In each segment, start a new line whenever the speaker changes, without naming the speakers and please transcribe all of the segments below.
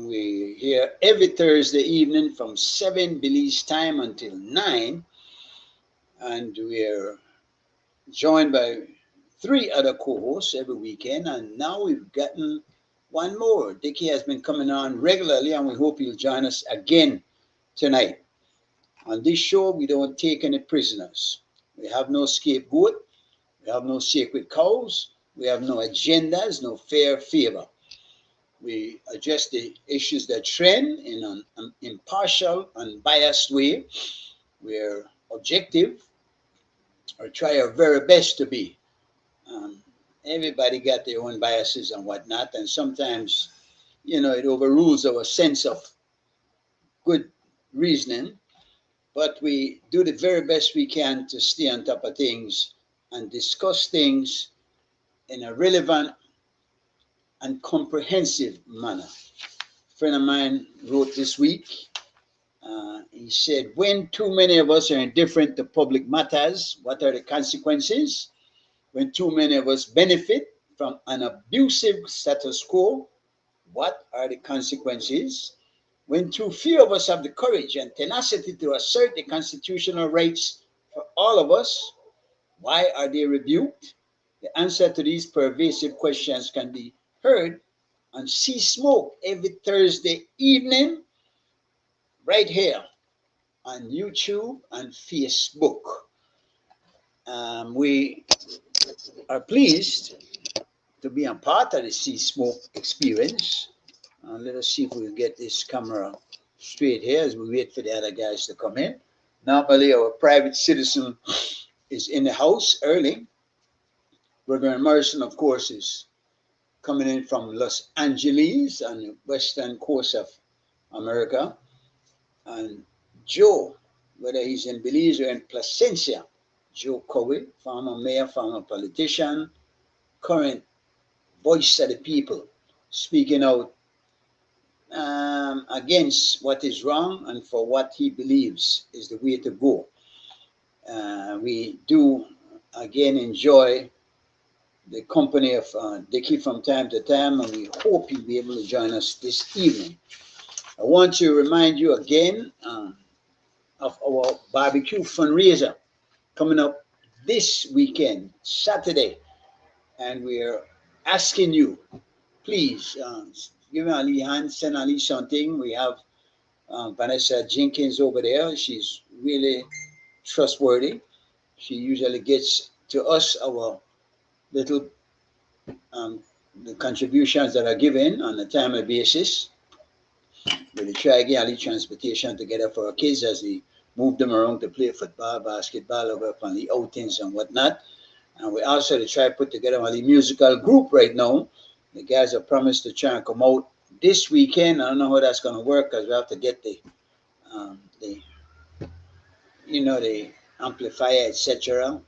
We're here every Thursday evening from 7 Belize time until 9. And we're joined by three other co-hosts every weekend. And now we've gotten one more. Dickie has been coming on regularly, and we hope he'll join us again tonight. On this show, we don't take any prisoners. We have no scapegoat. We have no sacred cows. We have no agendas, no fair favor. We address the issues that trend in an impartial, unbiased way. We're objective, or try our very best to be. Um, Everybody got their own biases and whatnot, and sometimes, it overrules our sense of good reasoning. But we do the very best we can to stay on top of things and discuss things in a relevant and comprehensive manner. A friend of mine wrote this week. He said, when too many of us are indifferent to public matters, what are the consequences? When too many of us benefit from an abusive status quo, what are the consequences? When too few of us have the courage and tenacity to assert the constitutional rights for all of us, why are they rebuked? The answer to these pervasive questions can be heard on See Smoke every Thursday evening, right here on YouTube and Facebook. We are pleased to be a part of the See Smoke experience. Let us see if we can get this camera straight here as we wait for the other guys to come in. Normally, our private citizen is in the house early. Reverend Morrison, of course, is coming in from Los Angeles on the western coast of America. And Joe, whether he's in Belize or in Placencia, Joe Cowie, former mayor, former politician, current voice of the people, speaking out against what is wrong and for what he believes is the way to go. We do again enjoy the company of Dickie from time to time, and we hope he'll be able to join us this evening. I want to remind you again of our barbecue fundraiser coming up this weekend, Saturday, and we're asking you, please give Ali a hand, send Ali something. We have Vanessa Jenkins over there. She's really trustworthy. She usually gets to us our little the contributions that are given on a timely basis. We'll try again Ali transportation together for our kids as we move them around to play football, basketball, over on the outings and whatnot. And we also try to put together a musical group right now. The guys have promised to try and come out this weekend. I don't know how that's going to work because we have to get the amplifier, etc.,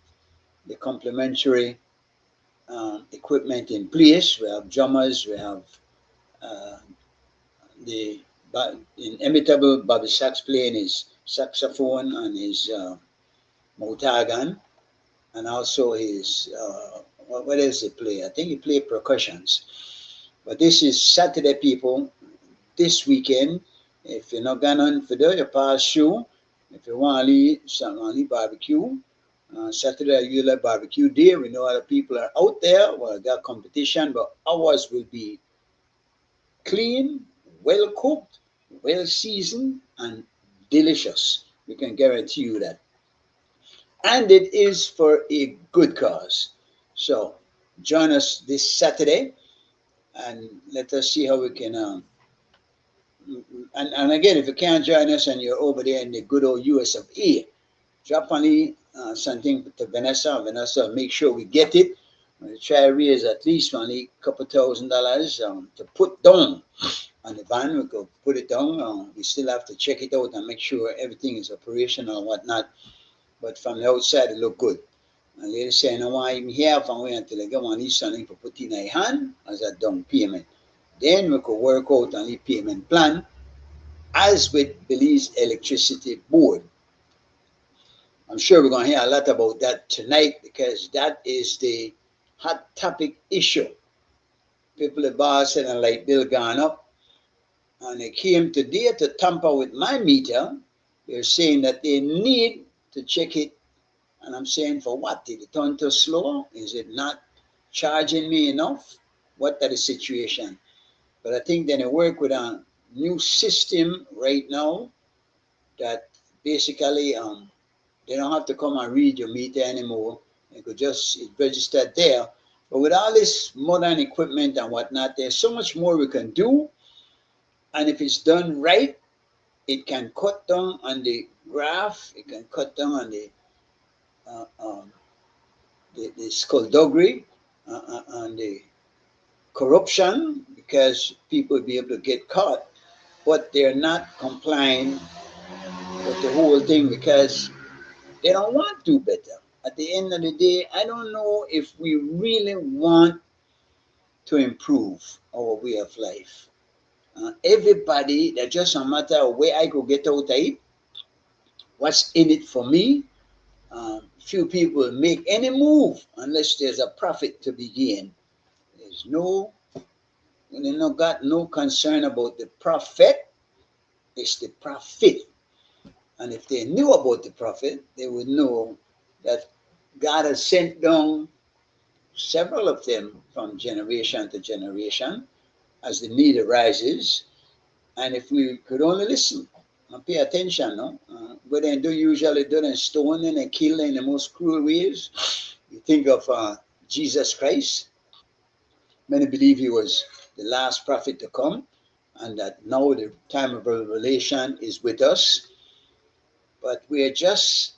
the complementary equipment in place. We have drummers, we have the inimitable Bobby Sachs playing his saxophone and his motagan, and also his what else he play? I think he played percussions. But this is Saturday, people. This weekend, if you're not going for your past show, if you want to eat something, barbecue. Saturday, you like barbecue day. We know other people are out there. Well, got competition, but ours will be clean, well cooked, well seasoned, and delicious. We can guarantee you that. And it is for a good cause. So join us this Saturday, and let us see how we can. And again, if you can't join us and you're over there in the good old US of A, drop only something to Vanessa. Vanessa, make sure we get it. We'll try to raise at least only a couple $1,000 to put down on the van. We could put it down. We still have to check it out and make sure everything is operational and whatnot. But from the outside, it look good. And lady saying, I want him here from where until I get one of something to put in a hand as a down payment. Then we could work out on the payment plan as with Belize Electricity Board. I'm sure we're going to hear a lot about that tonight because that is the hot topic issue. People at bar said a light bill gone up. and they came today to tamper with my meter. They're saying that they need to check it, and I'm saying, for what? Did it turn too slow? Is it not charging me enough? What are the situation? But I think then they work with a new system right now that basically they don't have to come and read your meter anymore. They could just it registered there. But with all this modern equipment and whatnot, there's so much more we can do. And if it's done right, it can cut down on the graph. It can cut down on uh, um, the skullduggery and the corruption, because people will be able to get caught, but they're not complying with the whole thing because they don't want to better. At the end of the day, I don't know if we really want to improve our way of life. Everybody, that just a matter of where I could get out of it, what's in it for me. Few people make any move unless there's a profit to be gained. There's no, they no got no concern about the profit. It's the profit. And if they knew about the prophet, they would know that God has sent down several of them from generation to generation as the need arises. And if we could only listen and pay attention, no? But they do usually do and stone and kill in the most cruel ways. You think of Jesus Christ. Many believe he was the last prophet to come, and that now the time of revelation is with us. But we're just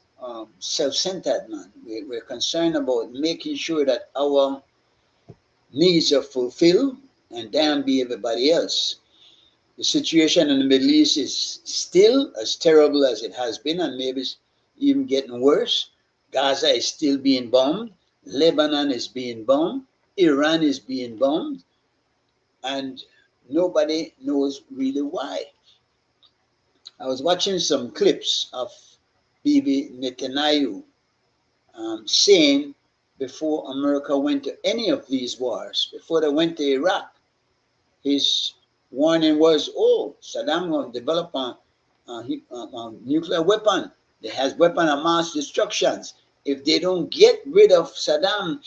self-centered, man. We're concerned about making sure that our needs are fulfilled and then be everybody else. The situation in the Middle East is still as terrible as it has been, and maybe it's even getting worse. Gaza is still being bombed. Lebanon is being bombed. Iran is being bombed. And nobody knows really why. I was watching some clips of Bibi Netanyahu saying before America went to any of these wars, before they went to Iraq, his warning was, oh, Saddam will develop a nuclear weapon. They has weapon of mass destructions. If they don't get rid of Saddam,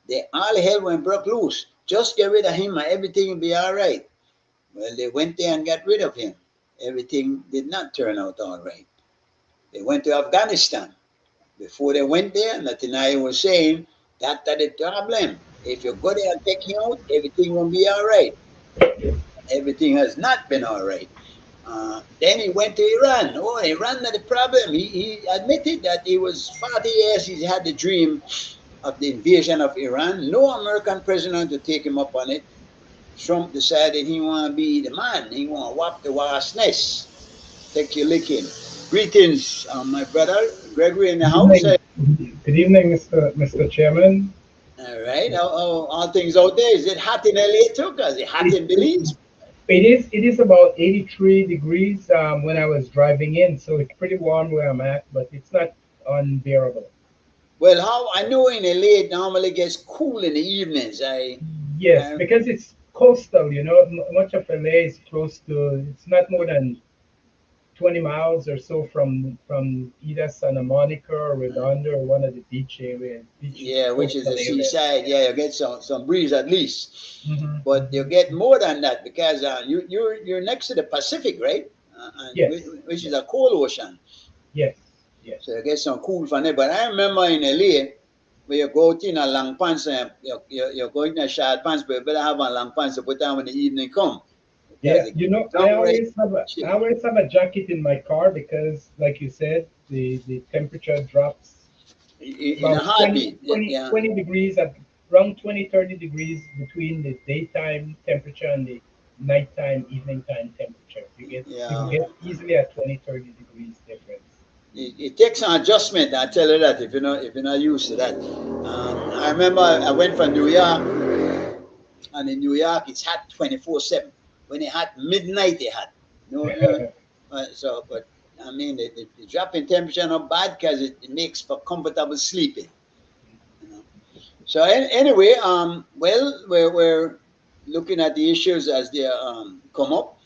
they all hell will break loose. Just get rid of him and everything will be all right. Well, they went there and got rid of him. Everything did not turn out all right. They went to Afghanistan. Before they went there, Netanyahu was saying that's the problem. If you go there and take him out, everything will be all right. Everything has not been all right. Then he went to Iran. Oh, Iran not the problem. He admitted that it was 40 years he had the dream of the invasion of Iran. No American president to take him up on it. Trump decided he want to be the man. He want to whop the wasp nest. Take your licking. Greetings, my brother Gregory in the
Good
house.
evening. Good evening, Mr. Chairman.
All right. How things out there? Is it hot in LA too? Is it hot
It,
in Belize?
it is about 83 degrees when I was driving in, so it's pretty warm where I'm at, but it's not unbearable.
Well, how I know in LA it normally gets cool in the evenings.
Yes,
I
because it's coastal, much of LA is close to, it's not more than 20 miles or so from either Santa Monica or Redondo or one of the beach
yeah, which is
coastal
the
areas.
seaside. Yeah, you get some breeze at least,
Hmm.
but you get more than that because you're next to the Pacific, right? And
Yes,
which is
yes,
a cold ocean,
yes, yes.
so you get some cool from there. But I remember in LA where you go out in a long pants and you're going in a short pants, but you better have a long pants to put on when the evening come because
Yeah,
it gets downright
I
chilly.
always have a jacket in my car because, like you said, the temperature drops
In a
about
heartbeat. Yeah.
20 degrees at around 20 30 degrees between the daytime temperature and the nighttime, evening time temperature. You can
Yeah.
get easily at 20 30 degrees difference.
It takes an adjustment. I tell you that if you're not used to that. I remember I went from New York, and in New York it's hot 24/7. When it hot midnight, it hot. No. But I mean the drop in temperature not bad because it makes for comfortable sleeping. You know. So anyway, well we're looking at the issues as they come up.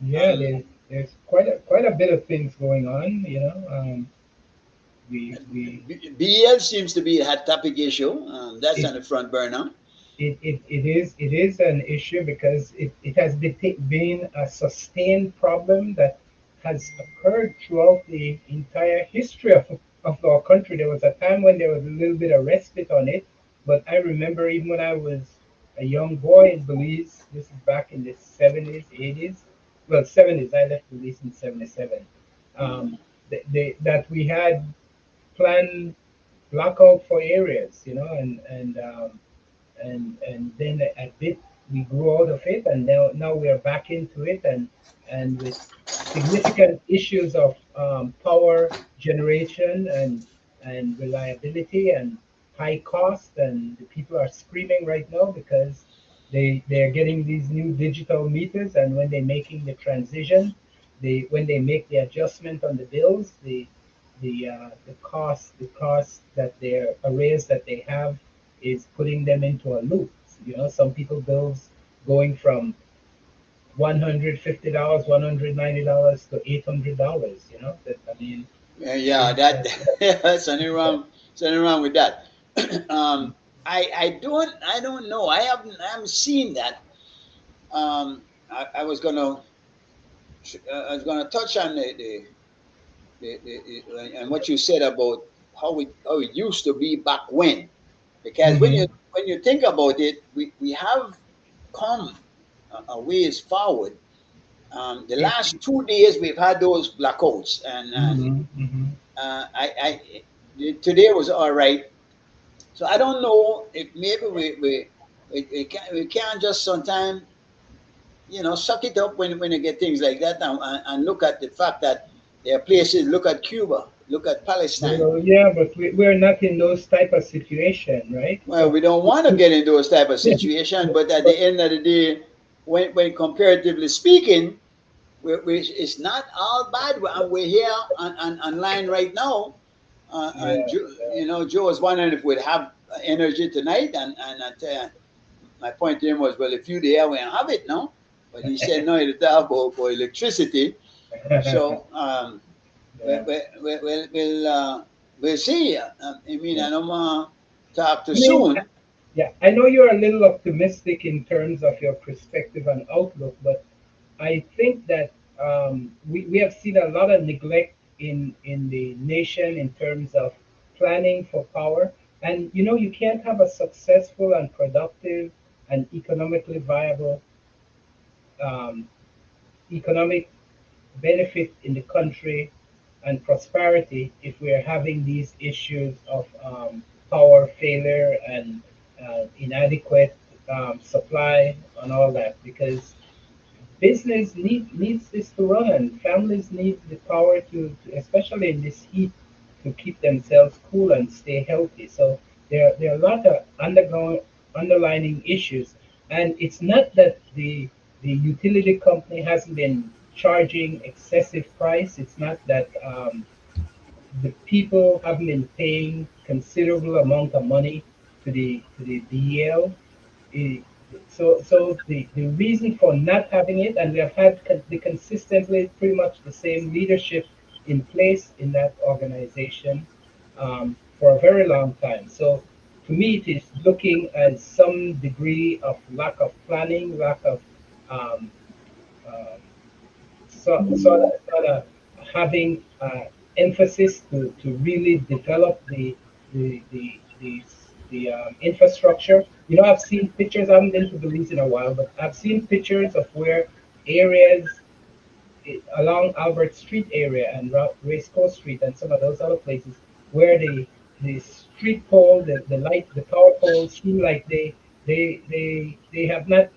Yeah,
Um,
there's quite a bit of things going on. We
BL seems to be a hot topic issue. That's
it,
on the front burner.
it is an issue because it has been a sustained problem that has occurred throughout the entire history of our country. There was a time when there was a little bit of respite on it, but I remember even when I was a young boy in Belize, this is back in the 70s, 80s, well, 70s, I left Belize in 77,
Mm.
that we had planned blackout for areas, and then a bit we grew out of it, and now we are back into it, and with significant issues of power generation and reliability and high cost, and the people are screaming right now because they're getting these new digital meters, and when they're making the transition, when they make the adjustment on the bills, the cost that their arrays that they have is putting them into a loop. Some people bills going from $150, $190 to $800. That I mean,
Yeah,
it,
that yeah, something wrong with that. um, I don't know. I haven't seen that. I was gonna touch on and what you said about how it used to be back when, because when you
Mhm.
when you think about it, we have come a ways forward. The
it,
last 2 days we've had those blackouts, and
mhm, mhm.
today was all right. So I don't know if maybe we can't just sometimes suck it up when you get things like that, and look at the fact that there are places. Look at Cuba. Look at Palestine.
Well, yeah, but we're not in those type of situation, right?
Well, we don't want to get in those type of situation, but at the
but
end of the day, when comparatively speaking, it's not all bad. And we're here online right now, and
yeah,
Joe was wondering if we'd have energy tonight, and my point to him was, well, if you there, we have it now. But he said no, it's about electricity.
yeah.
So we'll see. I mean,
Yeah.
I don't want to talk too
I mean,
soon.
yeah, I know you're a little optimistic in terms of your perspective and outlook, but I think that we have seen a lot of neglect in the nation in terms of planning for power. And you can't have a successful and productive and economically viable um, economic benefit in the country and prosperity if we're having these issues of power failure and inadequate supply and all that, because business needs this to run, and families need the power to especially in this heat, to keep themselves cool and stay healthy. So there are a lot of underlining issues, and it's not that the utility company hasn't been charging excessive price. It's not that the people haven't been paying considerable amount of money to the BL. Eh, So the reason for not having it, and we have had the consistently pretty much the same leadership in place in that organization for a very long time. So to me, it is looking at some degree of lack of planning, lack of um, um, sort of having emphasis to really develop the infrastructure. I've seen pictures. I haven't been to Belize in a while, but I've seen pictures of where areas along Albert Street area and Race Coast Street and some of those other places where the street pole, the light, the power poles seem like they have not,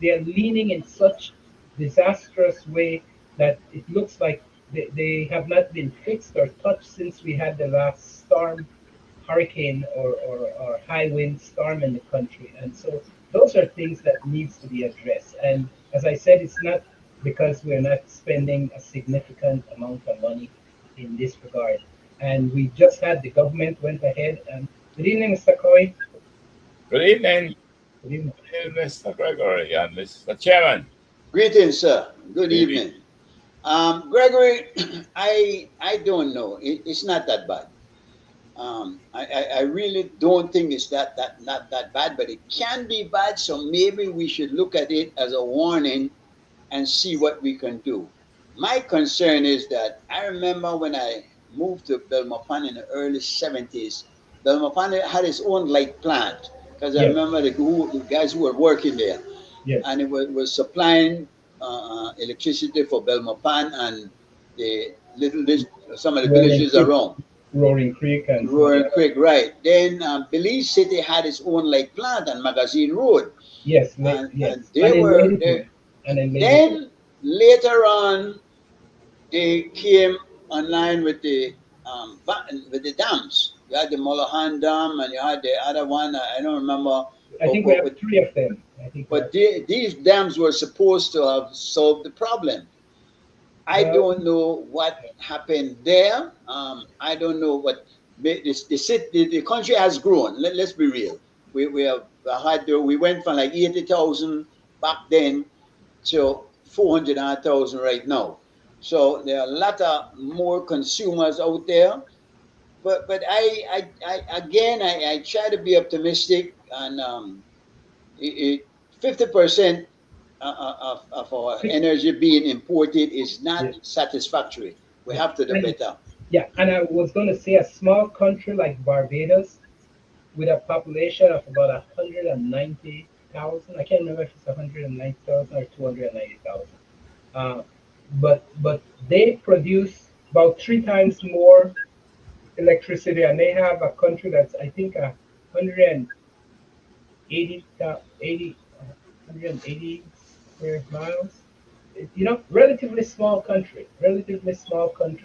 they are leaning in such disastrous way that it looks like they have not been fixed or touched since we had the last storm, hurricane, or high wind storm in the country. And so those are things that needs to be addressed. And as I said, it's not because we're not spending a significant amount of money in this regard. And we just had the government went ahead and good evening, Mr. Coy.
Good evening,
Good evening.
Mr. Gregory and Mr. Chairman.
Greetings, sir. Good
Good evening.
evening. Gregory, I don't know. It's not that bad. I really don't think it's that not that bad, but it can be bad. So maybe we should look at it as a warning and see what we can do. My concern is that I remember when I moved to Belmopan in the early 70s. Belmopan had its own light plant because I
Yes,
remember the guys who were working there,
yes.
and it was supplying electricity for Belmopan and the some of the
Roaring
villages
Creek,
around.
Roaring Creek, and some of the
Roaring
other.
Creek, right? Then Belize City had its own light plant on Magazine Road,
Yes,
and
yes.
they
And in
were there.
Ladyton, and in Ladyton.
Then later on, they came online with the dams. You had the Molohan Dam, and you had the other one. I don't remember,
I
but
think we have three of them. I think we have.
these dams were supposed to have solved the problem. I
Well,
don't know what happened there. I don't know what the country has grown. Let's be real. We have had we went from like 80,000 back then to 400,000 right now. So there are a lot of more consumers out there. But I again I try to be optimistic, and 50% of our
six,
energy being imported is not
yes,
satisfactory. We
yeah.
have to do
And
better.
yeah, and I was going to say a small country like Barbados with a population of about 190,000. I can't remember if it's 190,000 or 290,000. Uh, but they produce about three times more electricity, and they have a country that's I think 180, 80, 180 square miles. Relatively small country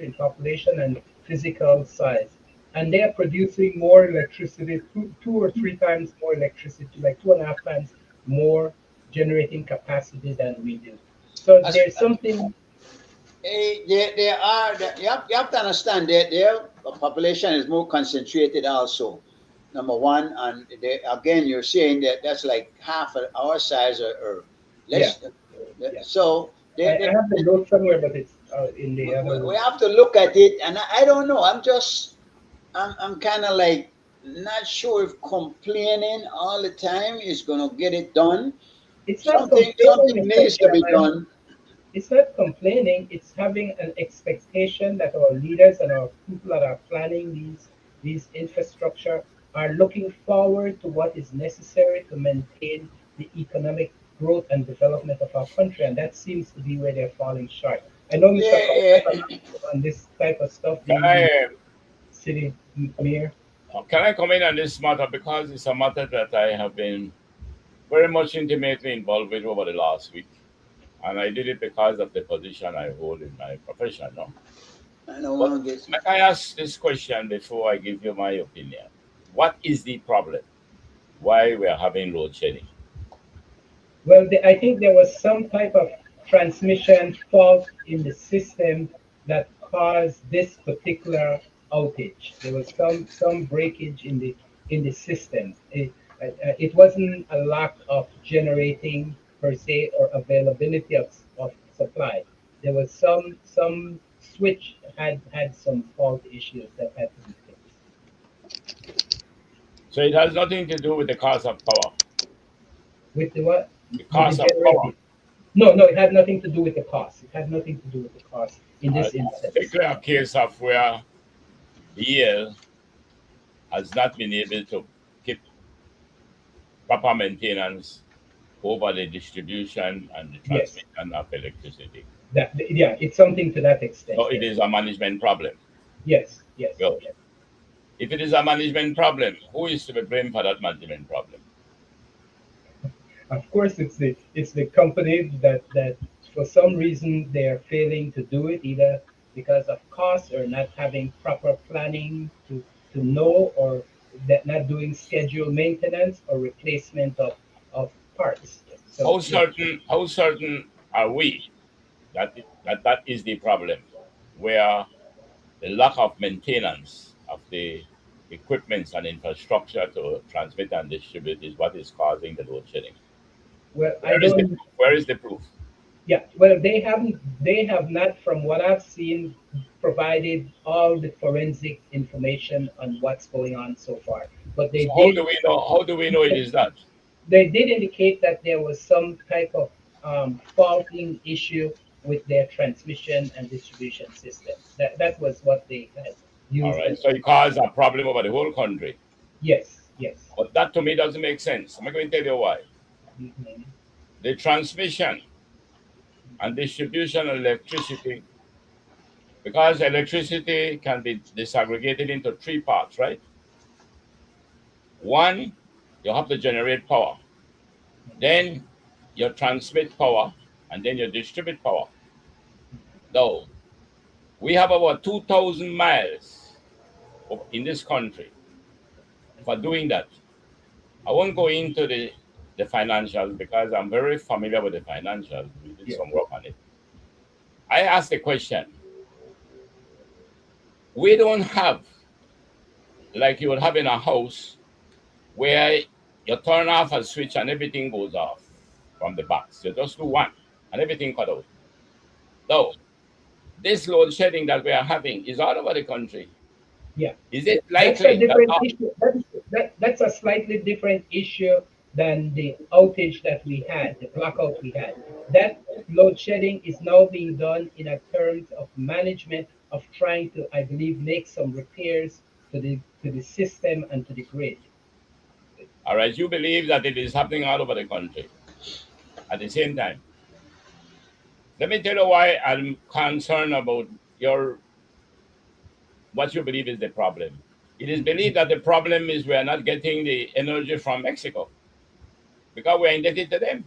in population and physical size, and they are producing more electricity, two or three times more electricity, like two and a half times more generating capacity than we do. So
As,
there's something.
you have to understand that their population is more concentrated also. Number one, and again, you're saying that that's like half of our size, or
Yeah,
less.
yeah.
So
I have the note somewhere, but it's in the other
we
room.
have to look at it, and I don't know. I'm kind of like not sure if complaining all the time is gonna get it done.
It's not
Something
complaining, Mr.
needs to be
Chairman.
done.
It's not complaining. It's having an expectation that our leaders and our people that are planning these infrastructure are looking forward to what is necessary to maintain the economic growth and development of our country, and that seems to be where they're falling short. I know Mr.
Yeah,
Powell has a
yeah.
lot on this type of stuff,
Can
being the
I
city mayor.
can I comment on this matter because it's a matter that I have been very much intimately involved with over the last week, and I did it because of the position I hold in my profession. No?
I don't
But
want to get.
I ask this question before I give you my opinion. What is the problem? Why we are having load shedding?
Well, I think there was some type of transmission fault in the system that caused this particular outage. There was some breakage in the system. It wasn't a lack of generating per se or availability of supply. There was some switch had some fault issues that had to be fixed.
So it has nothing to do with the cost of power.
With the what?
The
With the
cost of power.
generating. No, no, it had nothing to do with the cost. It had nothing to do with the cost in this instance.
Particularly a case of where EL has not been able to keep proper maintenance over the distribution and the
Yes,
transmission of electricity.
yeah, it's something to that extent.
So it
Yes,
is a management problem.
yes, yes,
Good.
yes.
If it is a management problem, who is to be blamed for that management problem?
Of course, it's the company that for some reason they are failing to do it, either because of cost or not having proper planning to know, or that not doing scheduled maintenance or replacement of parts. So yeah.
How certain are we that that is the problem, where the lack of maintenance of the equipments and infrastructure to transmit and distribute is what is causing the load shedding?
Well, I
Where is the
don't.
proof? Where is the proof?
Yeah, well, they have not, from what I've seen, provided all the forensic information on what's going on so far. But
So how do we know? How do we know it is that?
they did indicate that there was some type of faulting issue with their transmission and distribution system. That was what they had
All
used
right.
as.
So it caused a problem over the whole country.
Yes, yes.
But that to me doesn't make sense. I'm going to tell you why.
Hmm.
The transmission and distribution of electricity, because electricity can be disaggregated into three parts, right? One, you have to generate power. Then you transmit power, and then you distribute power. Now, we have about 2,000 miles in this country for doing that. I won't go into the financials because I'm very familiar with the financials. We did
Yes.
some work on it. I asked the question, we don't have, like you would have in a house, where you turn off a switch and everything goes off from the box. You just do one and everything cut out. No, this load shedding that we are having is all over the country.
Yeah.
Is it
That's a
likely that
different issue. That's a slightly different issue than the outage that we had, the blackout we had. That load shedding is now being done in a terms of management of trying to, I believe, make some repairs to the system and to the grid.
all right, you believe that it is happening all over the country at the same time? Let me tell you why I'm concerned about your what you believe is the problem. It is believed that the problem is we are not getting the energy from Mexico because we are indebted to them.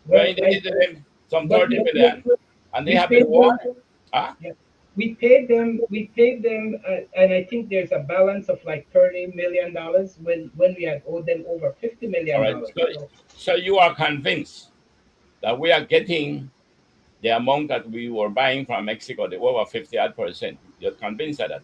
We are
Well,
indebted to them some
but
30 billion, and they
we
have been
paid them.
warning. Huh?
Yeah, we paid them. We paid them, and I think there's a balance of like $30 million when we had owed them over fifty
All
million
right.
dollars. So
So you are convinced that we are getting the amount that we were buying from Mexico, the over 50 odd percent. You're convinced of that.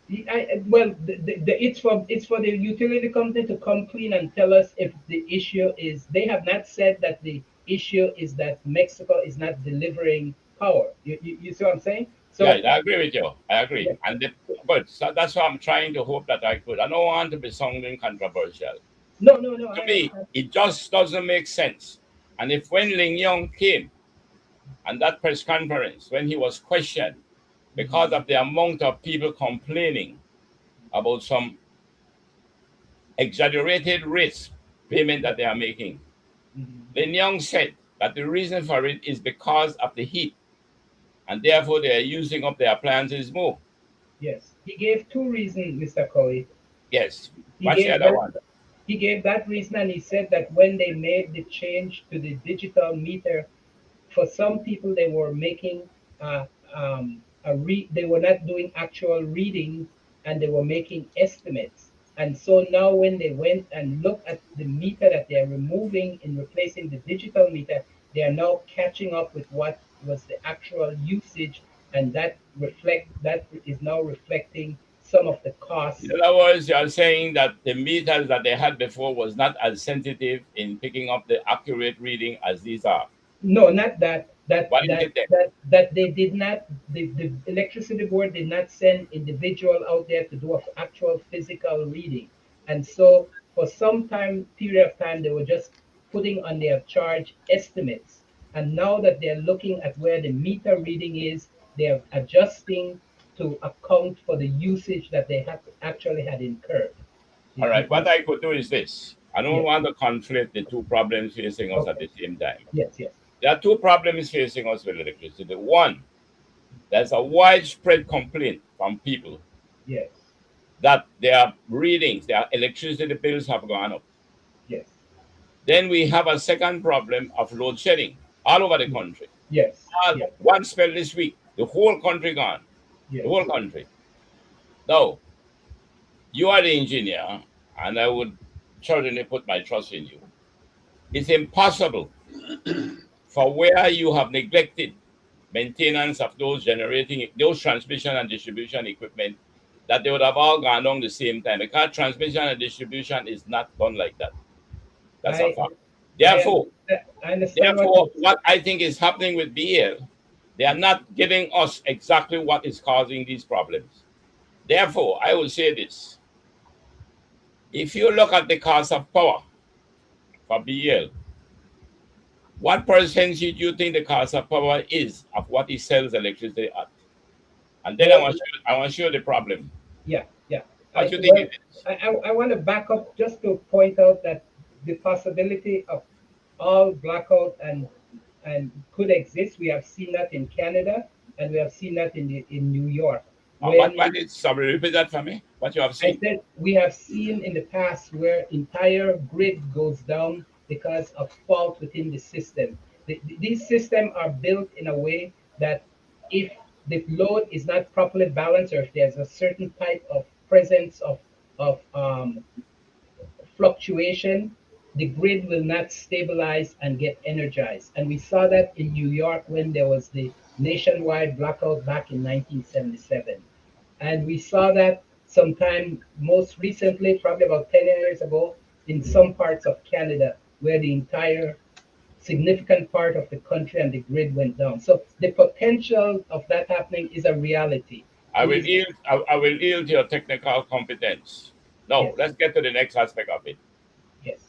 yeah, well, it's for the utility company to come clean and tell us if the issue is. They have not said that the issue is that Mexico is not delivering power. You see what I'm saying?
Yeah,
So
I agree with you. I agree.
yeah,
And good. So that's why I'm trying to hope that I could. I don't want to be sounding controversial.
no, no, no.
To
I
me,
understand.
it just doesn't make sense. And if when Ling Yong came and that press conference, when he was questioned because
Mhm,
of the amount of people complaining about some exaggerated risk payment
yeah.
that they are making,
Mhm.
Ling Yong said that the reason for it is because of the heat, and therefore they are using up their appliances more.
Yes, he gave two reasons, Mr. Colley.
Yes.
He
What's the
gave
other
that
one?
he gave that reason, and he said that when they made the change to the digital meter, for some people they were making uh, they were not doing actual readings, and they were making estimates. And so now when they went and looked at the meter that they are removing in replacing the digital meter, they are now catching up with what was the actual usage, and that is now reflecting some of the
In
costs.
other words, you are saying that the meters that they had before was not as sensitive in picking up the accurate reading as these are.
No, not that.
What is it then?
That they did not. The electricity board did not send individual out there to do a actual physical reading, and so for some time period of time they were just putting on their charge estimates. And now that they're looking at where the meter reading is, they're adjusting to account for the usage that they had actually had incurred.
All right, what
You-
I could do is this. I don't
yes.
want to conflict the two problems facing us at
Okay.
the same time.
Yes. Yes.
There are two problems facing us with electricity. One, there's a widespread complaint from people
Yes.
that their readings, their electricity bills have gone up.
Yes.
Then we have a second problem of load shedding all over the
Yes.
country.
Yes. Yes.
One spell this week, the whole country gone. The
Yes.
whole country. Now, you are the engineer, and I would certainly put my trust in you. It's impossible for where you have neglected maintenance of those generating, those transmission and distribution equipment, that they would have all gone on the same time. Because transmission and distribution is not done like that. That's a
I
fact. Therefore,
I understand what
therefore,
you're saying.
what I think is happening with BL, they are not giving us exactly what is causing these problems. Therefore, I will say this. If you look at the cost of power for BL, what percentage do you think the cost of power is of what he sells electricity at? And then
Well,
I want to show you the problem.
yeah, yeah.
What do you think it is?
I want to back up just to point out that the possibility of all blackout and could exist. We have seen that in Canada, and we have seen that in New York.
What
When
is, sorry, repeat that for me? What you have
I
seen?
said we have seen in the past where entire grid goes down because of fault within the system. These systems are built in a way that if the load is not properly balanced, or if there's a certain type of presence of fluctuation, the grid will not stabilize and get energized. And we saw that in New York when there was the nationwide blackout back in 1977. And we saw that sometime most recently, probably about 10 years ago, in some parts of Canada, where the entire significant part of the country and the grid went down. So the potential of that happening is a reality. It is,
I will yield to your technical competence. Now,
yes,
let's get to the next aspect of it.
yes.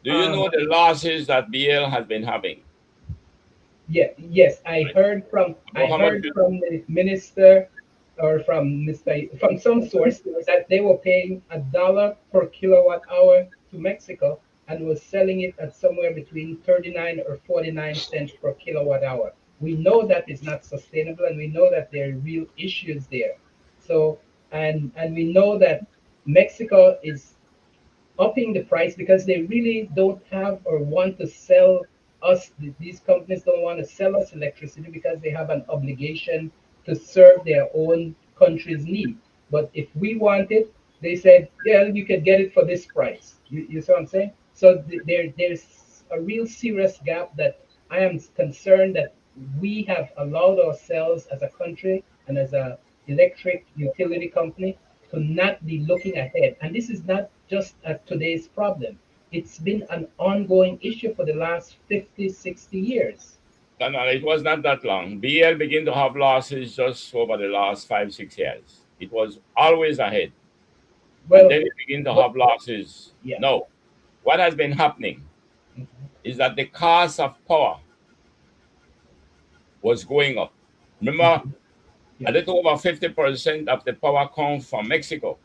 Do you
Um,
know the losses that BL has been having?
Yeah, yes, I
About how much?
heard from the minister or from from some source that they were paying $1 per kilowatt hour to Mexico and was selling it at somewhere between 39 or 49 cents per kilowatt hour. We know that is not sustainable, and we know that there are real issues there. So and we know that Mexico is upping the price because they really don't have or want to sell us. These companies don't want to sell us electricity because they have an obligation to serve their own country's need. But if we want it, they said, yeah, you can get it for this price. You see what I'm saying? So there's a real serious gap that I am concerned that we have allowed ourselves as a country and as a electric utility company to not be looking ahead. And this is not just today's problem. It's been an ongoing issue for the last 50, 60 years.
No, it was not that long. BL began to have losses just over the last 5, 6 years. It was always ahead. And
Well,
then it began to
but,
have losses.
yeah.
No. What has been happening
Mhm.
is that the cost of power was going up. Remember,
Mhm.
a
Yeah.
little over 50% of the power comes from Mexico.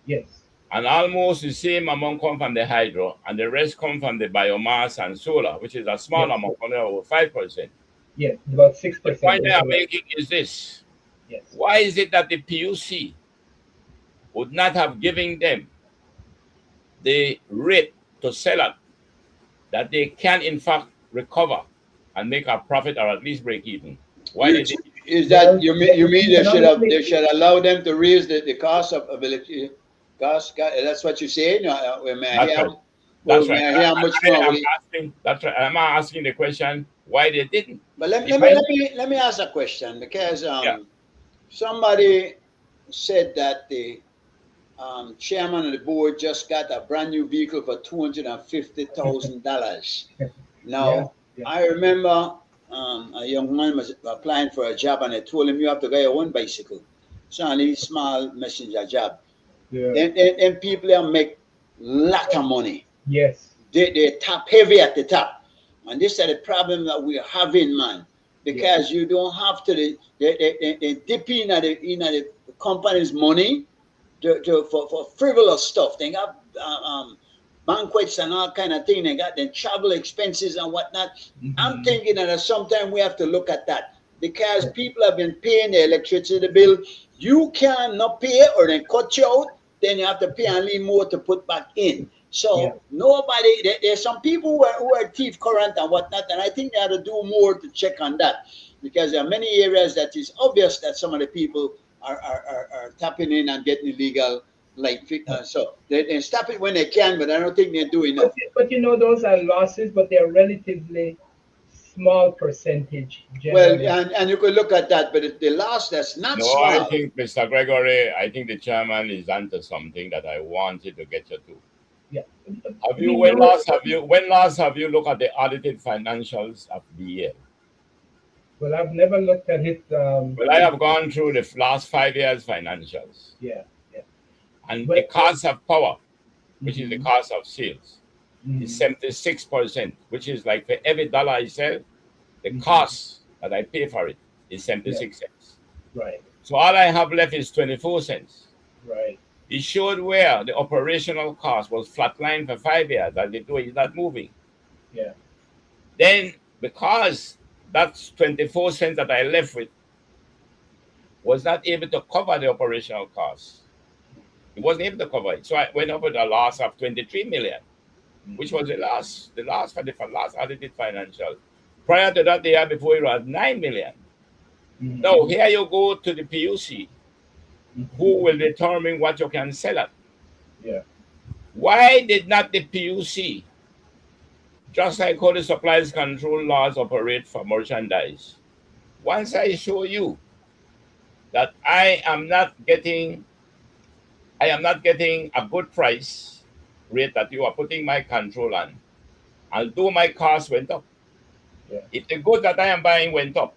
Yes.
And almost the same amount come from the hydro, and the rest come from the biomass and solar, which is a small
Yes.
amount, only over 5%.
Yes. About
The
6%.
point
You're
I am
correct.
making is this.
Yes.
Why is it that the PUC would not have given them the rate to sell at that they can in fact recover and make a profit or at least break even? Why
You,
did they?
is that
Well,
you mean
economically,
they should allow them to raise the cost of electricity? That's what you're saying. May I
That's
hear?
right.
Well,
That's right.
may I hear how much more?
I
Will
am
it,
asking. That's right. I'm asking the question why they didn't.
but
Because
let me ask a question because
yeah,
somebody said that the chairman of the board just got a brand new vehicle for $250,000.
yeah,
Now,
yeah,
I remember a young man was applying for a job, and I told him you have to get your own bicycle. So only small messenger job.
yeah.
Then people there make lot of money.
Yes,
They tap heavy at the top. And this is the problem that we're having, man.
yes,
Because you don't have to they dip in at the company's money for frivolous stuff. They got banquets and all kind of thing. They got the travel expenses and whatnot. I'm
hmm,
thinking that sometimes we have to look at that because
yes,
people have been paying the electricity bill. You cannot pay or they cut you out. Then you have to pay and leave more to put back in.
yeah.
So nobody, there's some people who are thief current and whatnot, and I think they have to do more to check on that because there are many areas that is obvious that some of the people are tapping in and getting illegal. So they stop it when they can, but I don't think they do enough.
But you know, those are losses, but they're relatively small percentage,
Well,
generally.
and you could look at that, but the loss that's not
no, I
small.
think Mr. Gregory, I think the chairman is onto something that I wanted to get you to.
Yeah.
Have you
We know.
when last have you looked at the audited financials of the year?
Well, I've never looked at it.
Well, I have gone through the last 5 years financials,
Yeah, yeah.
and the
But
cost of power, which is the
hmm
cost of sales, is
hmm
76%, which is like for every dollar I sell, the
hmm
cost that I pay for it is
yeah,
76 cents.
right,
So all I have left is 24 cents.
right.
It showed where the operational cost was flatlined for 5 years and the door is not moving.
Yeah.
Then, because that's 24 cents that I left with was not able to cover the operational costs, it wasn't able to cover it. So I went up with a loss of 23 million, which was
hmm
the last for the last audited financial. Prior to that, the year before, it was 9 million. Now,
hmm
here you go to the PUC,
hmm
who will determine what you can sell at.
Yeah.
Why did not the PUC, just like how the supplies control laws operate for merchandise, once I show you that I am not getting a good price rate that you are putting my control on, although my cost went up.
Yeah.
If the goods that I am buying went up,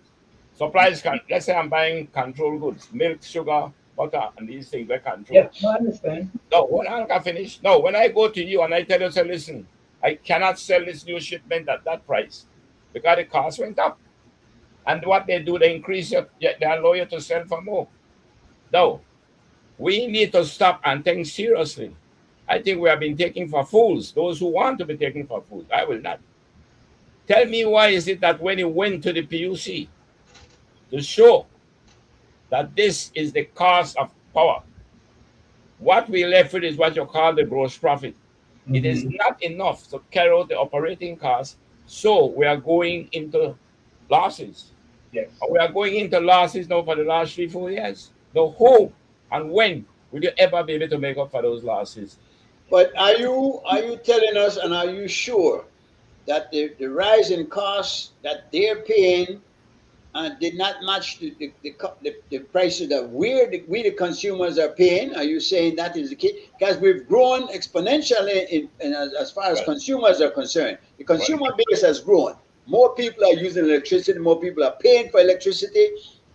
supplies can, let's say I'm buying control goods, milk, sugar, butter, and these things were
Yeah.
controlled.
No, I understand.
No, when I can finish. No, when I go to you and I tell you, say, listen, I cannot sell this new shipment at that price because the cost went up. And what they do, they increase it, yet they allow you to sell for more. No, we need to stop and think seriously. I think we have been taken for fools, those who want to be taken for fools. I will not. Tell me why is it that when you went to the PUC to show that this is the cost of power, what we left with is what you call the gross profit. It is
hmm
not enough to carry out the operating costs, so we are going into losses.
Yes.
And we are going into losses now for the last 3, 4 years. Now, who and when will you ever be able to make up for those losses?
But are you telling us, and are you sure that the rise in costs that they're paying did not match the prices that we the consumers are paying? Are you saying that is the case? Because we've grown exponentially as far as
Well,
consumers are concerned. The
well,
consumer base has grown. More people are using electricity. More people are paying for electricity.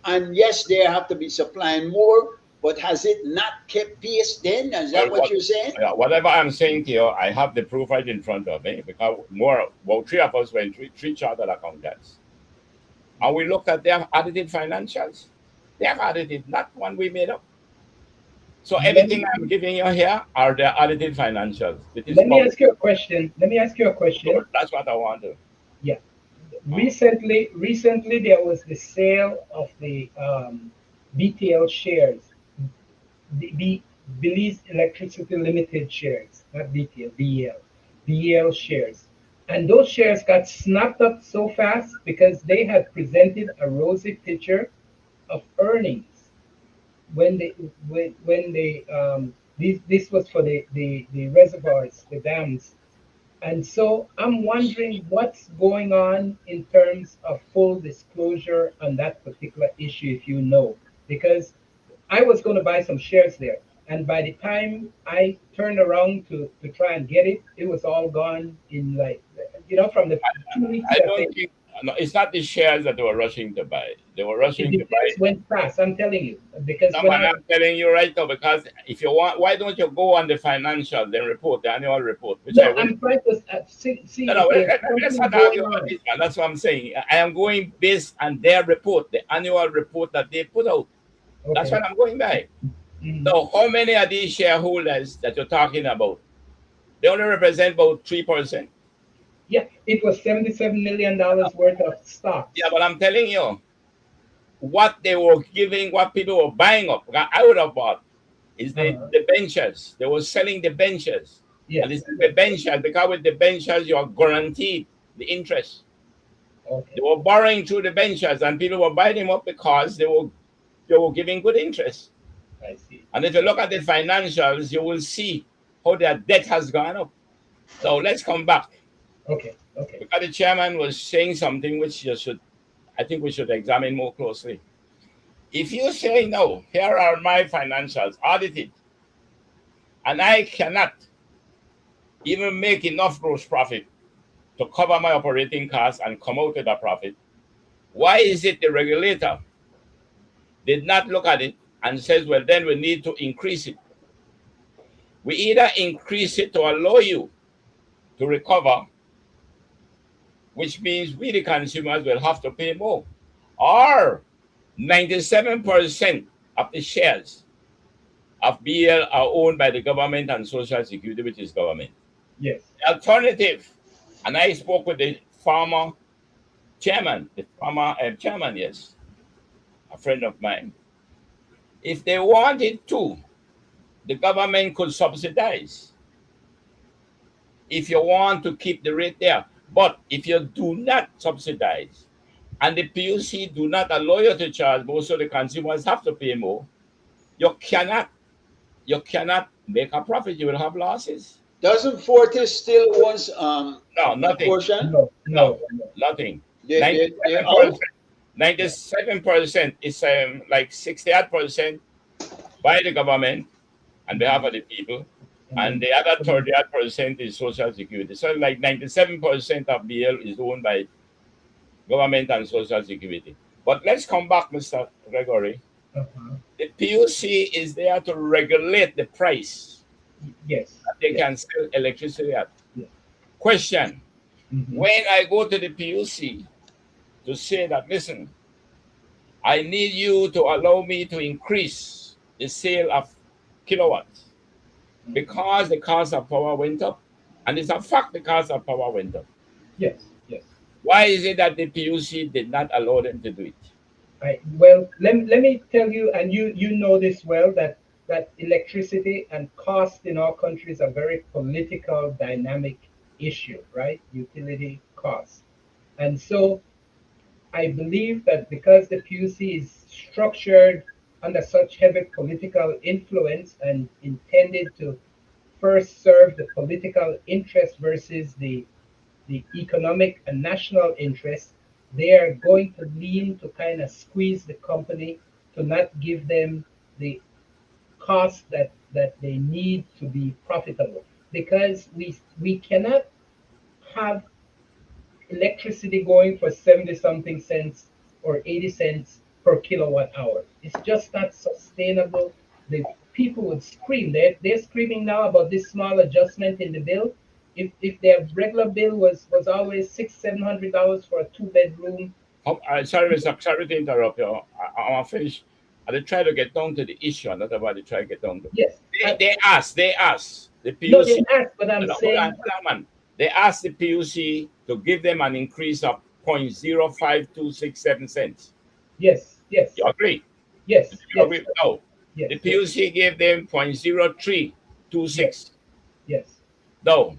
And yes, they have to be supplying more. But has it not kept pace then? Is
well,
that what you're saying?
yeah, whatever I'm saying to you, I have the proof right in front of me because well, three of us were three chartered accountants. And we looked at their audited financials. They have audited, not one we made up. So
Let
everything
me
I'm giving you here are the audited financials. It is
let me
public.
ask you a question. Let me ask you a
So
question.
that's what I want to.
Yeah.
Uh,
Recently there was the sale of the BTL shares, the Belize Electricity Limited shares, not BTL, BEL shares. And those shares got snapped up so fast because they had presented a rosy picture of earnings when they this was for the reservoirs, the dams. And so I'm wondering what's going on in terms of full disclosure on that particular issue, if you know, because I was going to buy some shares there. And by the time I turned around to try and get it, it was all gone in like, from the 2 weeks
I
that
don't think no, it's not the shares that they were rushing to buy. They were rushing
the
to buy.
shares went fast, I'm telling you, because
No,
when
man,
I,
I'm telling you right now because if you want, why don't you go on the financial, then report the annual report, which I
no,
will.
I'm trying to see
No,
if
no,
there's
let's
something
not argue
going
about
on.
this, man. That's what I'm saying. I am going based on their report, the annual report that they put out. That's
Okay.
what I'm going by.
Mhm.
So, how many of these shareholders that you're talking about? They only represent about 3%.
Yeah, it was $77 million worth of
Yeah,
stocks.
but I'm telling you, what they were giving, what people were buying up, I would have bought is
Uh-huh.
the benches. They were selling the benches. And
Yes,
it's the
yes.
benches because with the benches, you are guaranteed the interest. They
Okay,
were borrowing through the benches and people were buying them up because they were giving good interest.
I see.
And if you
Okay,
look at the financials, you will see how their debt has gone up. Now
okay,
let's come back
okay, okay.
because the chairman was saying something which you should, I think we should examine more closely. If you say no, here are my financials audited, and I cannot even make enough gross profit to cover my operating costs and come out with a profit, why is it the regulator did not look at it and says, well, then we need to increase it? We either increase it to allow you to recover, which means we, the consumers, will have to pay more, or 97% of the shares of BL are owned by the government and Social Security, which is government.
Yes.
The alternative, and I spoke with the former chairman, yes, a friend of mine. If they wanted to, the government could subsidize if you want to keep the rate there. But if you do not subsidize and the PUC do not allow you to charge more, so the consumers have to pay more, you cannot make a profit. You will have losses.
Doesn't Fortis still wants
No,
a
nothing.
portion?
No,
No,
no, no.
nothing.
They're out.
97% is like 68% by the government on behalf of the people, and the other 38% is Social Security. So like 97% of BL is owned by government and Social Security. But let's come back, Mr. Gregory.
Uh-huh.
The PUC is there to regulate the price
Yes.
that they
yes.
can sell electricity at.
Yes.
Question.
Mhm.
When I go to the PUC to say that, listen, I need you to allow me to increase the sale of kilowatts because the cost of power went up. And it's a fact the cost of power went up.
Yes. Yes.
Why is it that the PUC did not allow them to do it?
Right. Well, let me tell you, and you know this well, that electricity and cost in our country is a very political, dynamic issue, right? Utility costs. And so I believe that because the PUC is structured under such heavy political influence and intended to first serve the political interest versus the economic and national interest, they are going to lean to kind of squeeze the company to not give them the cost that they need to be profitable. Because we cannot have electricity going for 70 something cents or 80 cents per kilowatt hour. It's just not sustainable. The people would scream. They're screaming now about this small adjustment in the bill. If their regular bill was always $600-700 for a two-bedroom.
Sorry to interrupt you. I'm finished. I try to get down to the issue, and not about to try to get down to.
Yes.
They asked the PUC.
No, they asked, but I'm saying.
Hold on, man. They asked the PUC to give them an increase of 0.05267 cents.
Yes, yes,
You agree?
yes,
You agree?
yes,
No.
yes,
The PUC gave them 0.0326.
yes,
No.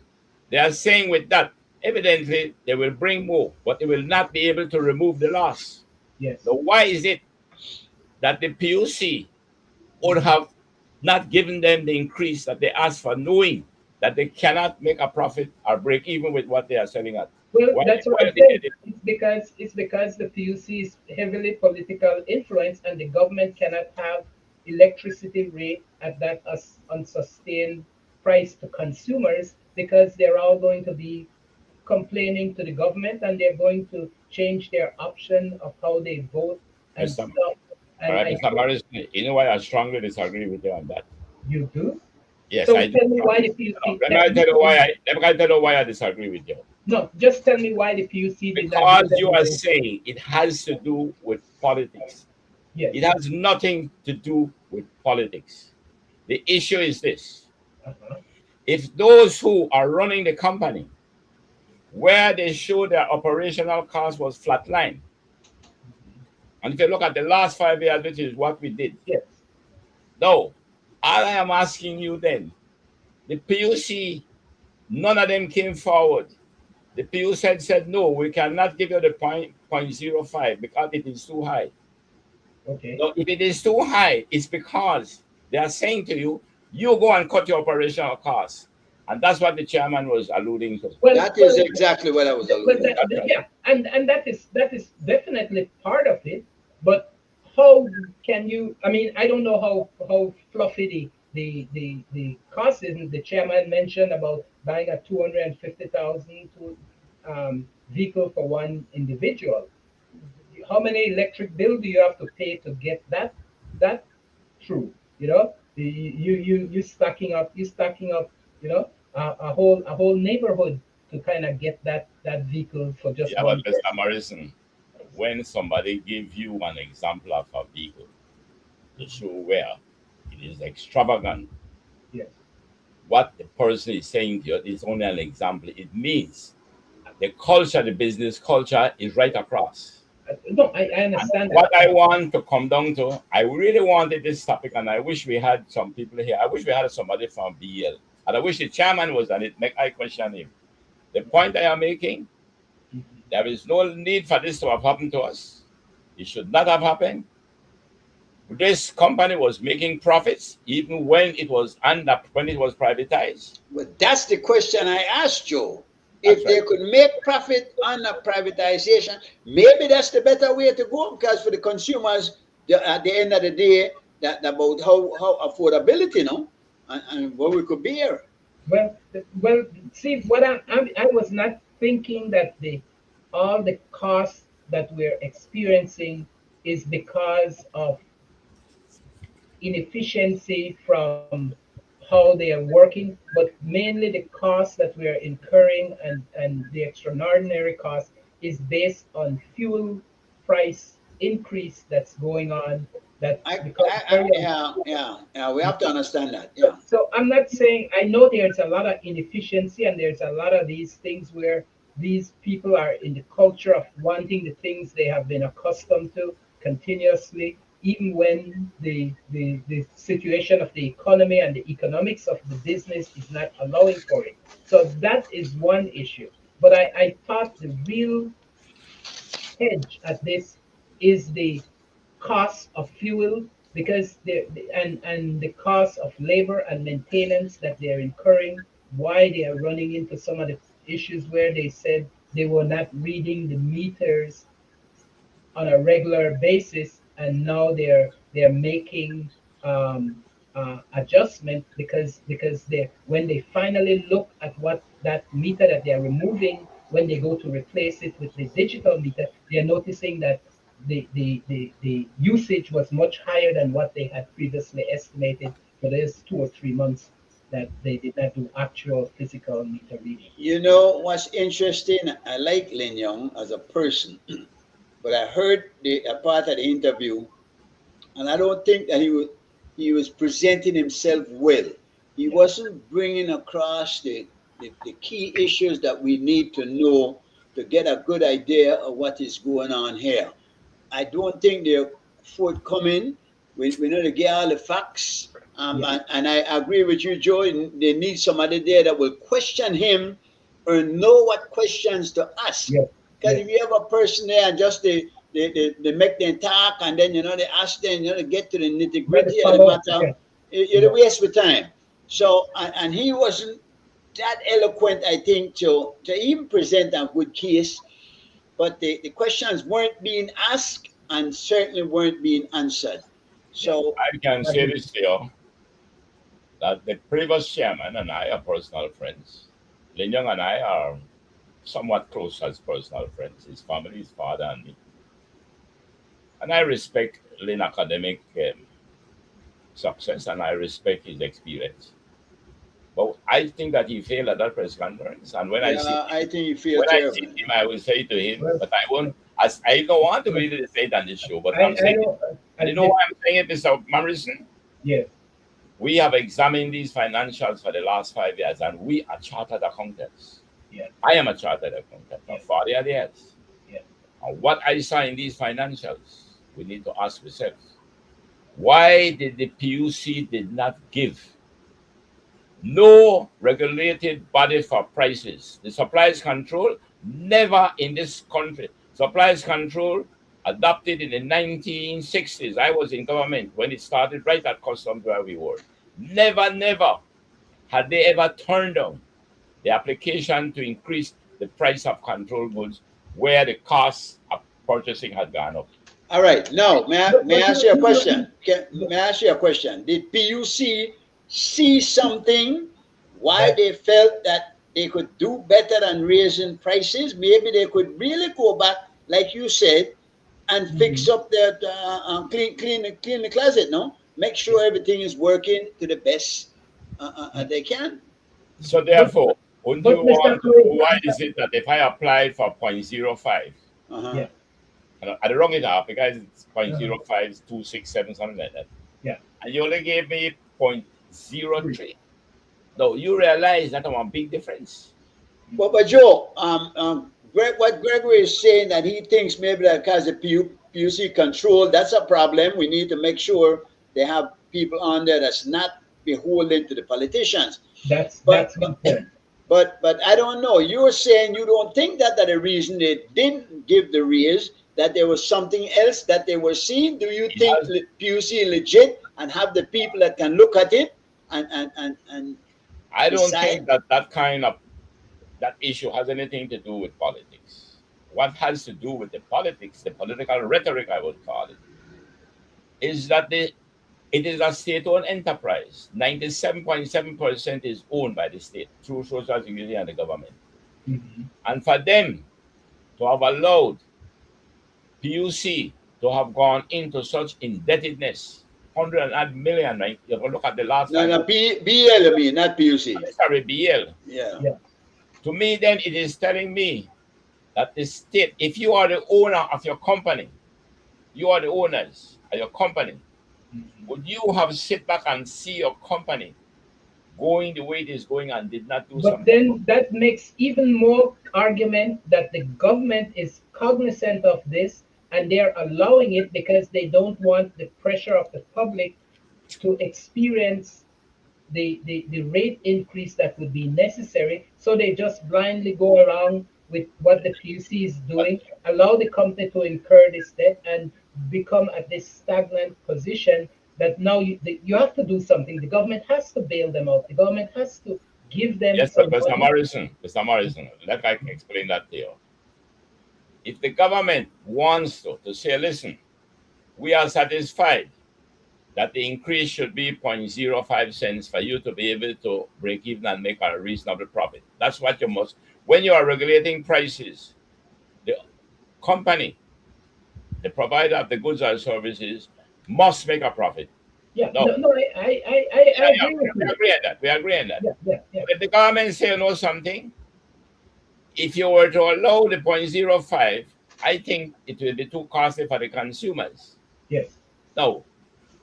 They are saying with that, evidently, they will bring more, but they will not be able to remove the loss.
yes.
So why is it that the PUC would have not given them the increase that they asked for, knowing that they cannot make a profit or break even with what they are selling at?
Well,
Why,
that's what
why
I'm
they
saying.
did it?
It's because the PUC is heavily political influence, and the government cannot have electricity rate at that unsustained price to consumers because they're all going to be complaining to the government, and they're going to change their option of how they vote and
Mr.
stuff.
All
And
right,
I
Mr. Morris, you know why I strongly disagree with you on that?
you do.
Yes,
So
I do.
tell me why the
No,
PUC.
let me tell you why I disagree with you.
No, just tell me why the PUC did not
Because
give
you
them
are
the-
saying it has to do with politics.
Yes.
It has nothing to do with politics. The issue is this.
Uh-huh.
If those who are running the company, where they show their operational cost was flatline, and if you look at the last 5 years, which is what we did,
Yes.
no, all I am asking you then, the PUC, none of them came forward. The PUC said, no, we cannot give you the point zero 0.05 because it is too high.
Okay.
So if it is too high, it's because they are saying to you, you go and cut your operational costs. And that's what the chairman was alluding to.
Well,
That is exactly what I was
but
alluding to.
yeah, and that is definitely part of it. But how can you? I mean, I don't know how fluffy the cost isn't. The chairman mentioned about buying a 250,000 to vehicle for one individual. How many electric bill do you have to pay to get that through? You know, you stacking up, you know, a whole neighborhood to kind of get that vehicle for just
Yeah, but
one
Mr.
person.
Morrison, when somebody gives you an example of a vehicle to show where it is extravagant,
Yes.
what the person is saying to you is only an example. It means the culture, the business culture is right across.
No, I
And
understand that.
what I want to come down to, I really wanted this topic, and I wish we had some people here. I wish we had somebody from BL. And I wish the chairman was on it, make I question him. The point I am making,
Mhm.
there is no need for this to have happened to us. It should not have happened. This company was making profits even when it was privatized.
But that's the question I asked Joe.
That's
If they
right.
could make profit on a privatization, maybe that's the better way to go because for the consumers, at the end of the day, that about how affordability, no, and what we could bear.
Well, see, what I was not thinking that the all the costs that we're experiencing is because of inefficiency from how they are working, but mainly the cost that we are incurring and the extraordinary cost is based on fuel price increase that's going on that becomes very
Yeah, yeah, yeah. We have to understand that.
so,
Yeah.
so I'm not saying I know there's a lot of inefficiency and there's a lot of these things where these people are in the culture of wanting the things they have been accustomed to continuously, even when the situation of the economy and the economics of the business is not allowing for it. So that is one issue. But I thought the real hedge at this is the cost of fuel because and the cost of labor and maintenance that they're incurring, why they are running into some of the issues where they said they were not reading the meters on a regular basis, and now they're making adjustment because they when they finally look at what that meter that they're removing when they go to replace it with the digital meter, they're noticing that the usage was much higher than what they had previously estimated for those 2 or 3 months that they did not do actual physical meter reading.
You know what's interesting? I like Lin Young as a person, but I heard a part of the interview, and I don't think that he was presenting himself well. He
Yeah.
wasn't bringing across the key issues that we need to know to get a good idea of what is going on here. I don't think they're forthcoming. We need to get all the facts.
Yeah.
And I agree with you, Joe. They need somebody there that will question him or know what questions to ask.
Yes.
Because
Yes.
if you have a person there and just they make them talk and then they ask them to get to the nitty
Not the
gritty of the
follow up.
matter,
Yeah.
it's a
Yeah.
waste of time. So and he wasn't that eloquent, I think, to even present a good case, but the questions weren't being asked and certainly weren't being answered.
Yeah.
So
I can
I
say
agree.
this to you that the previous chairman and I are personal friends. Lin Young and I are somewhat close as personal friends. His family, his father, and me. And I respect Lin academic success and I respect his experience. But I think that he failed at that press conference. And
yeah, I think you feel
when I see
terrible.
him, I will say to him,
Well,
but I won't. As I don't want to
well,
really say it on this show, but I'm
I
saying it.
don't.
And you know why I'm saying it, Mr. Morrison?
Yes.
We have examined these financials for the last 5 years, and we are chartered accountants.
Yeah.
I am a chartered accountant for
Yeah.
40 years.
Yeah.
And what I saw in these financials, we need to ask ourselves, why did the PUC did not give no regulated body for prices? The supplies control never in this country. Supplies control adopted in the 1960s. I was in government when it started right at customs where we were. Never had they ever turned down the application to increase the price of control goods where the cost of purchasing had gone up.
All right. Now, may I,
But
may I
but
ask you a
you
question?
but,
May I ask you a question? Did PUC see something, why
That.
they felt that they could do better than raising prices. Maybe they could really go back, like you said, and fix
Mhm.
up that clean the closet. No, make sure everything is working to the best
Yeah.
they can.
So
But
therefore, wouldn't you
Mr.
want to know
Chloe,
why is it that if I applied for 0.05,
Uh-huh.
yeah,
and I wrong it up because it's
uh-huh.
0.05 is 267, something like that,
Yeah,
and you only gave me
three.
0.03. No, you realize that I'm a big difference.
But Joe, what Gregory is saying that he thinks maybe that because the PUC control, that's a problem. We need to make sure they have people on there that's not beholden to the politicians. But
That's my point.
but I don't know. You're saying you don't think that the reason they didn't give the raise that there was something else that they were seeing. Do you
It
think
has,
PUC legit and have the people that can look at it and
I don't think
decide?
that that issue has anything to do with politics. What has to do with the politics, the political rhetoric, I would call it, is that it is a state-owned enterprise. 97.7% is owned by the state through Social Security and the government.
Mhm.
And for them to have allowed PUC to have gone into such indebtedness, 100 million, right? You have to look at the last
No,
five.
no, BL, I mean, not PUC.
Sorry, BL.
Yeah.
Yeah,
To me, then it is telling me that the state, if you are the owner of your company, you are the owners of your company,
mhm.
would you have sit back and see your company going the way it is going and did not do
But
something about
then that makes even more argument that the government is cognizant of this and they're allowing it because they don't want the pressure of the public to experience the rate increase that would be necessary. So they just blindly go around with what the PUC is
it?
doing, allow the company to incur this debt and become at this stagnant position that now you have to do something. The government has to bail them out. The government has to give them
Yes, but
some
Mr.
money.
Morrison, Mr. Morrison, let I explain that to you. If the government wants to say, listen, we are satisfied that the increase should be 0.05 cents for you to be able to break even and make a reasonable profit. That's what you must. When you are regulating prices, the company, the provider of the goods or services, must make a profit.
Yeah,
No,
no, no, I
yeah,
agree with
we
you.
agree on that. We agree on that.
Yeah, yeah, yeah.
But if the government say, you know something, if you were to allow the 0.05, I think it will be too costly for the consumers.
Yes,
Now,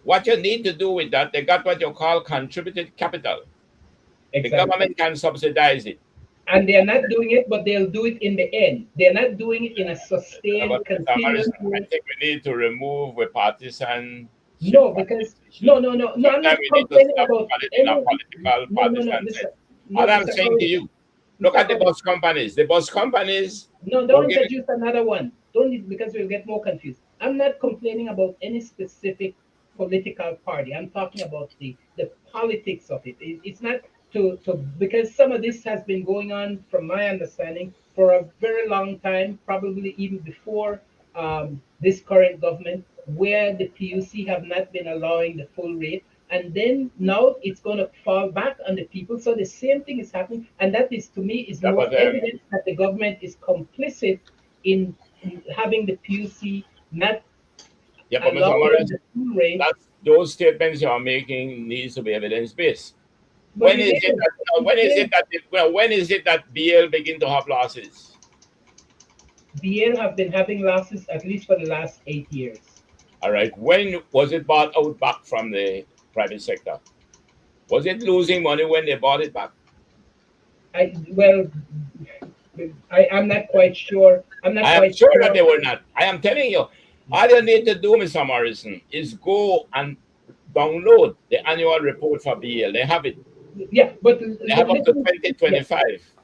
what you need to do with that, they got what you call contributed capital. The
exactly.
government can subsidize it.
And they're not doing it, but they'll do it in the end. They're not doing it in a
But
sustained,
Mr.
continuous
Morrison, I
way.
think we need to remove the partisanship
No,
from
because
this issue.
no, I'm
Sometimes
not
we need to
complaining
stop
about
calling in a
any.
political
No,
partisan
Mr.
sense.
No,
All I'm
Mr.
saying to
Corey,
you, look
Mr.
at the
Corey.
bus companies. The bus companies
No,
were
don't
giving,
introduce another one. Don't because we'll get more confused. I'm not complaining about any specific political party. I'm talking about the politics of it. It's not to because some of this has been going on, from my understanding, for a very long time, probably even before this current government, where the PUC have not been allowing the full rate. And then now it's going to fall back on the people. So the same thing is happening, and that is to me is
yeah,
more
but
evidence that the government is complicit in having the PUC not
yeah, but Mr.
allowing
Morris,
the full rate.
that's those statements you are making needs to be evidence based.
But
When
it
is it
is,
that
it is.
when is it that BL begin to have losses?
BL have been having losses at least for the last 8 years.
All right. When was it bought out back from the private sector? Was it losing money when they bought it back?
I well, I'm not quite sure. I'm not
I am
quite
sure that
sure.
they were not. I am telling you, all you need to do, Mr. Morrison, is go and download the annual report for BL. They have it.
Yeah,
They have up to
listen, yeah,
2025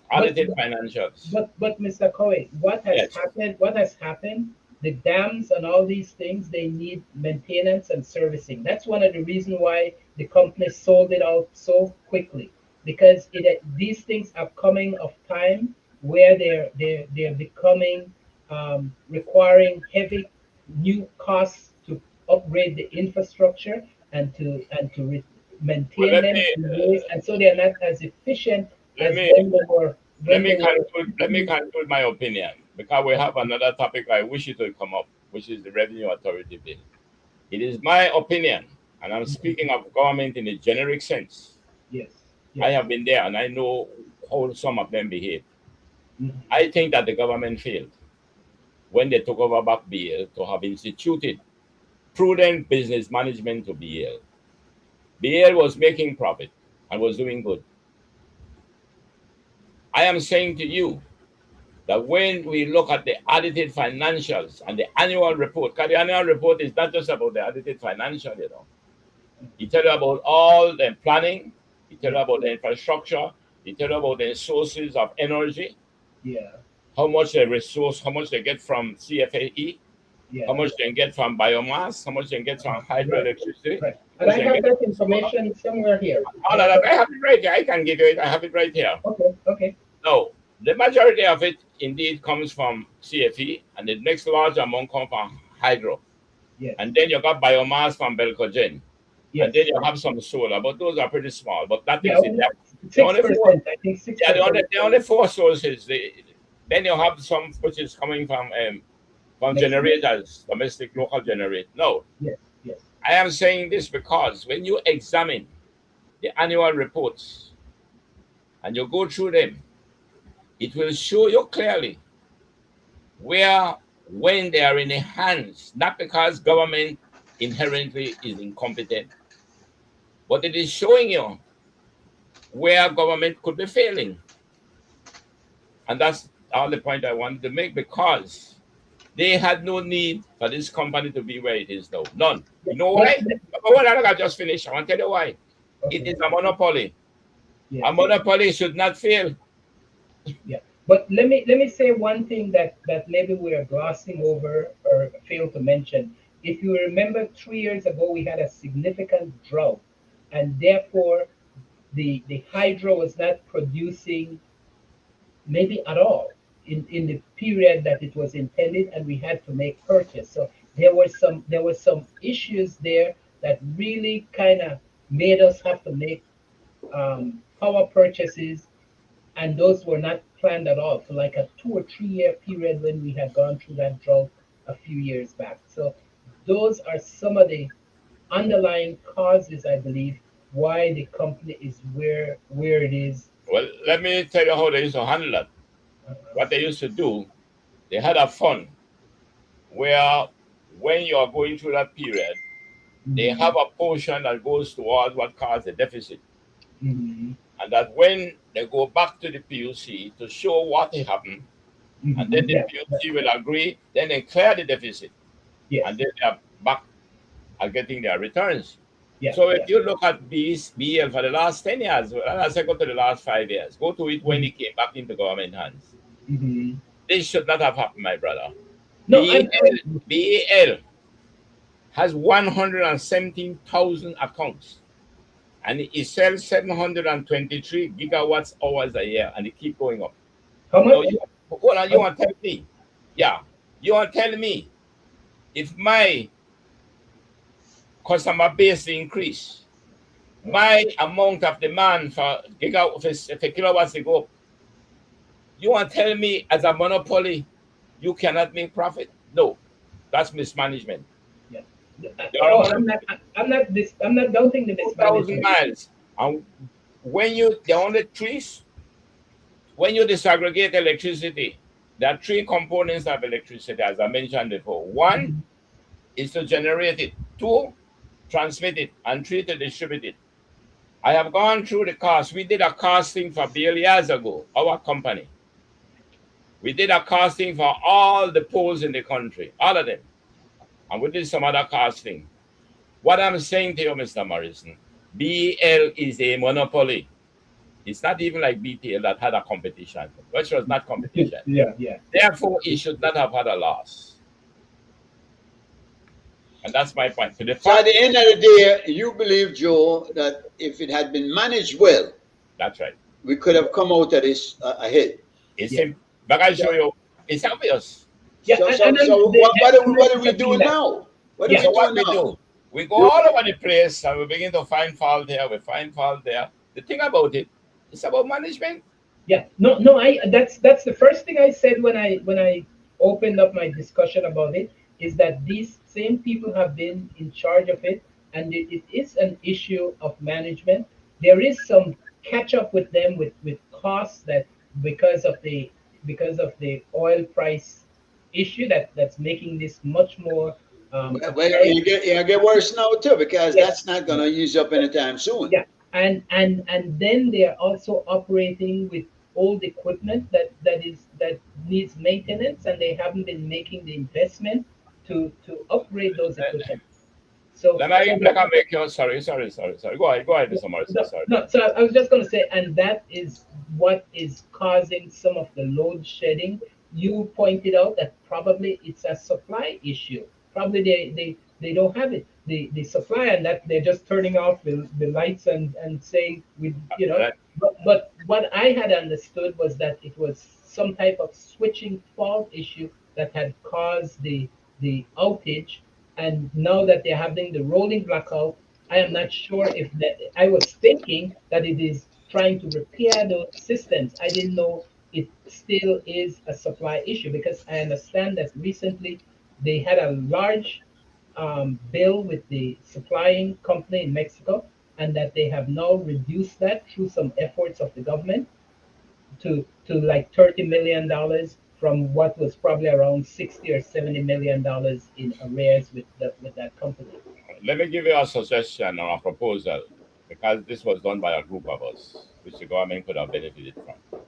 but
audited financials.
but Mr. Coy, what has
Yes.
happened? What has happened? The dams and all these things, they need maintenance and servicing. That's one of the reasons why the company sold it out so quickly, because these things are coming of time where they're becoming requiring heavy new costs to upgrade the infrastructure and to
Well,
maintain them in ways, and so they're not as efficient
let
as
me let
when
me
they were used.
conclude my opinion because we have another topic I wish it would come up, which is the Revenue Authority bill. It is my opinion, and I'm speaking of government in a generic sense.
Yes,
I
yes.
have been there, and I know how some of them behave.
Mhm.
I think that the government failed when they took over back BL to have instituted prudent business management to BL. BL was making profit and was doing good. I am saying to you that when we look at the audited financials and the annual report, because the annual report is not just about the audited financial, it tells you about all the planning, it tells
Yeah,
you about the infrastructure, it tells you about the sources of energy,
yeah,
how much they resource, how much they get from CFAE, how
yeah.
much they get from biomass, how much they get from
Right,
hydroelectricity,
right.
how
And
much
I
they
have
get
that
from solar.
information somewhere here.
All of that, I have it right here. I can give you it. I have it right here.
Okay, okay.
No, the majority of it indeed comes from CFE, and the next large amount comes from hydro.
Yes,
And then you got biomass from Belcogen. And then
yes.
you have some solar, but those are pretty small. But that
Yeah,
is it.
only
The only four,
6%. I think six
yeah,
percent.
the only four sources. Then you have some which is coming from
Next year.
generators, domestic local generate. No,
Yes, yes.
I am saying this because when you examine the annual reports and you go through them, it will show you clearly where when they are in the hands, not because government inherently is incompetent, but it is showing you where government could be failing. And that's all the point I wanted to make because they had no need for this company to be where it is now. None.
Yeah.
You know
But
why? Hold on, I just finished. I want to tell you why. It
okay,
is a monopoly. A
yes.
monopoly should not fail.
Yeah, but let me say one thing that maybe we are glossing over or fail to mention. If you remember, 3 years ago we had a significant drought, and therefore the hydro was not producing maybe at all in the period that it was intended, and we had to make purchase. So there were some issues there that really kind of made us have to make power purchases, and those were not planned at all for like a 2 or 3 year period when we had gone through that drought a few years back. So those are some of the underlying causes, I believe, why the company is where it is.
Well, let me tell you how they used to handle that. What they used to do, they had a fund where when you are going through that period, they
Mhm,
have a portion that goes towards what caused the deficit.
mhm,
And that when they go back to the PUC to show what happened, and then
mhm.
the
Yeah,
PUC will agree, then they clear the deficit, and
yes,
then they are back at getting their returns.
yeah,
So if
yeah.
you look at BL for the last 10 years, well, I say go to the last 5 years, go to it when
Mhm,
it came back into government hands.
mhm.
This should not have happened, my brother.
No,
BAL has 117,000 accounts and it sells 723 gigawatts hours a year and it keep going up.
how
Now,
much?
hold on, you
How,
want to tell me? Yeah, you want to tell me if my customer base increase, my amount of demand for for kilowatts to go up, you want to tell me as a monopoly you cannot make profit? No, that's mismanagement.
yeah.
You're a
Oh, I'm not.
monopoly.
I'm not this. I'm not doubting the
2,000
mismanagement.
miles, and when you the only trees when you disaggregate electricity, there are three components of electricity, as I mentioned before. One
Mhm,
is to generate it, two, transmit it, and three, to distribute it. I have gone through the cost. We did a costing for Bill years ago, our company. We did a costing for all the poles in the country, all of them. And we did some other costing. What I'm saying to you, Mr. Morrison, BL is a monopoly. It's not even like BTL that had a competition, which was not competition.
yeah, yeah, yeah.
Therefore, he should not have had a loss. And that's my point. To the
So at
fact,
the end of the day, you believe, Joe, that if it had been managed well,
that's right.
we could have come out of this ahead.
It's
Yeah.
simple. But I
Yeah,
show you, it's obvious.
yeah,
So,
and
so,
I'm,
so
the,
what are
I'm
we,
not
what are we
disagreeing
doing
that.
now? What are
Yeah,
So
we
what
doing
we
now?
do? We go all over the place and we begin to find fault here, we find fault there. The thing about it, it's about management.
Yeah, no, no. That's the first thing I said when I opened up my discussion about it, is that these same people have been in charge of it, and it is an issue of management. There is some catch up with them with costs, that because of the oil price issue, that's making this much more
Well,
apparent.
you get worse now too, because
Yes.
that's not going to use up anytime soon.
Yeah, and then they are also operating with old equipment that needs maintenance, and they haven't been making the investment to upgrade those equipment. So so
Let me make you sorry. Go ahead, Mr. Morrison.
no,
Sorry.
no, so I was just going to say, and that is what is causing some of the load shedding. You pointed out that probably it's a supply issue. Probably they don't have it, the supply, and that they're just turning off the lights and saying, with
Let,
but what I had understood was that it was some type of switching fault issue that had caused the outage, and now that they're having the rolling blackout, I am not sure if that. I was thinking that it is trying to repair those systems. I didn't know it still is a supply issue, because I understand that recently they had a large bill with the supplying company in Mexico, and that they have now reduced that through some efforts of the government to like $30 million, from what was probably around 60 or 70 million dollars in arrears with that company.
let me give you a suggestion or a proposal, because this was done by a group of us, which the government could have benefited from.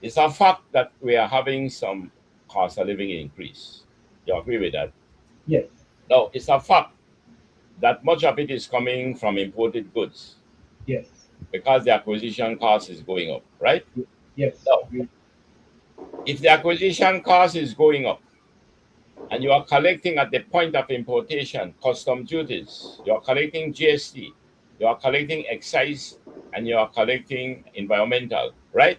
It's a fact that we are having some cost of living increase. You agree with that?
Yes,
No, it's a fact that much of it is coming from imported goods
yes,
because the acquisition cost is going up, right?
yes,
Now, if the acquisition cost is going up and you are collecting at the point of importation custom duties, you are collecting GST, you are collecting excise, and you are collecting environmental, right?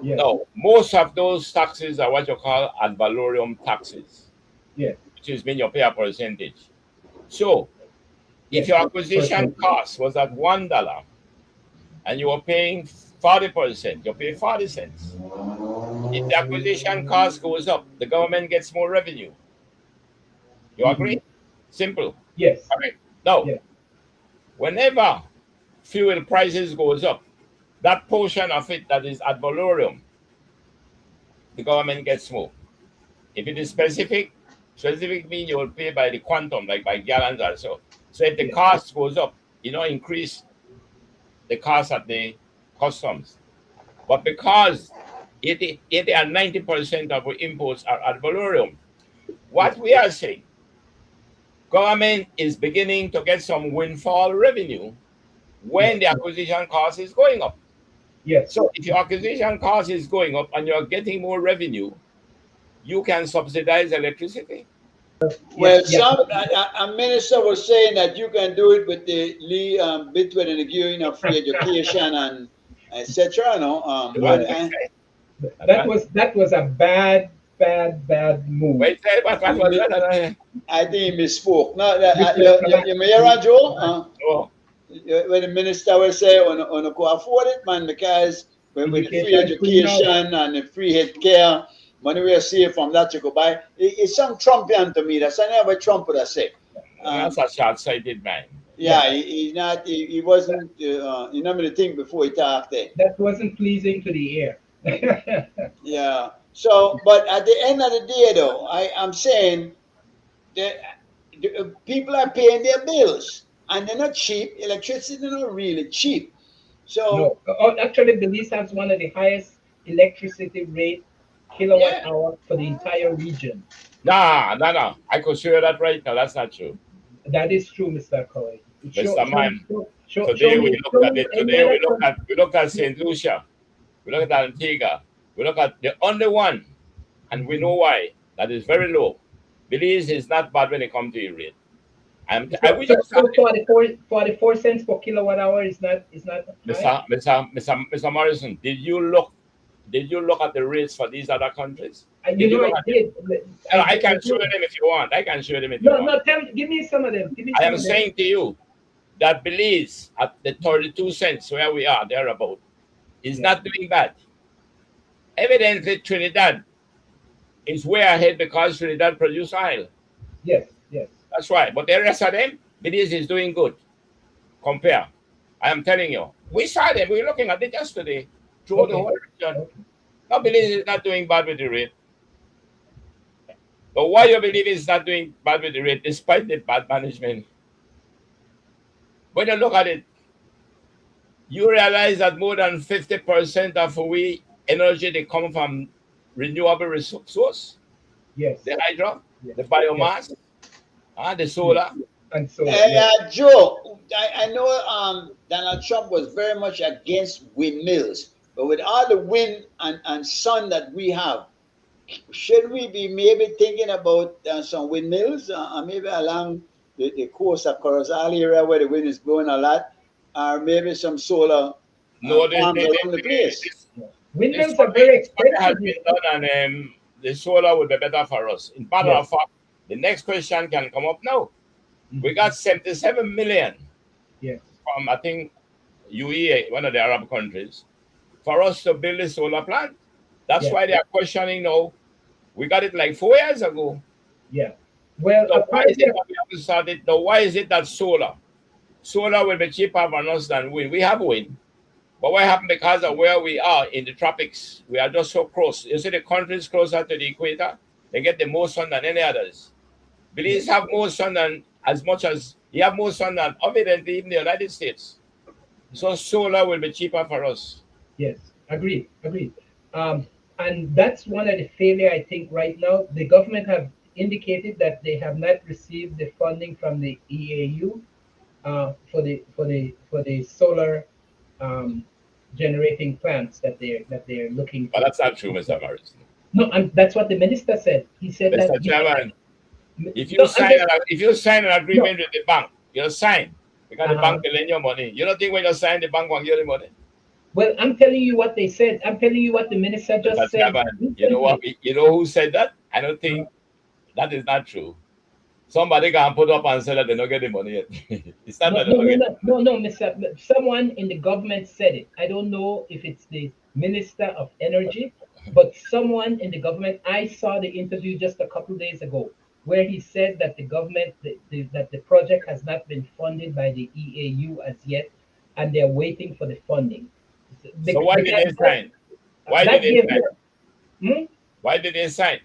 yes,
Now, most of those taxes are what you call ad valorem taxes,
yes,
which is mean you pay a percentage. So, if
yes.
your
That's
acquisition
personal.
cost was at $1 and you were paying 40%, you pay 40 cents. If the acquisition cost goes up, the government gets more revenue. You
Hmm.
agree? Simple.
Yes,
Correct. Now,
yes,
whenever fuel prices goes up, that portion of it that is ad valorem, the government gets more. If it is specific, specific means you will pay by the quantum, like by gallons or so. So if the
yes,
cost goes up, increase the cost at the customs. But because 80 and 90% of our imports are ad valorem,
yes,
what we are saying, government is beginning to get some windfall revenue when
yes,
the acquisition cost is going up.
yes.
So if your acquisition cost is going up and you're getting more revenue, you can subsidize electricity.
Yeah,
Well,
yeah.
a minister was saying that you can do it with the between the giving of free education and etc. No,
What
but
did I say?
That was a bad move.
What was that?
I think he misspoke. No,
Mr.
you may hear that, Joe?
Oh,
When the minister will say, on go afford it, man, because with the free
Education free now.
education and the free health care, money we save from that you go buy. It's some Trumpian to me. That's what Trump would have said.
that's
Um,
a short-sighted man.
Yeah,
yeah, he's not. He wasn't. You know me to think before he talked there.
that wasn't pleasing to the ear.
Yeah. So, but at the end of the day, though, I'm saying that people are paying their bills, and they're not cheap. Electricity is not really cheap. So,
No, actually, Belize has one of the highest electricity rate kilowatt
yeah.
hour for the entire region.
Nah, no, no. I could show you that right now. That's not true.
That is true, Mr. Colley.
Mr. Man,
Show
today we
me,
looked
show
at
me
it.
any
Today
other country.
we looked at St. Lucia. We look at Antigua. We look at the only one, and we know why. That is very low. Belize is not bad when it comes to the rate. I we just
So 44 cents per kilowatt hour is not high.
Mr. Morrison, did you look Did you look at the rates for these other countries?
You
Did you
know,
look
I
at them?
did.
And I can show them if you want. I can show them if you
No,
want.
no, give me some of them. Give me
I
some
am
of them.
saying to you that Belize at the 32 cents where we are, thereabout, is
Yeah.
not doing bad. Evidently, Trinidad is way ahead because Trinidad produce oil.
Yes, yes.
That's why. But the rest of them, Belize is doing good. Compare. I am telling you. We saw them. We were looking at it yesterday throughout the
Okay.
whole region.
Okay.
Now Belize is not doing bad with the rate. But why you believe it's not doing bad with the rate despite the bad management? When you look at it, you realize that more than 50% of we energy they come from renewable source,
Yes.
the hydro,
Yes.
the
Yes.
biomass, the solar.
And solar. Yes.
Joe, I know Donald Trump was very much against windmills, but with all the wind and sun that we have, should we be maybe thinking about some windmills, maybe along the coast of Corozal area where the wind is blowing a lot, or maybe some solar
No,
farms around the place?
Yeah.
this
Windmills are
study,
very
this study has
expensive.
been done, and the solar will be better for us. In matter
Yes.
of fact, the next question can come up now. We
Mhm.
got 77 million
Yes.
from, I think, UAE, one of the Arab countries, for us to build a solar plant. That's
Yeah.
why they are questioning now. We got it like 4 years ago.
Yeah. Well,
So why is
apparently,
it that we haven't started? Now, why is it that solar will be cheaper for us than wind? We have wind. But what happened because of where we are in the tropics? We are just so close. You see, the countries closer to the equator, they get the most sun than any others. Belize have more sun than as much as you have more sun than evidently even the United States. So solar will be cheaper for us.
yes, agreed, agreed. Um, and that's one of the failure I think right now. The government have indicated that they have not received the funding from the EAU for the solar um, generating plants that they're looking
But
to.
that's not true, Mr. Morrison.
No, and that's what the minister said. He said that.
Mr. Chairman, if you
No, I'm
sign
just
an
no.
agreement with the bank, you sign because the
Uh-huh.
bank will lend you money. You don't think when you sign the bank will give you the money?
Well, I'm telling you what they said. I'm telling you what the minister
Mr.
just said
Chairman, you know what?
recently.
You know who said that? I don't
Uh,
think that is not true. Somebody can put up and say that they don't get the money yet. It's not
No,
that they
no,
don't
no,
get
no, no, no, Mr. Someone in the government said it. I don't know if it's the Minister of Energy, but someone in the government. I saw the interview just a couple days ago where he said that the government, that the project has not been funded by the EAU as yet, and they're waiting for the funding.
So why did
Because
they sign? Why did
that
they
gave
sign?
me. Hmm?
Why did they sign?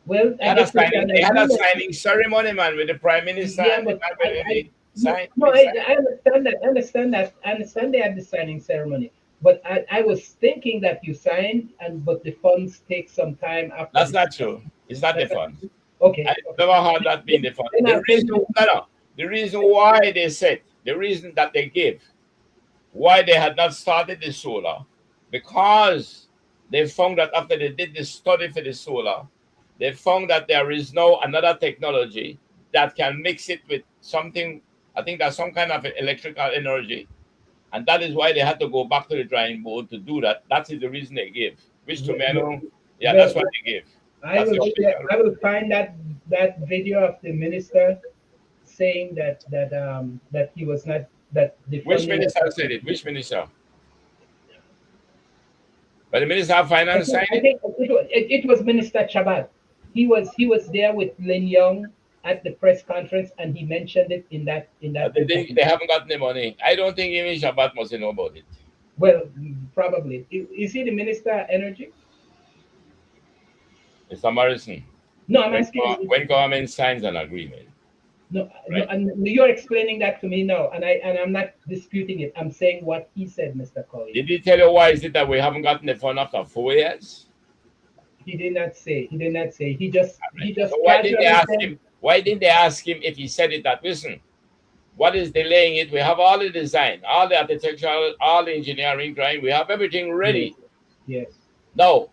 Well,
They
I
had a
guess it's
signing.
an
They had a
agreement.
signing ceremony, man, with the prime minister
Yeah,
and the
but
man when they
no,
signed.
no,
They signed.
I understand that. I understand that. I understand they had the signing ceremony. But I was thinking that you signed, and but the funds take some time after
That's
this.
not true. It's not the
That's
funds. I
okay. Okay.
never heard that being the fund.
Then
The
I'll tell
reason,
you.
no, no, the reason why they said, the reason that they gave, why they had not started the solar, because they found that after they did the study for the solar, they found that there is now another technology that can mix it with something. I think that's some kind of electrical energy, and that is why they had to go back to the drawing board to do that. That is the reason they gave. Which to me, I know, yeah,
Well,
that's what they gave.
I
That's
will
the
share,
official.
I will find that video of the minister saying that he was not that the
Which
funding was
minister
not.
said it? Which minister? But the Minister of Finance signed
I
it?
think it was Minister Chabad. He was there with Lin Young at the press conference, and he mentioned it in that interview.
They haven't gotten the money. I don't think even Shabbat must know about it.
Well, probably is he the Minister of Energy?
Mr. Morrison,
No, I'm asking.
when government signs an agreement,
No, no,
right?
and you're explaining that to me now, and I'm not disputing it. I'm saying what he said, Mr. Colley.
Did he tell you why is it that we haven't gotten the fund after 4 years?
He did not say. He did not say.
Right.
He
So
just
why didn't they
casually
ask
said.
him? Why didn't they ask him if he said it that listen, what is delaying it? We have all the design, all the architectural, all the engineering drawing, we have everything
Yes,
ready.
yes,
Now,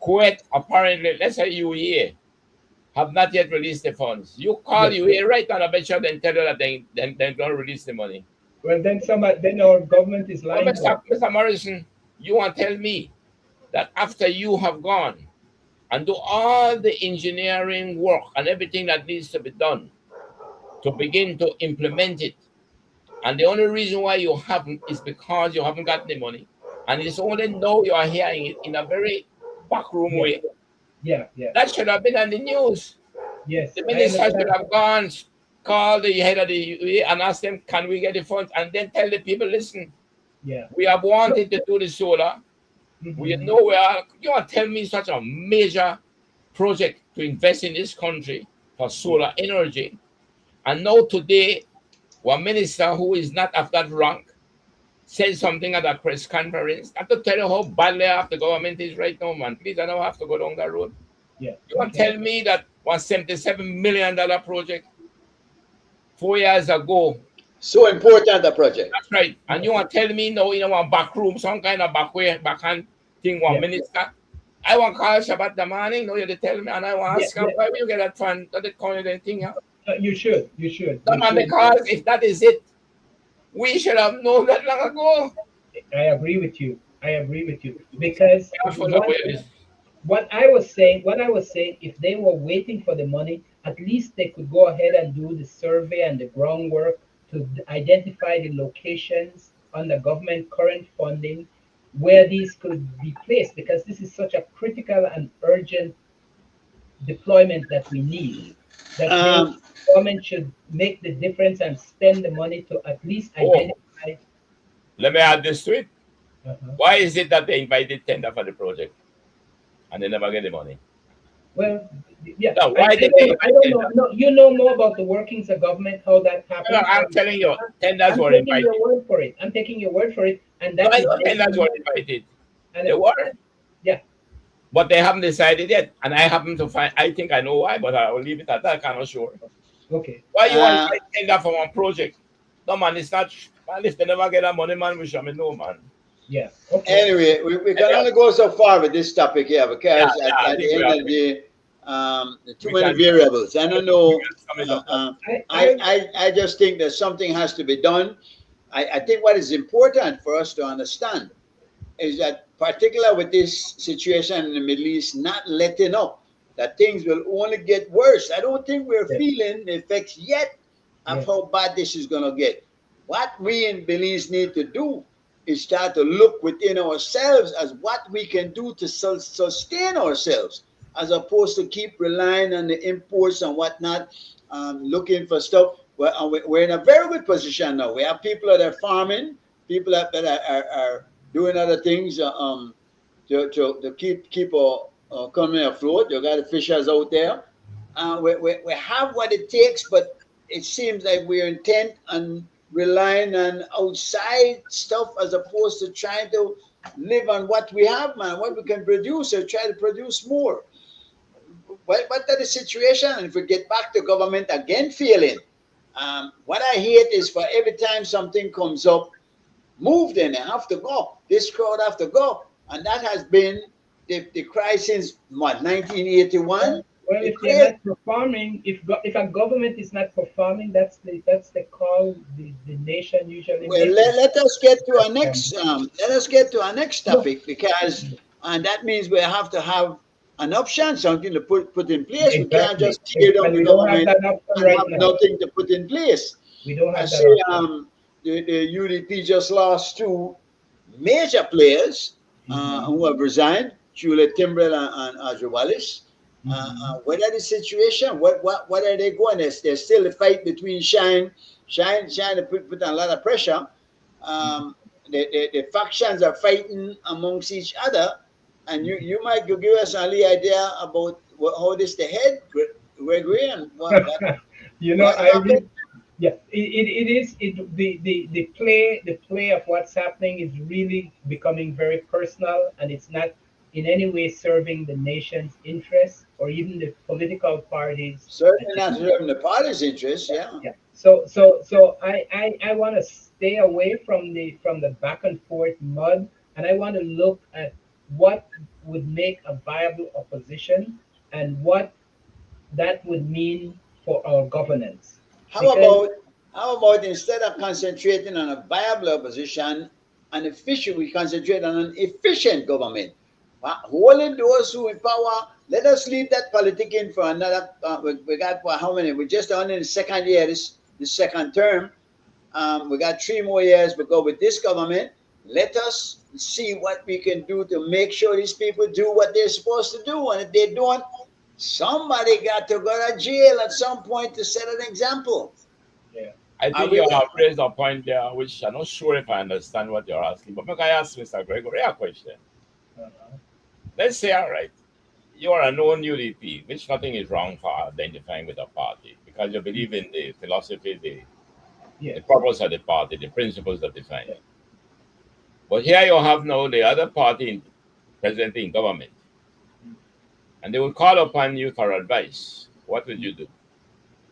Kuwait apparently, let's say UAE, have not yet released the funds. You call
yes.
UAE right now, I bet you then tell you that they're going to release the money.
Well, then our government is
Well,
lying to us.
Mr. Morrison, you want to tell me? that after you have gone and do all the engineering work and everything that needs to be done to begin to implement it, and the only reason why you haven't is because you haven't got the money, and it's only now you are hearing it in a very backroom
Yeah,
way.
yeah, yeah.
That should have been on the news.
Yes,
The
I
minister should
understand.
have gone, called the head of the UA and asked them, can we get the funds? And then tell the people, listen,
Yeah.
we have
So,
wanted to do the solar. We
mhm.
know we are. You want to tell me such a major project to invest in this country for
Yeah,
solar energy. And now today, one minister who is not of that rank said something at a press conference. I have to tell you how badly off the government is right now, man. Please, I don't have to go down that road.
yeah.
You want to
Okay.
tell me that $177 million project 4 years ago.
So important, the project.
That's right. And
Yeah,
you want to tell me now in one back room, some kind of backhand thing, one
yeah,
minister. I want to call Shabbat the morning, no, you tell me, and I want to
yeah,
ask him,
yeah.
why will you get that fund? That it call anything, yeah?
You should, you should,
No,
you
man,
should.
because if that is it, we should have known that long ago.
I agree with you. I agree with you because
We are full of this.
what I was saying, if they were waiting for the money, at least they could go ahead and do the survey and the groundwork to identify the locations under government current funding where these could be placed, because this is such a critical and urgent deployment that we need. That they
Um,
government should make the difference and spend the money to at least
Oh,
identify.
let me add this to it.
Uh-huh.
Why is it that they invited tender for the project and they never get the money?
Well, yeah,
Now, why
I
did
don't
they
know. I
invite
don't know.
tender?
No, you know more about the workings of government, how that
No,
happens.
I'm telling you, tenders
I'm
were
taking your
invited.
word for it. I'm taking your word for it, and
No,
that
I
is
know tenders were
genuine.
invited.
And
They were.
yeah,
But they haven't decided yet. And I happen to find, I think I know why, but I will leave it at that. I'm not sure.
okay,
Why you want
uh,
to tender for one project? No, man, it's not. Man, if they never get that money, man, we should know, man.
yeah, okay,
anyway, we can
Anyway,
only go so far with this topic here
yeah,
because
yeah, I
at
think
the
we
end
have
of the day, too
we
many
can
variables. I don't
we
know.
can sum it up now.
I just think that something has to be done. I think what is important for us to understand is that, particular with this situation in the Middle East, not letting up, that things will only get worse. I don't think we're
yeah,
feeling the effects yet of
yeah,
how bad this is going to get. What we in Belize need to do is start to look within ourselves as what we can do to sustain ourselves, as opposed to keep relying on the imports and whatnot, looking for stuff. We're in a very good position now. We have people that are farming, people that are doing other things to keep our economy afloat. You got the fishers out there. We have what it takes, but it seems like we're intent on relying on outside stuff as opposed to trying to live on what we have, man, what we can produce, or try to produce more. What are the situation? And if we get back to government again failing, what I hate is for every time something comes up, move then, they have to go. This crowd have to go. And that has been the cry since what, 1981?
well,
The
if they're
crazy.
not performing, if a government is not performing, that's the call the nation usually
Well,
makes.
let us get to our next let us get to our next
No,
topic, because and that means we have to have an option, something to put in place. We can't
exactly,
just tear down
and
the
we don't have
government
that option
and
right
have
now.
nothing to put in place.
We don't
I
have that
see
option.
the UDP just lost two major players
Hmm.
who have resigned, Juliet Timbrell and Audrey Wallace.
Hmm.
What are the situation? What are they going? There's still a fight between Shine to put a lot of pressure. Um, the factions are fighting amongst each other, and you might give us an idea about how this the head, Gregory, and
You know,
what
I
happened.
read. Yeah, it is the play of what's happening is really becoming very personal, and it's not in any way serving the nation's interests or even the political parties.
Certainly not serving the party's interest. Yeah.
Yeah. So I want to stay away from the back and forth mud, and I want to look at what would make a viable opposition and what that would mean for our governance.
How
Because
about instead of concentrating on a viable opposition and efficient, we concentrate on an efficient government. holding those who in power. Let us leave that politicking for another. We got how many? We're just on in the second year, this second term. We got 3 more years. We go with this government. Let us see what we can do to make sure these people do what they're supposed to do. And if they don't, somebody got to go to jail at some point to set an example.
Yeah.
I
Are
think
we?
you have raised a point there, which I'm not sure if I understand what you're asking. But maybe I ask Mr. Gregory a question.
Uh-huh.
Let's say, all right, you are a known UDP, which nothing is wrong for identifying with a party because you believe in the philosophy, the
Yes.
purpose of the party, the principles that define
Yeah.
it. But here you have now the other party presently in government, and they will call upon you for advice. What would you do?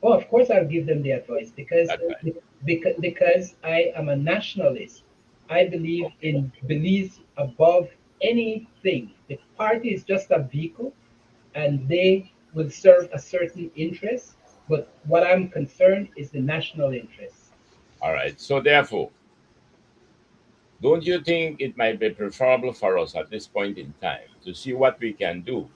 Oh, of course, I'll give them the advice because
Advice.
because I am a nationalist. I believe
Okay.
in Belize above anything. The party is just a vehicle, and they will serve a certain interest. But what I'm concerned is the national interest.
All right. So therefore, don't you think it might be preferable for us at this point in time to see what we can do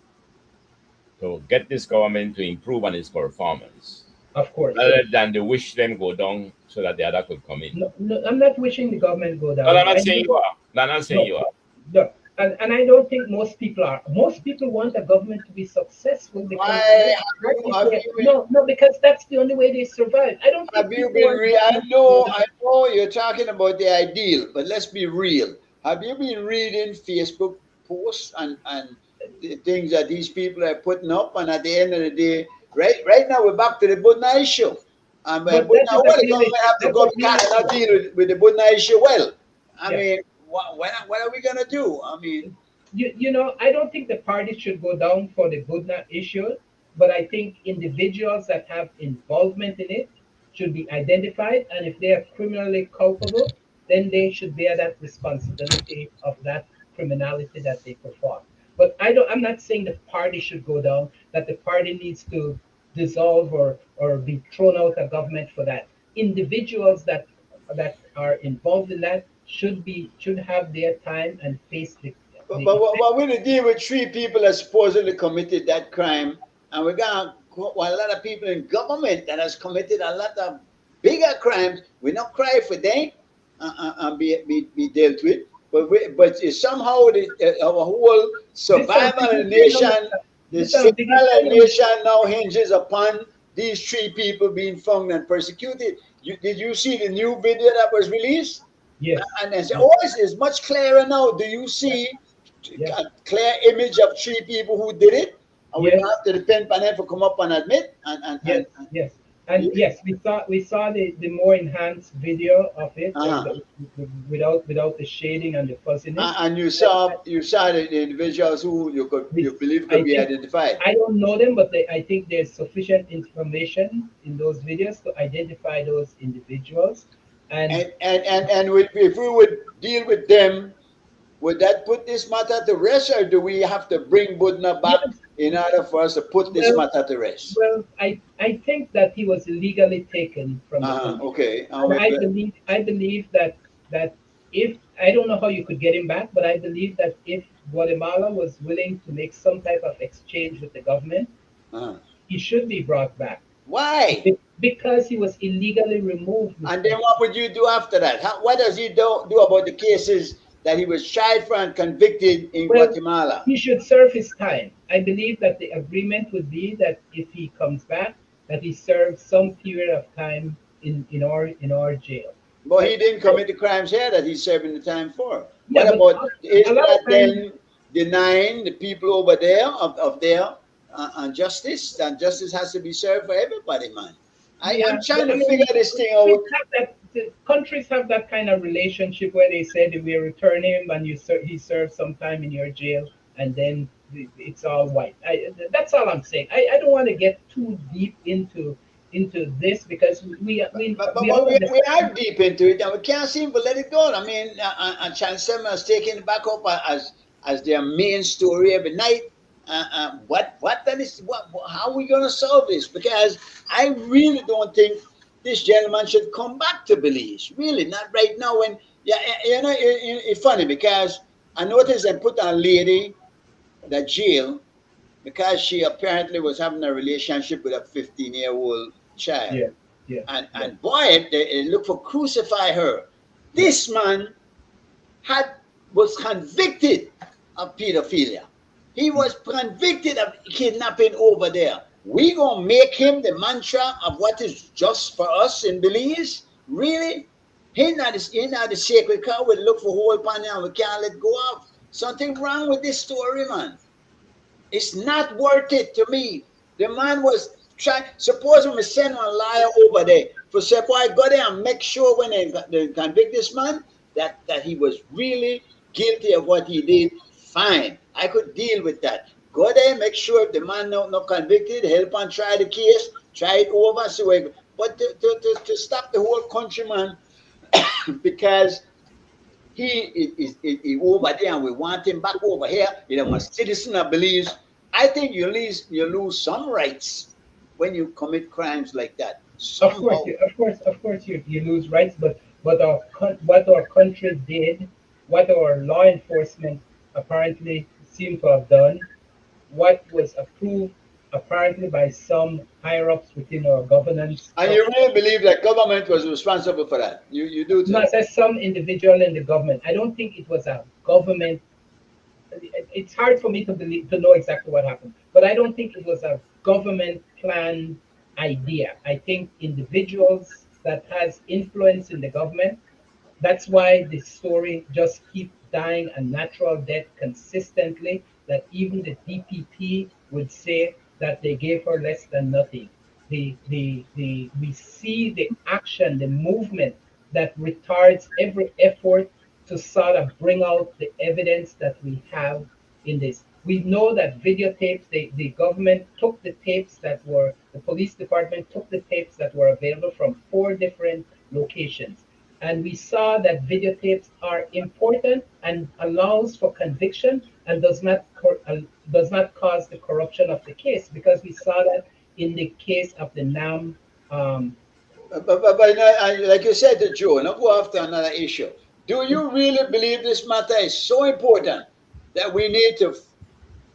to get this government to improve on its performance
Of course. So
rather than to wish them go down so that the other could come in?
no, no, I'm not wishing the government go
No,
down,
I'm
but
not
I
saying
know
you are. No, I'm not saying
no,
you are.
no, and I don't think most people are. Most people want a government to be successful because
Why
that
have you
is
have
their
you been
no, because that's the only way they survive. I don't
have
think
you
people
been
want
real?
government to go down.
I know you're talking about the ideal, but let's be real. Have you been reading Facebook posts and the things that these people are putting up? And at the end of the day, right now we're back to the Budna issue. But
But that
now,
is a
well, the
real
government
issue.
have to
That's
go
a real
back and not
issue.
deal with the Budna issue. Well, I
Yeah.
mean, what are we gonna do? I mean,
I don't think the party should go down for the Budna issue, but I think individuals that have involvement in it should be identified, and if they are criminally culpable, then they should bear that responsibility of that criminality that they perform. But I'm not saying the party should go down, that the party needs to dissolve or be thrown out of government for that. Individuals that are involved in that should have their time and face
but,
the
but,
effect.
but we're deal with 3 people that supposedly committed that crime, and we got a lot of people in government that has committed a lot of bigger crimes. We not cry for them and be dealt with, but it's somehow our whole
This one
survival
thing
of
you
the
say no,
nation, the
this one thing you
survival
say
of the
no.
nation now hinges upon these 3 people being found and persecuted. Did you see the new video that was released?
Yes,
And I say,
yes,
oh, it's much clearer now. Do you
yes,
see
yes,
a clear image of 3 people who did it? And we don't
yes,
have to depend on them to come up and admit.
yes, yes. And yes, we saw the more enhanced video of it
uh-huh.
without the shading and the fuzziness.
And
And
you saw the individuals who
we,
you believe could
I
be
think
identified.
I don't know them, but I think there's sufficient information in those videos to identify those individuals. And
If we would deal with them, would that put this matter to rest, or do we have to bring Budna back
yes,
in order for us to put this
well,
matter to rest?
well, I think that he was illegally taken from the country,
Okay.
and I believe that if I don't know how you could get him back, but I believe that if Guatemala was willing to make some type of exchange with the government,
uh-huh.
he should be brought back
Why?
because he was illegally removed,
And
Mr.
then what would you do after that? What does he do about the cases that he was tried for and convicted in
Well,
Guatemala?
he should serve his time. I believe that the agreement would be that if he comes back, that he serves some period of time in our jail.
But
I,
he didn't
I,
commit the crimes here that he's serving the time for.
yeah,
What
but
about, is
a lot
that
of times,
then denying the people over there of their justice? And justice has to be served for everybody, man. I'm
yeah,
trying
I
to figure
mean,
this thing
countries
out.
have that. The countries have that kind of relationship where they say that we return him and he serves some time in your jail, and then it's all white. That's all I'm saying. I don't want to get too deep into this because we we we
But
all
we
understand.
are deep into it and we can't seem to let it go. I mean, and Chancellor is taking it back up as their main story every night. What that is? How are we going to solve this? Because I really don't think this gentleman should come back to Belize. Really, not right now. When yeah, it's funny because I noticed they put a lady. the jail because she apparently was having a relationship with a 15-year-old child.
Yeah, yeah,
And
yeah,
and boy, they look for crucify her.
yeah.
This man had was convicted of pedophilia. He
Mm.
was convicted of kidnapping over there. We gonna make him the mantra of what is just for us in Belize? Really? He not the sacred cow. We look for whole pan and we can't let go of. Something wrong with this story, man. It's not worth it to me. The man was trying. Suppose we send one liar over there for say, boy, go there and make sure when they convict this man that he was really guilty of what he did. Fine, I could deal with that. Go there, make sure if the man not convicted, help and try the case, try it over. So, but to stop the whole country, man, because he over there and we want him back over here. I'm a citizen of Belize. I think you lose some rights when you commit crimes like that.
Of course,
Somehow.
you lose rights, but what our country did, what our law enforcement apparently seemed to have done, what was approved apparently by some higher ups within our governance
And you really believe that government was responsible for that? You do too.
not as some individual in the government. I don't think it was a government. It's hard for me to believe to know exactly what happened, but I don't think it was a government planned idea. I think individuals that has influence in the government, that's why the story just keep dying a natural death consistently, that even the DPP would say that they gave her less than nothing. We see the action, the movement that retards every effort to sort of bring out the evidence that we have in this. We know that videotapes, the government took the tapes that were, the police department took the tapes that were available from 4 different locations. And we saw that videotapes are important and allows for conviction and does not cause the corruption of the case, because we saw that in the case of the NAM. Um,
But like you said to Joe, now go after another issue. Do you really believe this matter is so important that we need to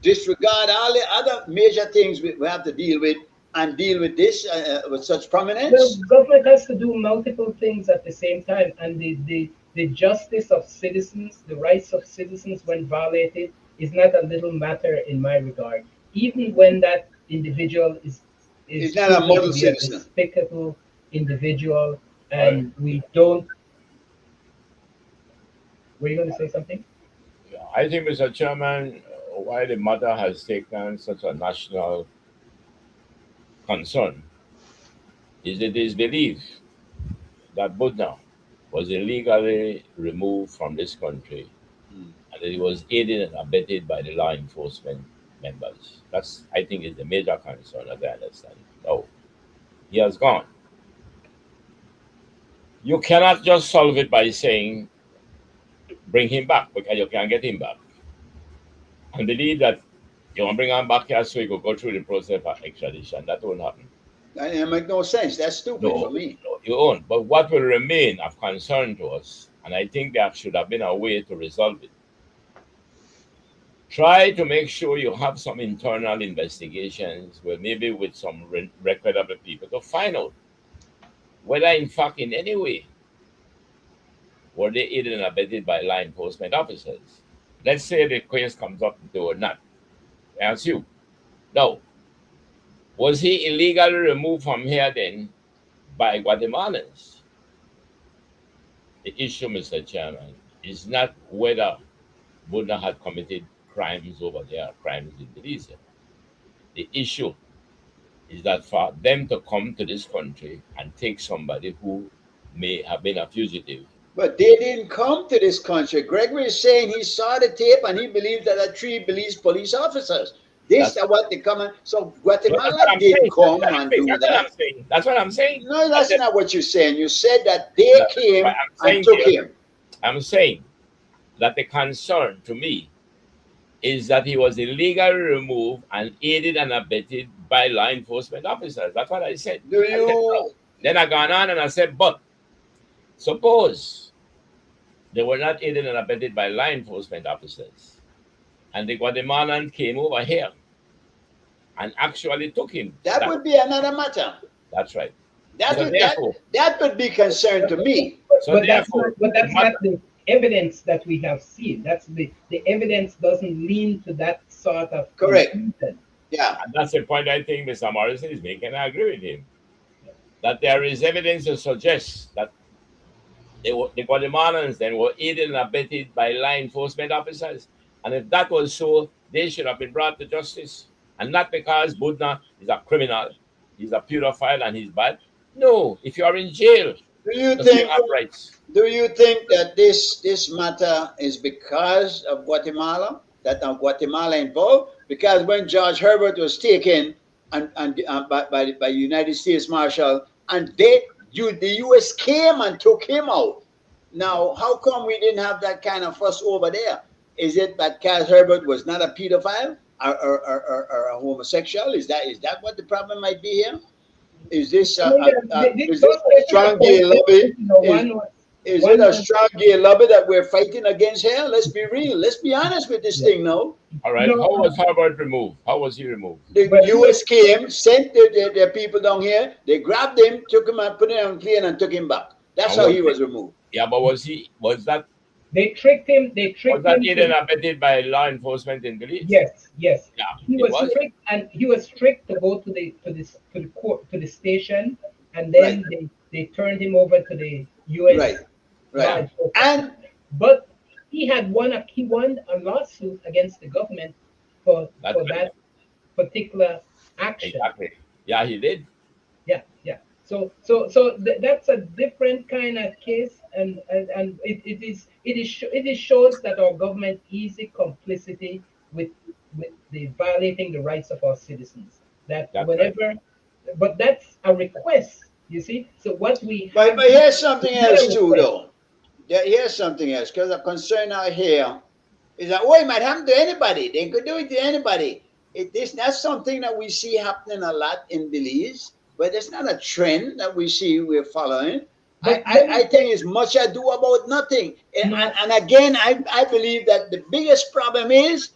disregard all the other major things we have to deal with and deal with this with such
well,
prominence?
government has to do multiple things at the same time, and the justice of citizens, the rights of citizens when violated, is not a little matter in my regard. Even when that individual is
He's not a
proven to
model
be a
citizen.
despicable individual,
I,
and we don't. Were you going to say something?
I think, Mr. Chairman, why the matter has taken such a national concern is it is believed that Buddha was illegally removed from this country
Hmm.
and that he was aided and abetted by the law enforcement members. That's, I think, is the major concern, as I understand. No, he has gone. You cannot just solve it by saying, bring him back, because you can't get him back. And believe that you want to bring him back here so he could go through the process of extradition. That won't happen.
That it make no sense. That's stupid for
No,
me.
no, you won't. But what will remain of concern to us, and I think there should have been a way to resolve it. Try to make sure you have some internal investigations, where maybe with some reputable people, to find out whether, in fact, in any way, were they aided and abetted by law enforcement officers. Let's say the case comes up they were not. I ask you, now, was he illegally removed from here then by Guatemalans? The issue, Mr. Chairman, is not whether Buddha had committed crimes over there, crimes in Belize. The issue is that for them to come to this country and take somebody who may have been a fugitive,
But they didn't come to this country. Gregory is saying he saw the tape and he believed that the three Belize police officers. This
that's
is what they come in. So
no, that's what
Guatemala
I'm
didn't
saying. That's
come
what I'm
and
saying.
do
That's what I'm
that.
saying. That's what I'm saying.
No,
I
that's
said,
not what you're saying. You said that they
that's what
came
I'm
and
saying to
took
you.
him.
I'm saying that the concern to me is that he was illegally removed and aided and abetted by law enforcement officers. That's what I said.
Do
I said no.
you?
Then I gone on and I said, but suppose they were not aided and abetted by law enforcement officers. and the Guatemalan came over here and actually took him.
That would be another matter.
That's right.
That
So
would that
therefore,
that would be concern to me.
so
But that's
therefore,
not. But
the
that's
matter,
not the evidence that we have seen. That's the evidence doesn't lean to that sort of
Correct.
conclusion.
Yeah.
and that's the point I think Mr. Morrison is making. And I agree with him that there is evidence to suggest that the Guatemalans then were aided and abetted by law enforcement officers. And if that was so, they should have been brought to justice. And not because Budna is a criminal, he's a pedophile and he's bad. No, if you are in jail,
Do you
you still
think
have rights.
do you think that this matter is because of Guatemala, that Guatemala involved? Because when George Herbert was taken by United States Marshal, and the U.S. came and took him out. Now, how come we didn't have that kind of fuss over there? Is it that George Herbert was not a pedophile or a homosexual? Is that what the problem might be here? Is this
I mean,
is
those
this a strong gay lobby?
you know,
Is,
one was
is
one
it a
was
strong gay lobby that we're fighting against here? Let's be real. Let's be honest with this thing now.
All right.
no.
How was Herbert removed? How was he removed?
The
But
U.S. came, sent their people down here. They grabbed him, took him and put him on plane and took him back. That's
And
how
was
he was removed.
Yeah, but was that
They tricked him. They tricked him.
aided and abetted by law enforcement in Belize?
Yes, yes.
Yeah,
He
it
was
was.
tricked, and he was tricked to go to the court, to the station, and then
Right.
they turned him over to the U.S.
Right,
law
right.
enforcement.
And
But he won a lawsuit against the government for
That's right.
that particular action.
Exactly. Yeah, he did.
Yeah. So that's a different kind of case, and it is shows that our government is a complicity with the violating the rights of our citizens. That
That's
whenever, but that's a request. You see, so what we
but,
have
but here's something
is not a
else too,
request.
though. Here's something else, because the concern out here is that, oh, it might happen to anybody. They could do it to anybody. That's something that we see happening a lot in Belize, but it's not a trend that we're following.
But
I think it's much ado about nothing. And again, I believe that the biggest problem is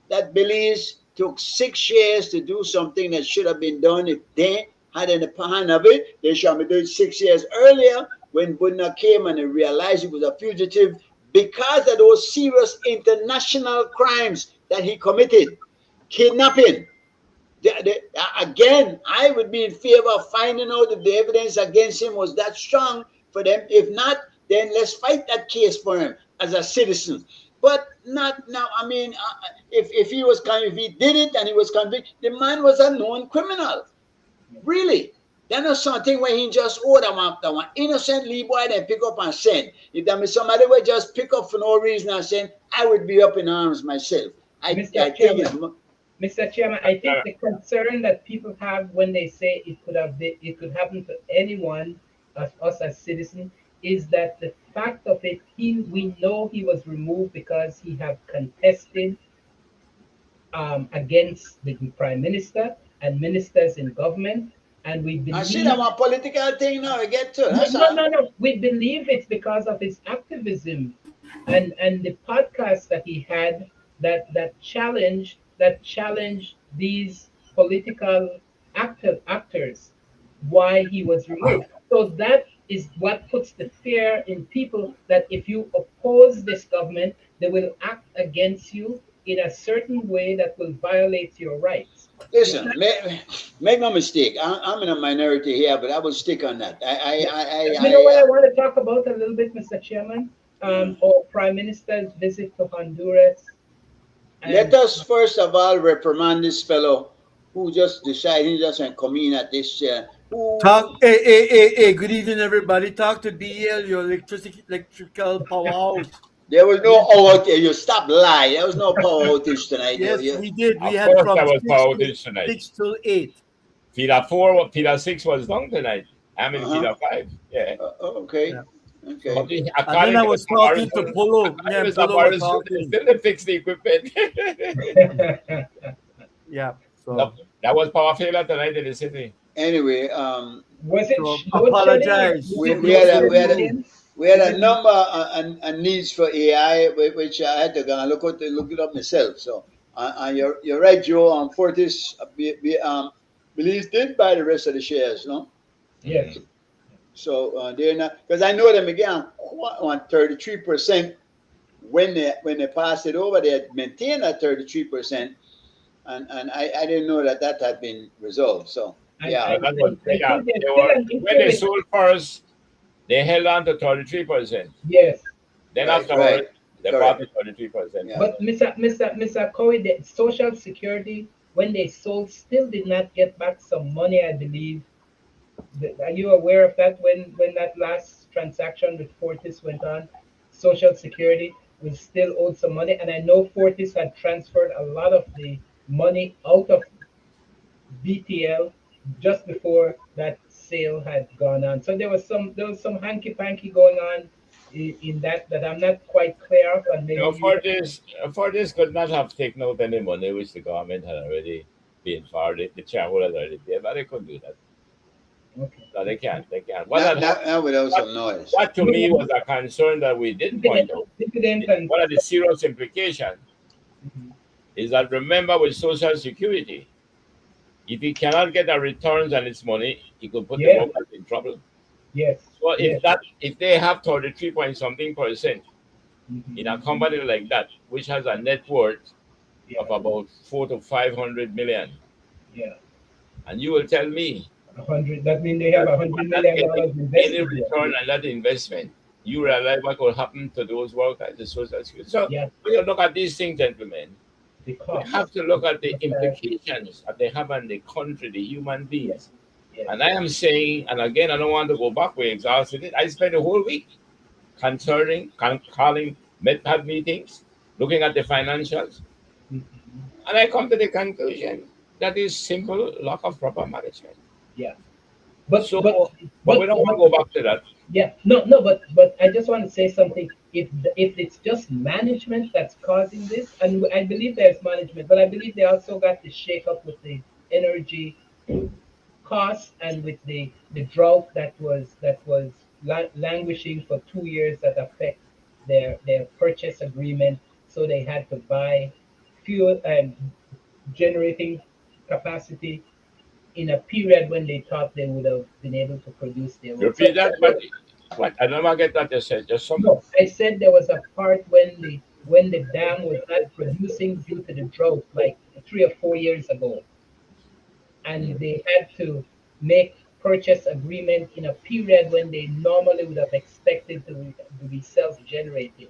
that Belize took 6 years to do something that should have been done. If they had in the plan of it, they should have been doing 6 years earlier when Budna came and they realized he was a fugitive because of those serious international crimes that he committed. Kidnapping. Again, I would be in favor of finding out if the evidence against him was that strong for them. If not, then let's fight that case for him as a citizen. But not now. I mean, if he did it and he was convicted, the man was a known criminal. Really. That's not something where he just order one innocent Lee boy and pick up and send. If there was somebody would just pick up for no reason and send, I would be up in arms myself. I think it's
Mr. Chairman, I think the concern that people have when they say it could happen to anyone, us as citizens, is that the fact of it, we know he was removed because he have contested against the prime minister and ministers in government, and we believe.
I see that one political thing now. We get to that's
no. We believe it's because of his activism, and the podcast that he had that challenged these political actors, why he was removed. So that is what puts the fear in people that if you oppose this government, they will act against you in a certain way that will violate your rights.
Listen, make no mistake. I'm in a minority here, but I will stick on that.
You know what I want to talk about a little bit, Mr. Chairman? Our Prime Minister's visit to Honduras.
Let us first of all reprimand this fellow who just decided he doesn't come in at this.
Hey, good evening, everybody. Talk to BL, your electrical powerhouse.
There was no outage. You stop lying. There was no power outage tonight.
Yes, we did. We
Of
had
course
from
there was power
6
outage tonight.
6 till 8.
Feeder 6 was down tonight. I'm in feeder 5. Yeah.
Okay.
Yeah.
Okay.
But
And then I was talking to Polo. Yeah,
Mr.
Polo was
Morrison
talking.
still to fix the equipment.
Yeah. So
That was power failure tonight in the city.
Anyway,
Was it?
So,
load
apologize.
shedding?
we had a we had a number of needs for AI, which I had to go and look it up myself. So, you're right, Joe. Fortis, Belize did buy the rest of the shares, no?
Yes.
Mhm.
So they're not, because I know them again on 33% when they passed it over. They had maintained at 33%, and I didn't know that had been resolved. So
And
yeah,
But that was,
I
yeah,
think there's
they
still
were,
an
when
issue
they
with,
sold first, they held on to 33%.
yes.
Then
right,
afterwards,
right,
they bought
correct.
the 33%
Yeah.
back.
But Mr. Cowie, the Social Security, when they sold, still did not get back some money, I believe. Are you aware of that when that last transaction with Fortis went on? Social Security was still owed some money, and I know Fortis had transferred a lot of the money out of BTL just before that sale had gone on. So there was some hanky panky going on in that I'm not quite clear of, and
You
maybe
know,
you.
for this could not have taken out any money which the government had already paid for. The shareholders already paid, but they couldn't do that.
Okay.
No, they can't. They can't. What had
Not,
happened?
not, not without
What,
some noise.
what to
No,
me
no,
was a concern that we didn't
dividend,
point out.
dividend and
One of the serious implications
mhm.
is that remember with Social Security, if he cannot get a returns on his money, he could put the
Yes,
workers in trouble.
yes,
So
yes.
if they have 33 point something percent in a
Hmm.
company like that, which has a net worth
Yeah,
of about 4 to 500 million,
yeah.
and you will tell me
100. That means they have
that
a
you
hundred
are not
million
getting
dollars
any
invested there.
return on that investment, you
Yeah,
realize what will happen to those workers, the Social Security. So
yeah.
when you look at these things, gentlemen,
The
we
cost.
have to look at the
Uh,
implications that they have on the country, the human
yes,
beings.
yes.
And I am saying, and again, I don't want to go back, we're exhausted. I spent the whole week calling had meetings, looking at the financials,
Mhm.
and I come to the conclusion that is simple lack of proper management.
Yeah. But
So,
but
but we don't want
but
to go back to that.
yeah, no, but I just want to say something. If it's just management that's causing this, and I believe there's management, but I believe they also got the shake up with the energy costs and with the drought that was languishing for 2 years that affect their purchase agreement. So they had to buy fuel and generating capacity in a period when they thought they would have been able to produce their own. So
Repeat that, what I never get that you said. Just some.
no, I said there was a part when the dam was not producing due to the drought, like 3 or 4 years ago, and
Mm.
they had to make purchase agreement in a period when they normally would have expected to be self-generating.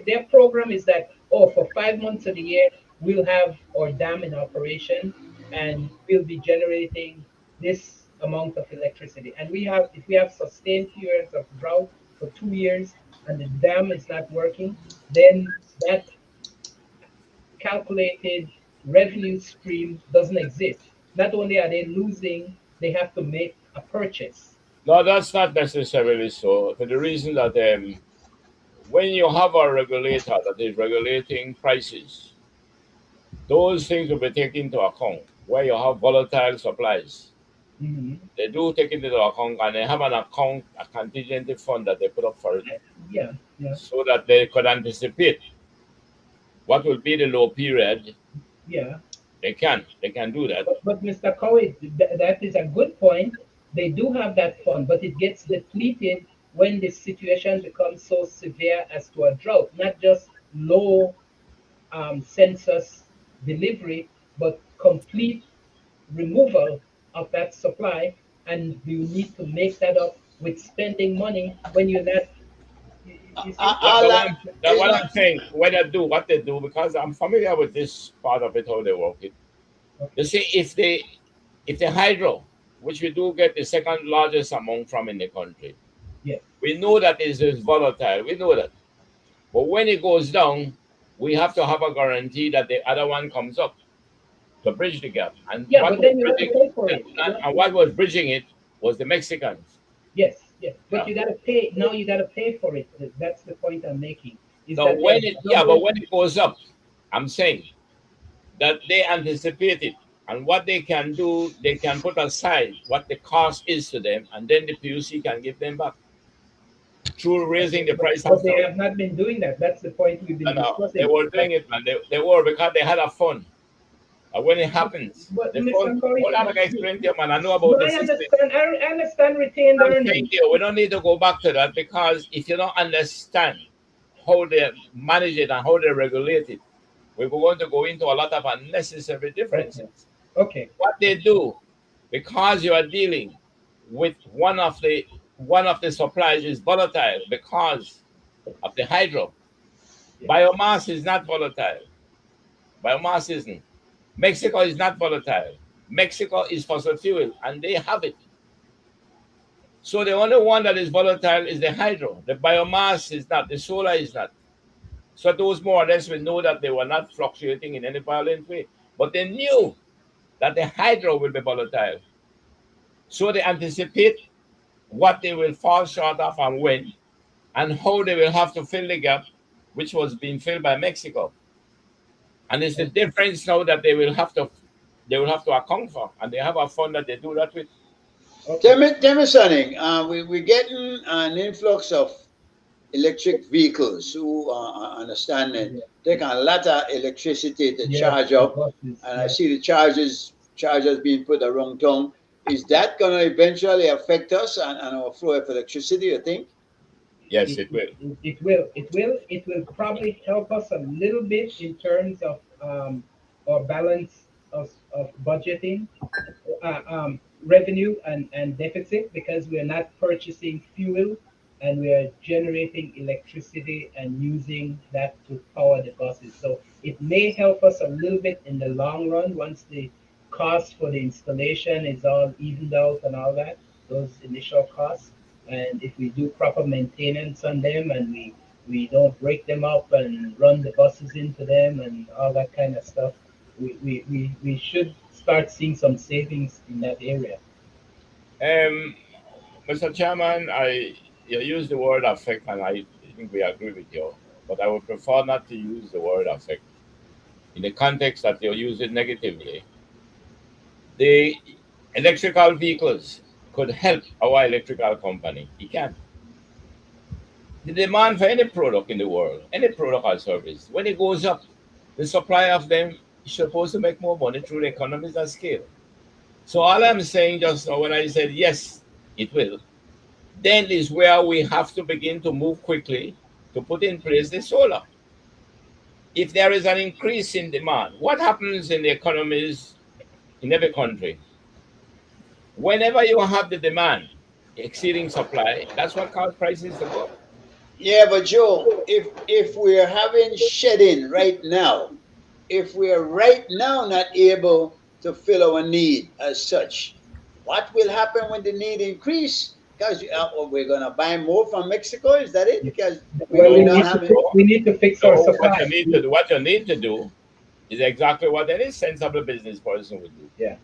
Their program is that, oh, for 5 months of the year we'll have our dam in operation and we'll be generating this amount of electricity. And if we have sustained periods of drought for 2 years and the dam is not working, then that calculated revenue stream doesn't exist. Not only are they losing, they have to make a purchase.
No, that's not necessarily so. For the reason that when you have a regulator that is regulating prices, those things will be taken into account. Where you have volatile supplies,
Hmm.
they do take it into account, and they have an account, a contingency fund that they put up for it,
Yeah, yeah,
so that they could anticipate what will be the low period.
yeah.
They can do that.
But Mr. Cowie, that is a good point. They do have that fund, but it gets depleted when the situation becomes so severe as to a drought, not just low census delivery, but complete removal of that supply, and you need to make that up with spending money when you're not. You see?
That,
All
but
that
what
is
I'm saying, when they do what they do, because I'm familiar with this part of it, how they work it.
Okay.
You see, if the hydro, which we do get the second largest amount from in the country,
Yes.
we know that it is volatile. We know that. But when it goes down, we have to have a guarantee that the other one comes up to bridge the gap. And
Yeah, but then you have to pay for it. Yeah,
and
yeah.
what was bridging it was the Mexicans.
Yes, yes. But
Yeah.
you got to pay. Now you got to pay for it. That's the point I'm making. Is
So
that they're
but
double.
when it goes up, I'm saying that they anticipate it. And what they can do, they can put aside what the cost is to them, and then the PUC can give them back. through raising the price
But
after.
they have not been doing that. That's the point we've been
No, they
discussing.
were doing it, man. They were because they had a fun. And when it happens,
But
the
Mr.
fun.
Corey,
Hold on, I can explain to you, man. I know about
no,
the
I
system.
understand. I understand retained
I'm saying
earnings.
to you, we don't need to go back to that because if you don't understand how they manage it and how they regulate it, we're going to go into a lot of unnecessary
Okay.
differences.
Okay.
What they do, because you are dealing with one of the supplies is volatile because of the hydro.
Yeah.
Biomass is not volatile. Biomass isn't. Mexico is not volatile. Mexico is fossil fuel, and they have it. So the only one that is volatile is the hydro. The biomass is not. The solar is not. So those more or less we know that they were not fluctuating in any violent way. But they knew that the hydro will be volatile. So they anticipate what they will fall short of and when, and how they will have to fill the gap, which was being filled by Mexico. And it's the difference now that they will have to account for, and they have a fund that they do that with.
Okay.
Tell me something. We're getting an influx of electric vehicles who understand that
Yeah.
take a lot of electricity to
Yes,
charge
the
up,
buses.
and I
Yeah.
see the chargers being put around town. Is that going to eventually affect us and our flow of electricity? You think?
Yes,
it,
it
it,
will.
it will probably help us a little bit in terms of our balance of budgeting, revenue and deficit, because we are not purchasing fuel and we are generating electricity and using that to power the buses. So it may help us a little bit in the long run once the cost for the installation is all evened out and all that, those initial costs. And if we do proper maintenance on them and we don't break them up and run the buses into them and all that kind of stuff, we should start seeing some savings in that area.
Um, Mr. Chairman, you use the word affect, and I think we agree with you. But I would prefer not to use the word affect in the context that you use it negatively. The electrical vehicles could help our electrical company. It can. The demand for any product in the world, any product or service, when it goes up, the supply of them is supposed to make more money through the economies of scale. So all I'm saying just now when I said yes, it will, then is where we have to begin to move quickly to put in place the solar. If there is an increase in demand, what happens in the economies in every country? Whenever you have the demand exceeding supply, that's what causes prices to go up.
Yeah, but Joe, if we're having shedding right now, if we're right now not able to fill our need as such, what will happen when the need increase? Because we're gonna buy more from Mexico. Is that it?
Yeah.
Because
Well,
we're
we
not
need to
having.
fix our
No, what you
supply.
need to do, is exactly what any sensible business person would do.
Yeah,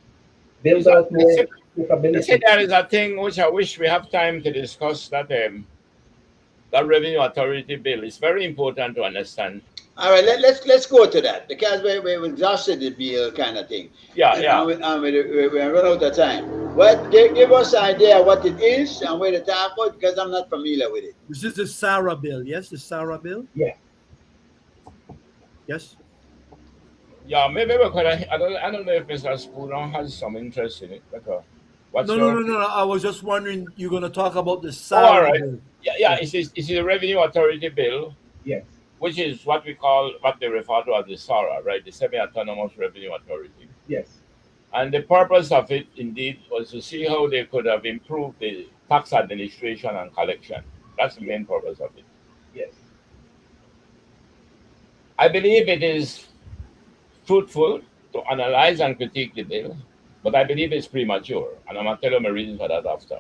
build
Is that
out more
you see,
capability.
there is a thing which I wish we have time to discuss that revenue authority bill. It's very important to understand.
All right, let's go to that because we've exhausted the bill kind of thing,
Yeah, yeah.
and we run out of time. But give us an idea what it is and where to talk about because I'm not familiar with it.
This is the Sarah bill. Yes, the Sarah bill.
Yeah.
Yes.
Yeah, maybe we could. I don't know if Mr. Spooner has some interest in it. What's
No, no,
your
no, no,
opinion?
no. I was just wondering. You're gonna talk about the
Oh, all
Sarah
right.
bill.
Yeah, yeah.
Yeah.
It's a revenue authority bill,
Yes.
which is what they refer to as the SARA, right? The Semi-Autonomous Revenue Authority.
Yes.
And the purpose of it, indeed, was to see how they could have improved the tax administration and collection. That's the
Yes.
main purpose of it.
Yes.
I believe it is fruitful to analyze and critique the bill, but I believe it's premature, and I'm going to tell you my reason for that after.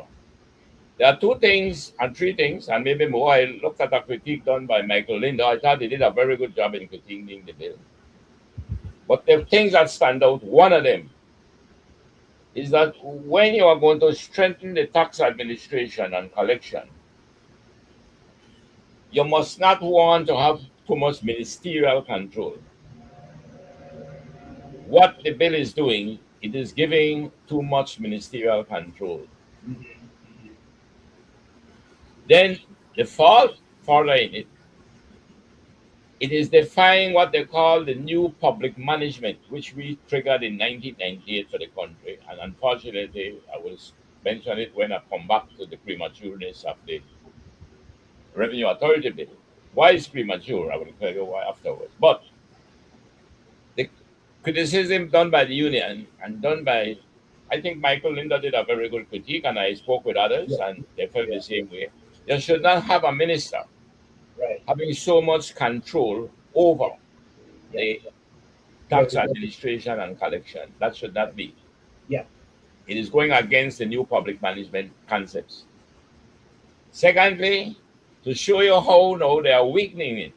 There are two things and three things, and maybe more. I looked at a critique done by Michael Lindo. I thought he did a very good job in critiquing the bill. But the things that stand out, one of them is that when you are going to strengthen the tax administration and collection, you must not want to have too much ministerial control. What the bill is doing, it is giving too much ministerial control.
Mhm.
Then The fault following it, it is defying what they call the new public management, which we triggered in 1998 for the country. And unfortunately, I will mention it when I come back to the prematureness of the Revenue Authority Bill. Why is premature? I will tell you why afterwards. But the criticism done by the union and done by, I think Michael Linda did a very good critique, and I spoke with others,
Yeah.
and they felt
Yeah.
the same way. You should not have a minister
Right.
having so much control over
Yeah.
the
Yeah.
tax administration and collection. That should not be.
Yeah.
It is going against the new public management concepts. Secondly, to show you how now they are weakening it,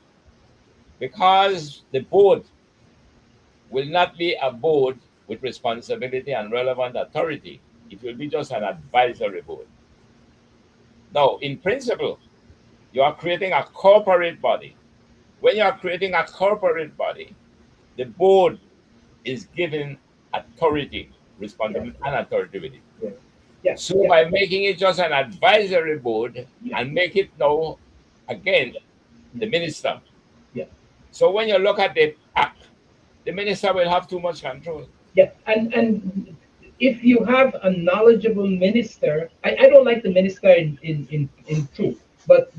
because the board will not be a board with responsibility and relevant authority. It will be just an advisory board. Now, in principle, you are creating a corporate body. When you are creating a corporate body, the board is given authority, responsibility, and authority.
Yeah. Yeah.
So
Yeah.
by making it just an advisory board
Yeah.
and make it now again the minister.
Yeah.
So when you look at the act, the minister will have too much control.
Yeah, and if you have a knowledgeable minister, I don't like the minister in truth, but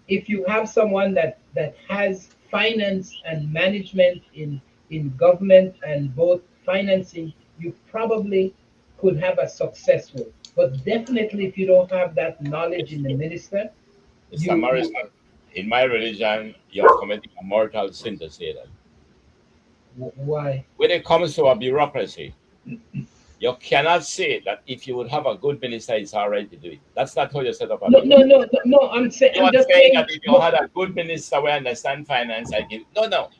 if you have someone that has finance and management in government and both financing, you probably could have a successful. But definitely, if you don't have that knowledge in the minister,
Mr.
you
Morrison, in my religion, you're committing a mortal sin to say that.
why?
When it comes to a bureaucracy, you cannot say that if you would have a good minister, it's all right to do it. That's not how you set up a
No, no,
bureaucracy.
no, no, no. I'm saying,
You
I'm
are
just
saying
saying.
that if you
No,
had a good minister who understand finance, I give no.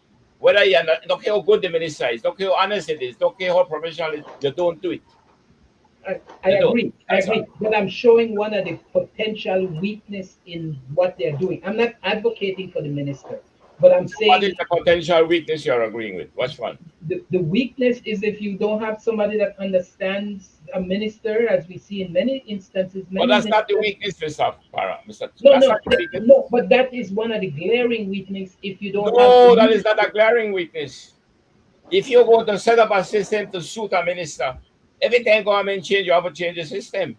Whether you don't care how good the minister is, don't care how honest it is, don't care how professional it is, you don't do it.
I
You don't.
agree. I
That's all.
agree. But I'm showing one of the potential weakness in what they're doing. I'm not advocating for the minister, but I'm
So what is
saying
the potential weakness you're agreeing with? Which one?
the weakness is if you don't have somebody that understands a minister, as we see in many instances,
But
many
that's not the
ministers.
weakness, Mr. Para. Mr.
No,
That's
no,
not the weakness.
no. But that is one of the glaring weakness if you don't have
No, that
the.
is not a glaring weakness. If you go to set up a system to suit a minister, every time government change, you have to change the system.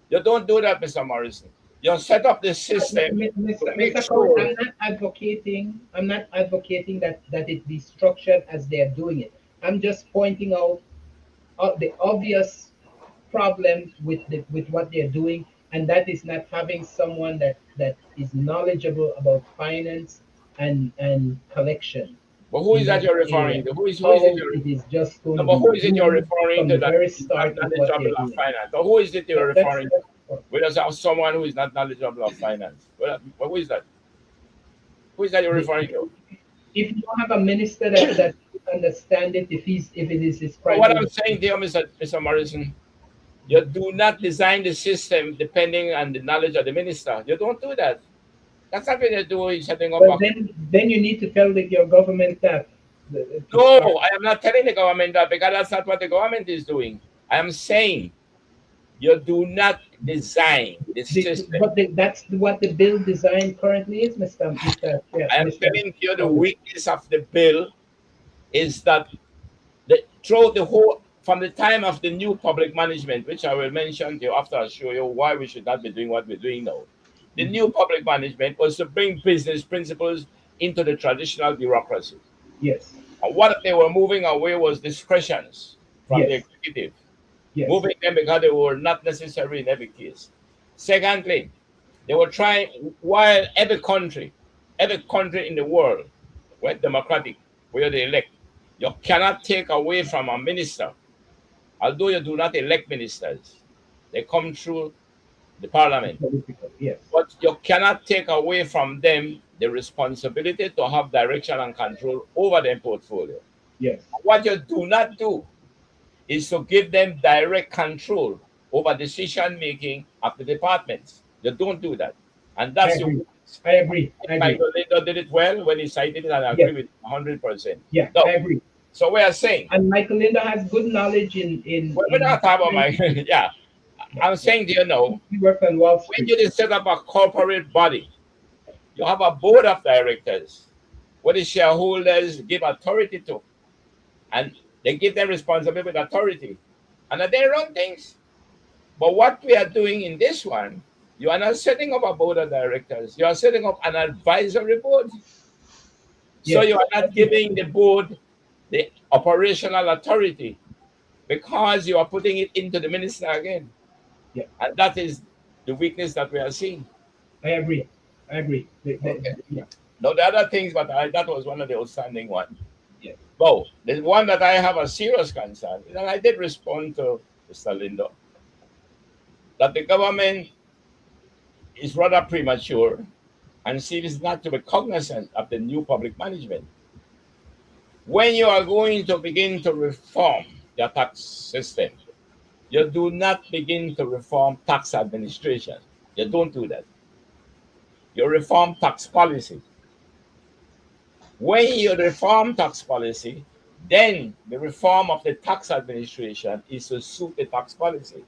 You don't do that, Mr. Morrison. You set up the system to make
Mr. Cohen,
sure.
I'm not advocating that it be structured as they're doing it. I'm just pointing out the obvious problem with what they're doing, and that is not having someone that is knowledgeable about finance and collection
But who is
in
that
that
you're
area.
referring to? Who is it
How
you're
it is just going
no,
to
but
be
who is it you're
doomed
referring
from
to
the
that
very
is not
start of what they're
knowledgeable of
doing.
finance? Or who is it you're
That's
referring to? We just have someone who is not knowledgeable of finance. Well, who is that? Who is that you're
the,
referring to?
if you don't have a minister that understand it, if it is his
But what
private.
I'm saying to you, Mr. Morrison, you do not design the system depending on the knowledge of the minister. You don't do that. That's not what you do in setting up
Well,
a.
then you need to tell your government that to start.
No, I am not telling the government that because that's not what the government is doing. I am saying you do not design the system.
That's what the bill design currently is, Yeah,
I am
Mr.
telling you the
Collins.
weakness of the bill is that throughout the whole from the time of the new public management, which I will mention to you after I show you why we should not be doing what we're doing now. The new public management was to bring business principles into the traditional bureaucracy.
Yes,
And what they were moving away was discretions from the
yes,
executive,
yes,
moving them because they were not necessary in every case. Secondly, they were trying, while every country in the world went democratic, where they elect, you cannot take away from a minister, although you do not elect ministers, they come through the parliament.
political, yes,
But you cannot take away from them the responsibility to have direction and control over their portfolio.
yes.
What you do not do is to give them direct control over decision making of the departments. You don't do that. And
I
that's the
agree.
weakness.
I agree. I agree.
Michael Lindo did it well when he cited it, and I
Yes,
agree with 100%.
yeah,
No,
I agree.
so we are saying,
And Michael Linda has good knowledge in
we're not talking about
finance.
my, yeah, I'm saying, do you know,
He worked on Wall
when
Street.
you set up a corporate body, you have a board of directors what the shareholders give authority to, and they give them responsibility with authority, and they run things. But what we are doing in this one, you are not setting up a board of directors. You are setting up an advisory board. So
Yes.
you are not giving the board the operational authority because you are putting it into the minister again.
Yeah.
And that is the weakness that we are seeing.
I agree. I agree.
Okay.
Yeah.
Now, the other things, but that was one of the outstanding ones.
Yeah.
Well, the one that I have a serious concern, and I did respond to Mr. Lindo, that the government is rather premature and seems not to be cognizant of the new public management. When you are going to begin to reform your tax system, you do not begin to reform tax administration. You don't do that. You reform tax policy. When you reform tax policy, then the reform of the tax administration is to suit the tax policy.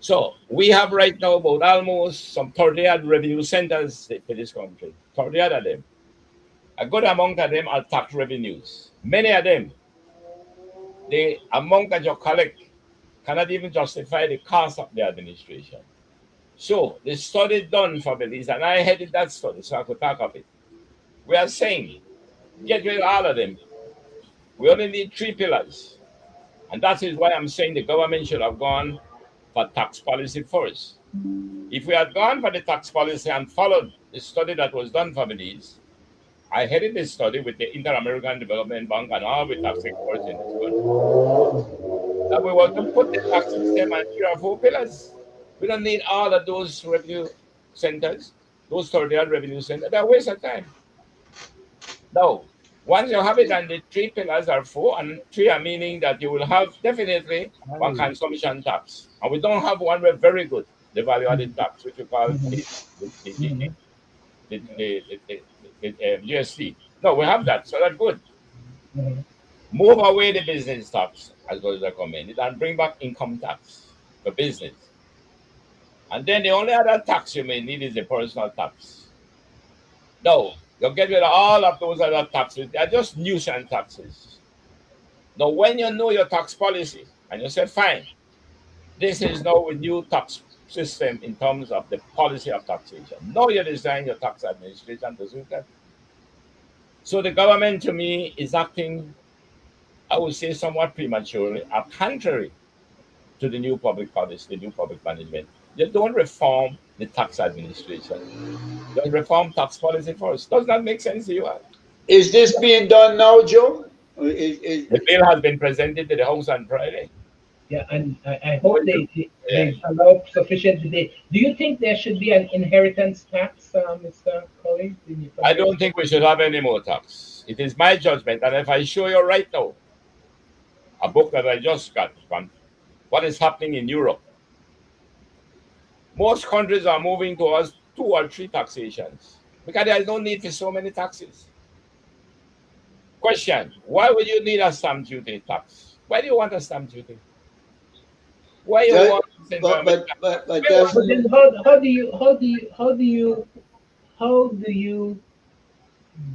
So we have right now about almost some 30 odd revenue centers for this country. 30 odd of them. A good amount of them are tax revenues. Many of them, the amount that you collect cannot even justify the cost of the administration. So the study done for Belize, and I headed that study, so I could talk of it. We are saying, get rid of all of them. We only need three pillars. And that is why I'm saying the government should have gone for tax policy first. If we had gone for the tax policy and followed the study that was done for Belize, I headed this study with the Inter-American Development Bank and all the tax experts in this country. That we want to put the tax system on three or four pillars. We don't need all of those revenue centers, those 30 revenue centers. They're a waste of time. No. Once you have it and the three pillars are four, and three are meaning that you will have definitely one consumption tax. And we don't have one, we're very good, the value added tax, which we call the, the, the, the GST. No, we have that, so that's good. Move away the business tax, as was recommended, and bring back income tax for business. And then the only other tax you may need is the personal tax. No, you get rid of all of those other taxes. They are just nuisance taxes. Now, when you know your tax policy and you say, fine, this is now a new tax system in terms of the policy of taxation. Now you design your tax administration to suit that. So the government, to me, is acting, I would say, somewhat prematurely, or contrary to the new public policy, the new public management. You don't reform the tax administration. You reform tax policy first. Does that make sense to you?
Is this being done now, Joe?
The bill has been presented to the House on Friday.
Yeah, and I hope they allow sufficient debate. Do you think there should be an inheritance tax, Mr. Collins?
I don't think we should have any more tax. It is my judgment, and if I show you right now a book that I just got from what is happening in Europe, most countries are moving towards 2 or 3 taxations because there is no need for so many taxes. Question: why would you need a stamp duty tax? Why do you want a stamp duty? Why you want
but that's,
But then how do you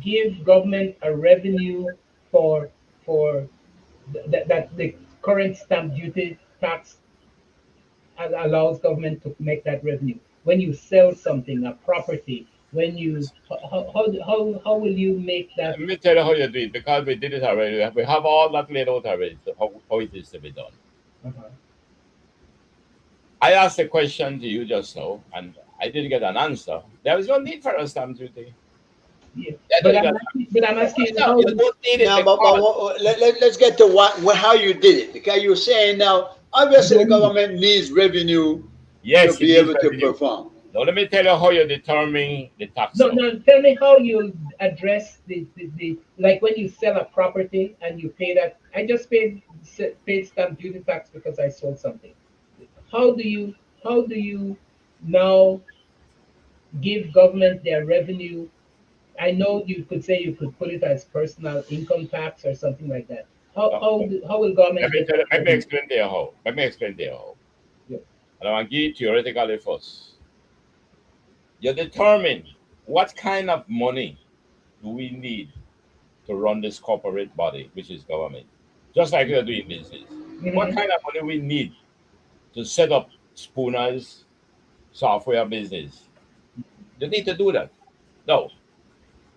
give government a revenue for that the current stamp duty tax allows government to make that revenue when you sell something, a property, when you how will you make that?
let me tell you how you do it because we did it already. We have all that laid out already, how it is to be done.
Uh-huh.
I asked a question to you just now, and I didn't get an answer. There is no need for a stamp duty.
Yeah.
Yeah,
But I'm asking you how.
you don't need it
now,
because
let's get to how you did it, because you're saying now obviously the government needs revenue to
yes, it
be
needs
able to
revenue.
perform.
Now let me tell you how you determine the tax.
No, tell me how you address the like when you sell a property and you pay that. I just paid stamp duty tax because I sold something. How do you now give government their revenue? I know you could say you could put it as personal income tax or something like that. How will
Let
government
me
get
tell you,
that
let me
revenue?
explain to you how. Let me explain to you how.
Yeah.
And I want to give it theoretically first. You determine what kind of money do we need to run this corporate body, which is government. Just like you're doing business. What
Mm-hmm.
kind of money we need to set up Spooner's software business? You need to do that. No.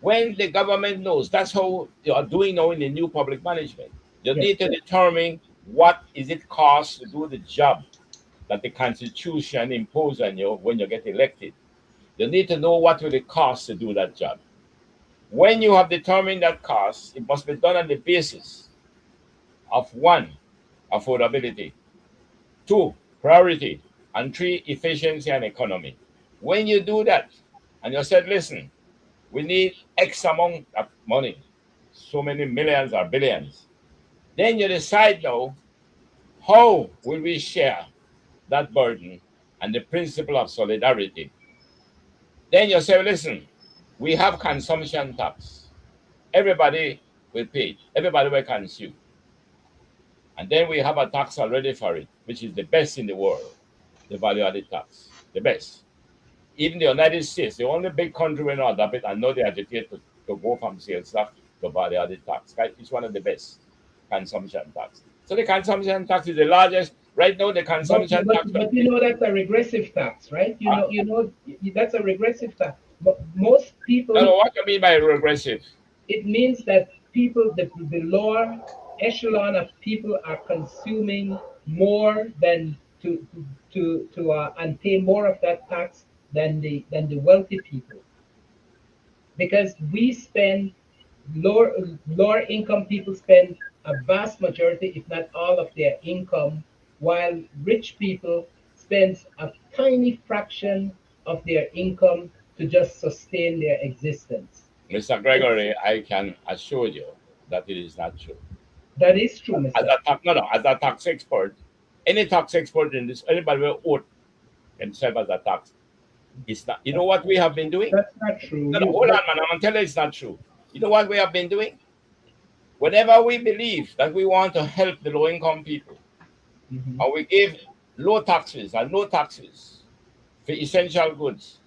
When the government knows, that's how you are doing now in the new public management. You
Yes.
need to determine what is it costs to do the job that the Constitution imposes on you when you get elected. You need to know what will it cost to do that job. When you have determined that cost, it must be done on the basis of one, affordability, two, priority, and three, efficiency and economy. When you do that, and you said, listen, we need X amount of money, so many millions or billions, then you decide now, how will we share that burden and the principle of solidarity? Then you say, listen, we have consumption tax. Everybody will pay it. Everybody will consume. And then we have a tax already for it, which is the best in the world, the value added tax, the best. Even the United States, the only big country will not adopt it and know they agitate to go from sales tax to value added tax. Right? It's one of the best consumption tax. So the consumption tax is the largest. Right now, the
But,
consumption
but
tax.
but you know that's a regressive tax, right? That's a regressive tax. But most
I don't
people,
know what you mean by regressive.
it means that people, the lower echelon of people are consuming more than and pay more of that tax than the wealthy people, because we spend lower lower income people spend a vast majority, if not all, of their income, while rich people spend a tiny fraction of their income to just sustain their existence.
Mr. Gregory, I can assure you that it is not true.
That is true,
As
Mr.
a tax, no, no, as a tax expert, any tax expert in this, anybody will owe can serve as a tax. It's not. You know what we have been doing?
That's not true.
No, no, hold on, man. I'm gonna tell you it's not true. You know what we have been doing? Whenever we believe that we want to help the low-income people,
Mhm.
and we give low taxes and no taxes for essential goods,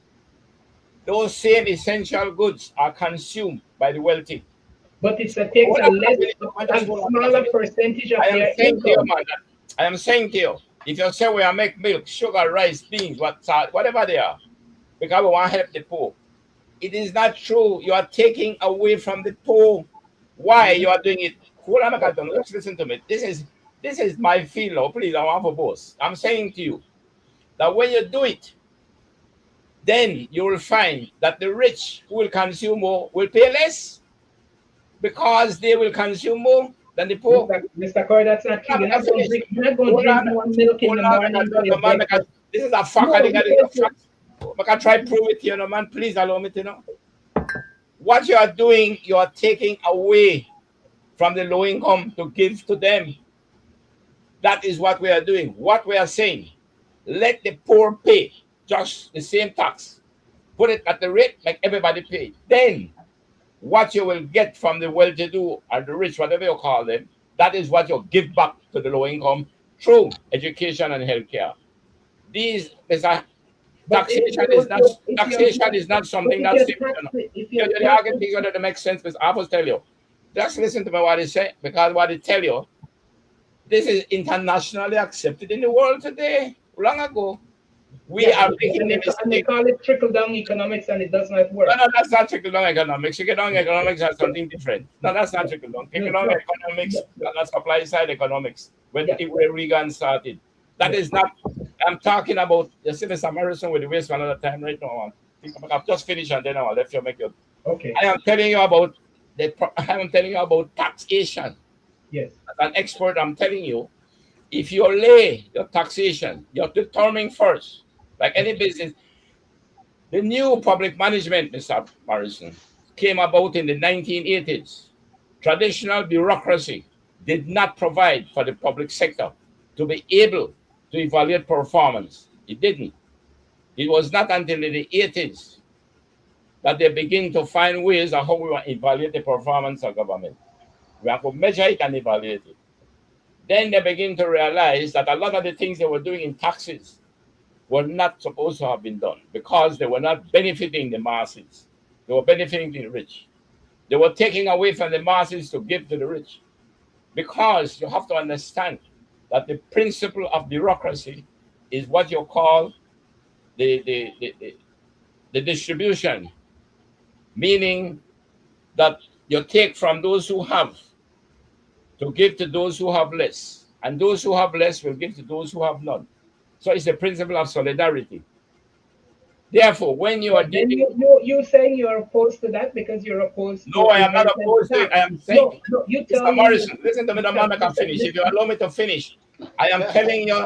those same essential goods are consumed by the wealthy.
But it takes
Hold
a
on,
less
just
a
hold on, just a
smaller
minute.
percentage
I
of
am
their
saying to you,
income.
man, I am saying to you, if you say we are make milk, sugar, rice, beans, whatever they are, because we want to help the poor, it is not true. You are taking away from the poor. Why you are doing it? Hold on, just listen to me. This is my feel. Oh, please, I want for both. I'm saying to you that when you do it, then you will find that the rich who will consume more will pay less because they will consume more than the poor.
Mr. Corey, that's not true.
I'm not finished.
You're not going to
Hold
drink
on,
more milk in
hold
the
on,
morning for your
man,
breakfast.
this is a fact. I
No,
think I
because
fact. I can try prove it to you, no, man. Please allow me to know. What you are doing, you are taking away from the low income to give to them. That is what we are doing. What we are saying, let the poor pay just the same tax. Put it at the rate, make everybody pay. Then what you will get from the well-to-do or the rich, whatever you call them, that is what you give back to the low income through education and healthcare. These is a
but if
taxation is not
but
something
if
that's
you're
simple. You know.
if
You're,
you're
you're arguing
taxing,
things that make sense, because I will tell you. Just listen to me what I say, because what I tell you, this is internationally accepted in the world today. Long ago, we
yeah,
are making the
and they
mistake.
call it trickle down economics, and it does not
No,
work.
no, that's not trickle down economics. Trickle down economics has something different. No, that's not trickle down.
No,
Trickle down
no,
economics,
no, no.
that's supply side economics.
Yeah,
When Reagan started, that
yeah.
is not. I'm talking about. You see, Mr. Morrison with the waste for another time right now. I've just finished and then I'll let you make your.
Okay.
I am telling you about I am telling you about taxation.
Yes.
As an expert, I'm telling you, if you lay your taxation, you're determining first, like any business. The new public management, Mr. Morrison, came about in the 1980s. Traditional bureaucracy did not provide for the public sector to be able to evaluate performance. It didn't. It was not until the 80s that they begin to find ways of how we want to evaluate the performance of government. We have to measure it and evaluate it. Then they begin to realize that a lot of the things they were doing in taxes were not supposed to have been done because they were not benefiting the masses. They were benefiting the rich. They were taking away from the masses to give to the rich. Because you have to understand that the principle of bureaucracy is what you call the distribution, meaning that you take from those who have to give to those who have less, and those who have less will give to those who have none. So it's the principle of solidarity. Therefore, when you are
But then
dealing,
you saying you're opposed to that because you're opposed
no,
to
I am not
inheritance
opposed to it. I
tax.
am saying,
No, you tell
Mr.
me.
Morrison, listen to me, the man I can finish. If you
Listen,
allow me to finish, I am telling you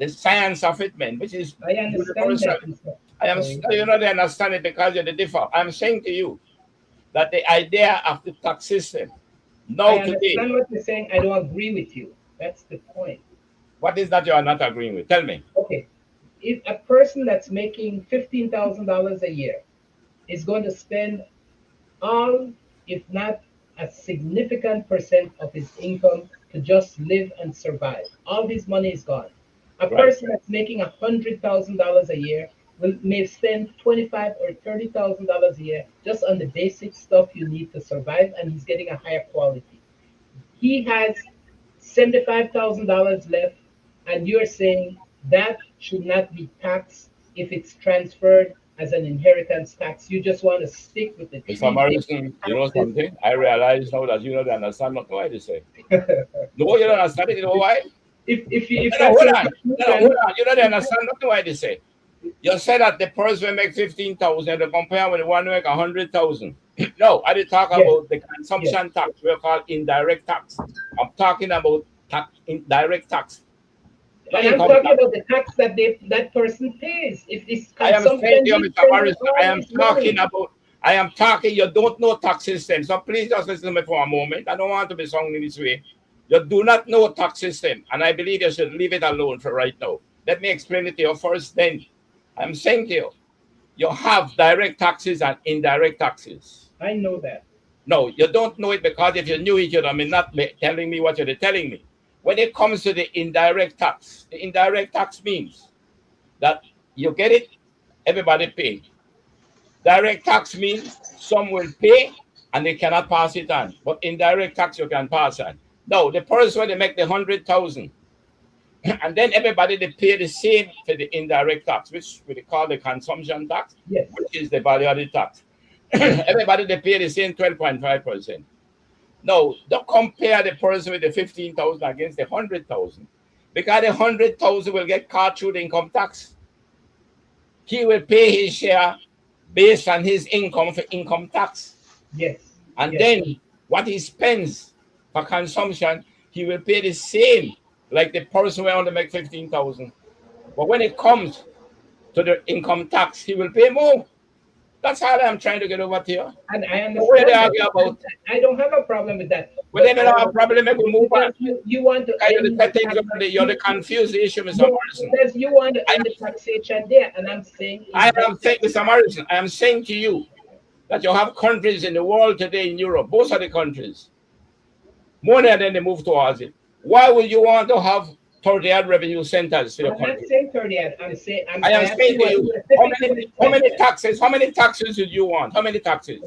the science of it, man, which is
I understand
universal.
that, Mr.
I am
Sorry.
you know they understand it because you're the differ. I'm saying to you that the idea of the tax system
I
now today,
understand what you're saying. I don't agree with you. That's the point.
what is that you are not agreeing with? Tell me.
Okay, if a person that's making $15,000 a year is going to spend all, if not a significant percent of his income to just live and survive. All his money is gone. A
Right.
person that's making $100,000 a year may spend 25 or $30,000 a year just on the basic stuff you need to survive, and he's getting a higher quality. He has $75,000 left, and you're saying that should not be taxed if it's transferred as an inheritance tax. You just want to stick with the
Mr.
three basic
Morrison, you know
taxes.
something? I realize now that you don't understand what why they say. No, you don't understand it, you know why?
If
No,
that's
hold
your
on. No, hold
conclusion,
on. You don't understand nothing why they say. You said that the person will make 15,000 to compare with the one who make 100,000. No, I did talk
yes,
about the
yes.
consumption tax. We call indirect tax. I'm talking about indirect tax, not
And I'm
income
talking
tax.
about the tax that that person pays. If this
I am saying
consumption,
to you,
he's
Mr.
spending
Morrison, I
all
am
his
talking
money.
about, I am talking, you don't know tax system. So please just listen to me for a moment. I don't want to be sounding this way. You do not know tax system, and I believe you should leave it alone for right now. Let me explain it to you first, then. I'm saying to you, you have direct taxes and indirect taxes.
I know that.
No, you don't know it because if you knew it, you'd have been not telling me what you're telling me. When it comes to the indirect tax means that you get it, everybody pay. Direct tax means some will pay and they cannot pass it on. But indirect tax you can pass on. No, the person when they make the 100,000, and then everybody they pay the same for the indirect tax, which we call the consumption tax,
Yes,
which is the value added tax.
yes.
Everybody they pay the same 12.5%. No, don't compare the person with the 15,000 against the 100,000, because the 100,000 will get caught through the income tax. He will pay his share based on his income for income tax.
Yes,
And
yes.
then what he spends for consumption, he will pay the same like the person who only make 15,000. But when it comes to the income tax, he will pay more. That's all I'm trying to get over to you.
And I
So where they
understand that.
argue about,
I don't have a problem with that.
when
But
they don't have a problem, they will move on.
because you want to
Because you're
end
the
the
things
tax,
you're the confused issue, Mr.
no,
Morrison.
because you want to
I
end the taxation there, and I'm saying
I am saying,
inheritance
Mr.
tax.
Morrison, I am saying to you that you have countries in the world today in Europe, most of the countries, more than they move towards it. Why would you want to have 30 odd revenue centers for your
I'm not
country?
saying 30. I'm saying
I
I
am
asked
saying
you
to
a
you,
specific question.
how many taxes would you want? How many taxes?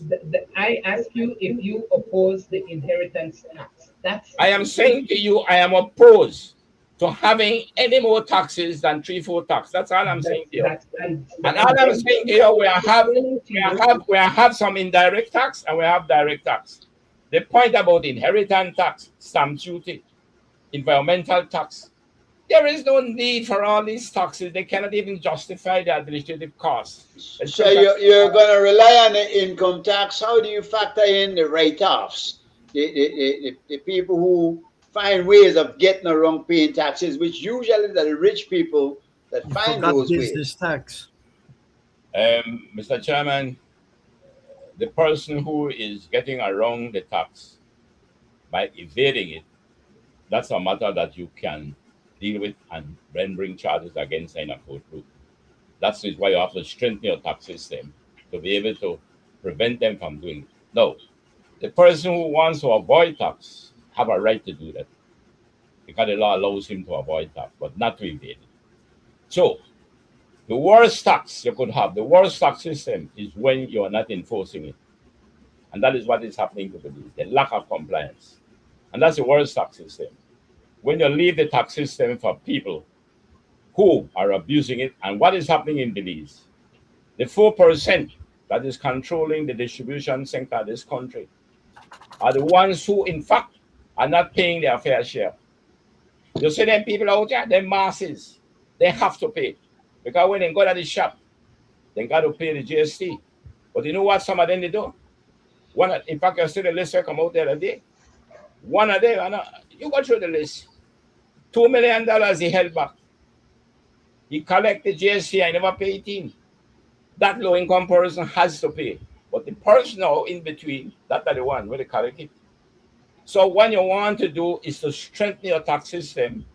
I ask you if you oppose the inheritance tax. That's
I am saying to you, I am opposed to having any more taxes than 3-4 tax. That's all I'm saying to you.
that's
And all
and
I'm
then
saying to you,
I'm explaining to you.
we have some indirect tax and we have direct tax. The point about inheritance tax, stamp duty, environmental tax, there is no need for all these taxes. They cannot even justify the administrative costs. It's
So
just that
you're going to rely on the income tax. How do you factor in the write-offs? The people who find ways of getting around paying taxes, which usually the rich people that
You
find
forgot
those
business
ways.
tax.
Mr. Chairman, the person who is getting around the tax by evading it, that's a matter that you can deal with and then bring charges against in a courtroom. That's why you have to strengthen your tax system to be able to prevent them from doing it. No, the person who wants to avoid tax have a right to do that because the law allows him to avoid tax, but not to evade it. So The worst tax you could have, the worst tax system is when you are not enforcing it. And that is what is happening to Belize, the lack of compliance. And that's the worst tax system. When you leave the tax system for people who are abusing it, and what is happening in Belize, the 4% that is controlling the distribution center of this country are the ones who, in fact, are not paying their fair share. You see them people out there, them masses, they have to pay. Because when they go to the shop, they got to pay the GST. But you know what some of them they do? In fact, you see the list that come out there a day. One a day, you go through the list. $2 million he held back. He collected GST and never paid it in. That low income person has to pay. But the person now in between, that are the one where they collect it. So what you want to do is to strengthen your tax system,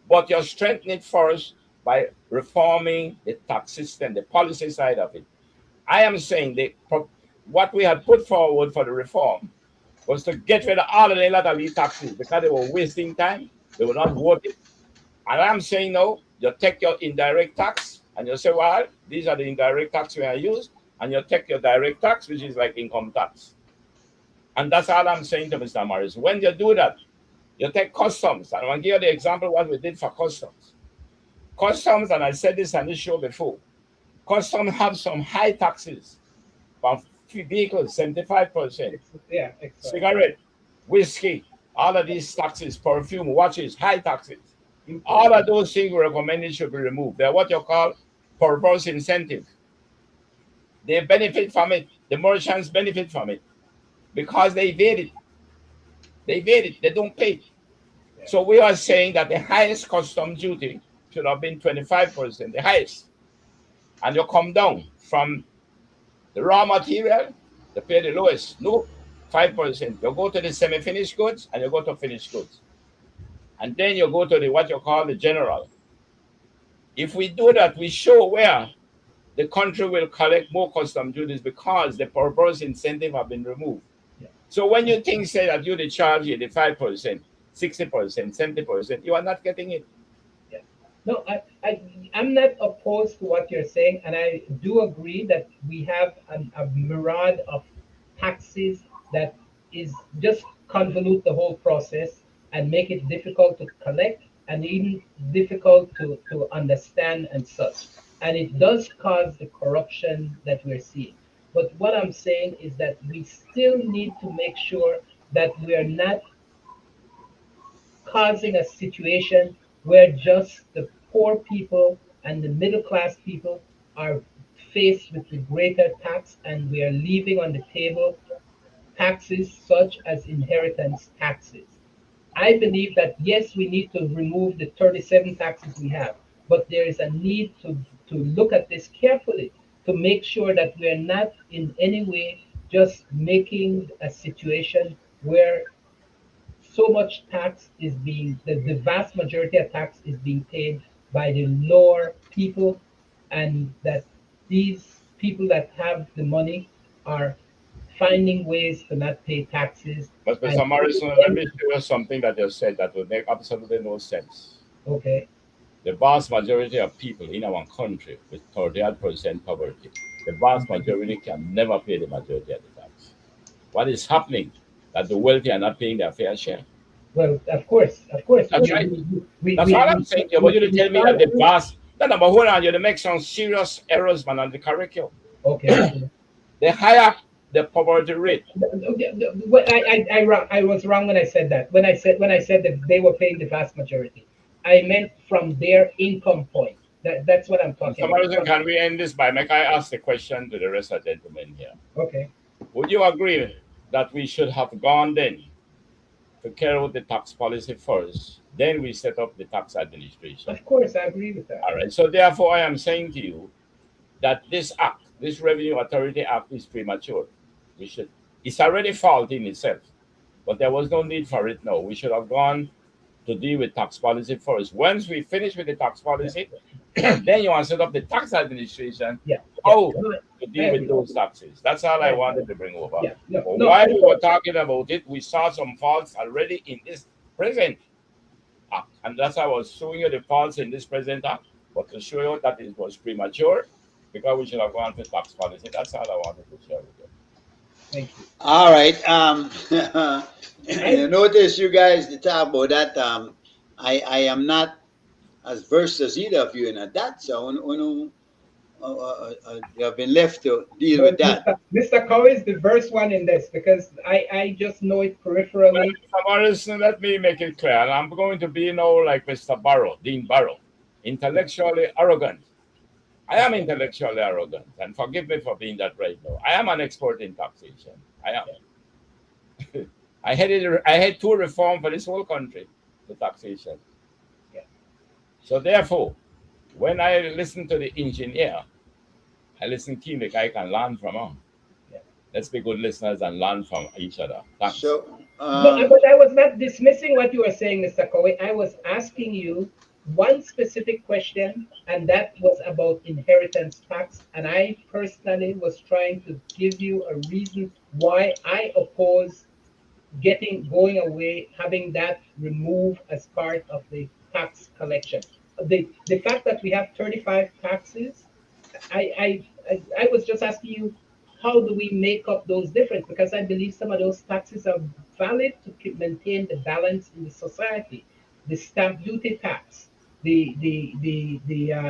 but you strengthen it first by reforming the tax system, the policy side of it. I am saying what we had put forward for the reform was to get rid of all of the lot of these taxes because they were wasting time. They were not worth it. And I'm saying no, you take your indirect tax and you say, well, these are the indirect tax we are used, and you take your direct tax, which is like income tax. And that's all I'm saying to Mr. Morris. When you do that, you take customs. And I want to give you the example of what we did for customs. Customs, and I said this on this show before, customs have some high taxes for vehicles, 75%.
Yeah, exactly.
Cigarette, whiskey, all of these taxes, perfume, watches, high taxes. All of those things recommended should be removed. They're what you call perverse incentive. They benefit from it. The merchants benefit from it because they evade it. They evade it. They don't pay. Yeah. So we are saying that the highest custom duty should have been 25%, the highest. And you come down from the raw material, you pay the lowest. No, 5%. You go to the semi-finished goods and you go to finished goods. And then you go to the what you call the general. If we do that, we show where the country will collect more custom duties because the perverse incentive have been removed. Yeah. So when you think say that you charge you the 5%, 60%, 70%, you are not getting it.
Yeah. No, I'm not opposed to what you're saying, and I do agree that we have a myriad of taxes that is just convolute the whole process and make it difficult to collect and even difficult to understand and such. And it does cause the corruption that we're seeing. But what I'm saying is that we still need to make sure that we're not causing a situation where just the poor people and the middle class people are faced with the greater tax, and we are leaving on the table taxes such as inheritance taxes. I believe that yes, we need to remove the 37 taxes we have, but there is a need to look at this carefully to make sure that we're not in any way just making a situation where so much tax is being, the vast majority of tax is being paid by the lower people, and that these people that have the money are finding ways to not pay taxes.
But Mr. Morrison, let me tell you something that you said that would make absolutely no sense.
Okay.
The vast majority of people in our country with 38% poverty, the vast majority can never pay the majority of the tax. What is happening? That the wealthy are not paying their fair share.
Well, of course.
That's right. That's all I'm saying. But you to tell me that the vast, no, but hold on, you make some serious errors, man, on the curriculum.
Okay.
The higher the poverty rate.
I was wrong when I said that. When I said that they were paying the vast majority, I meant from their income point. That's what I'm talking about.
Can we end this by I ask the question to the rest of the gentlemen here?
Okay.
Would you agree that we should have gone then to carry out the tax policy first, then we set up the tax administration?
Of course, I agree with that.
All right. So therefore, I am saying to you that this act, this Revenue Authority Act, is premature. It's already faulty in itself, but there was no need for it now. We should have gone to deal with tax policy first. Once we finish with the tax policy, then you want to set up the tax administration. How to deal with those taxes. That's all I wanted to bring over. While we were talking about it, we saw some faults already in this present act. And that's why I was showing you the faults in this present act. But to show you that it was premature, because we should have gone for tax policy. That's all I wanted to share with you.
Thank you.
All right. You
I
notice you guys to talk about that. I am not as versed as either of you in that, so you have been left to deal
well,
with that.
Mr. Coe is the first one in this because I just know it
Well,
peripherally.
Mr. Morrison, let me make it clear. And I'm going to be now like Mr. Barrow, Dean Barrow, intellectually arrogant. I am
Okay.
intellectually arrogant, and forgive me for being that right now. I am an expert in taxation. I am. I had two reform for this whole country, the taxation.
Yeah.
So therefore, when I listen to the engineer, I listen keenly. I can learn from him.
Yeah.
Let's be good listeners and learn from each other. Thanks.
So,
No, but I was not dismissing what you were saying, Mr. Coe. I was asking you one specific question, and that was about inheritance tax. And I personally was trying to give you a reason why I oppose getting going away, having that removed as part of the tax collection. The fact that we have 35 taxes, I was just asking you, how do we make up those differences? Because I believe some of those taxes are valid to maintain the balance in the society. The stamp duty tax, the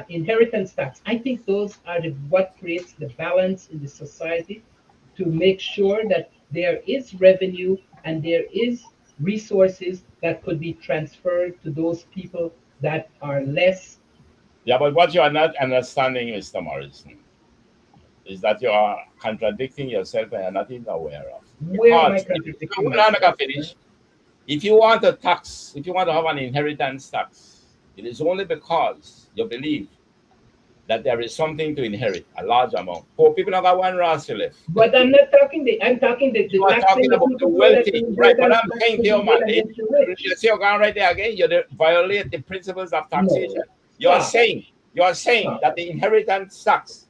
inheritance tax. I think those are what creates the balance in the society to make sure that there is revenue and there is resources that could be transferred to those people that are less.
Yeah, but what you are not understanding, Mr. Morrison, is that you are contradicting yourself and you're not even aware of.
Where am I
Because
contradicting
hold on, I can
myself?
finish. If you want a tax, if you want to have an inheritance tax, it is only because you believe that there is something to inherit, a large amount. Poor people have got one rascal left.
But I'm not talking I'm talking the
You are
taxing
talking
the
about the
people so that the
wealthy, right? But
inheritance
I'm
tax
saying to
could
you,
be
man,
given against the rich.
you see, you're going right there again. You violate the principles of taxation.
No.
You are
Stop.
saying, you are saying
Stop.
that the inheritance tax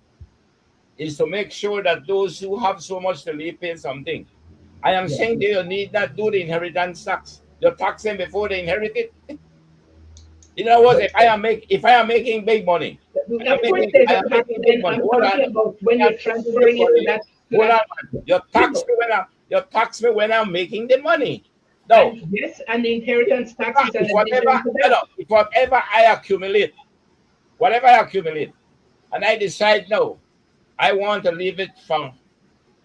is to make sure that those who have so much to leave pay something. I am
Yeah.
saying that you need not do the inheritance tax. You tax them before they inherit it. In other words,
But
if I am making big money,
of course there's
I
a
am
tax,
making big
and
money.
I'm
Hold on.
talking about when
I am
you're
making big
transferring it
money.
to
Hold on,
that
man.
people.
You tax me when I'm making the money. No.
And yes, and the inheritance tax is an
If whatever
addition to that.
if whatever I accumulate, whatever I accumulate, and I decide no, I want to leave it for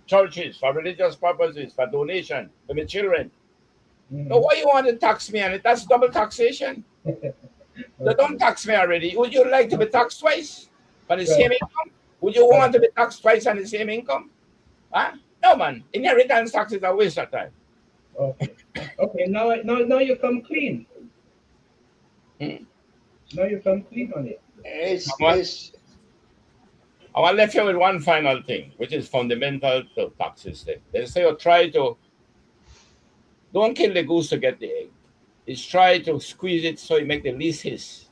churches, for religious purposes, for donation, for my children. No,
Mhm.
why you want to tax me on it? That's double taxation. They don't
Okay.
tax me already. Would you like to be
Okay.
taxed twice for the same
Well,
income? Would you want to
okay.
be taxed twice on the same income? Huh? No, man. Inheritance tax is a waste of time.
Okay. Okay. Now you come clean.
Hmm.
Now you come clean on it.
it's
What?
it's
I want to leave you with one final thing, which is fundamental to tax system. They say you try to don't kill the goose to get the egg. It's try to squeeze it so you make the least hiss.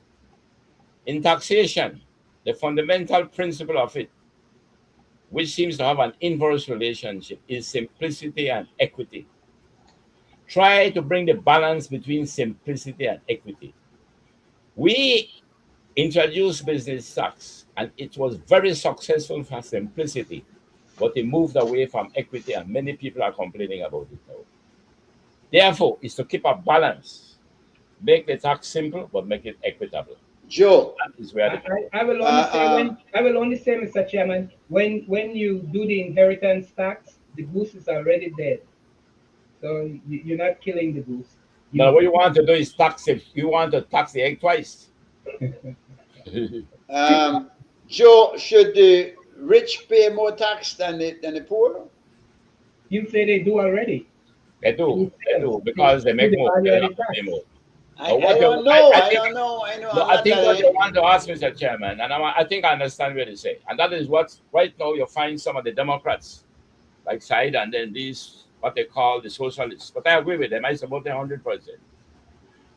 In taxation, the fundamental principle of it, which seems to have an inverse relationship, is simplicity and equity. Try to bring the balance between simplicity and equity. We introduced business tax, and it was very successful for simplicity, but it moved away from equity, and many people are complaining about it now. Therefore, it's to keep a balance. Make the tax simple, but make it equitable.
Joe.
That is where
I,
the problem.
I will only
Uh,
say
uh,
when I will only say, Mr. Chairman, when you do the inheritance tax, the goose is already dead. So you're not killing the goose.
Now,
You
what you want to do is tax it. You want to tax the egg twice. They
Joe, should the rich pay more tax than the poor?
you say they do already
do.
through
They
sales,
do because they
through
make
the
more. They
value
don't have
added
to pay
tax.
more. But
I
what you,
don't know.
I
I
think,
don't know. I know.
no,
I'm
I
not
think what you
telling.
want to ask, Mr. Chairman, and I think I understand what you say, and that is what right now you find some of the Democrats like side, and then these what they call the socialists. But I agree with them. I support them 100%.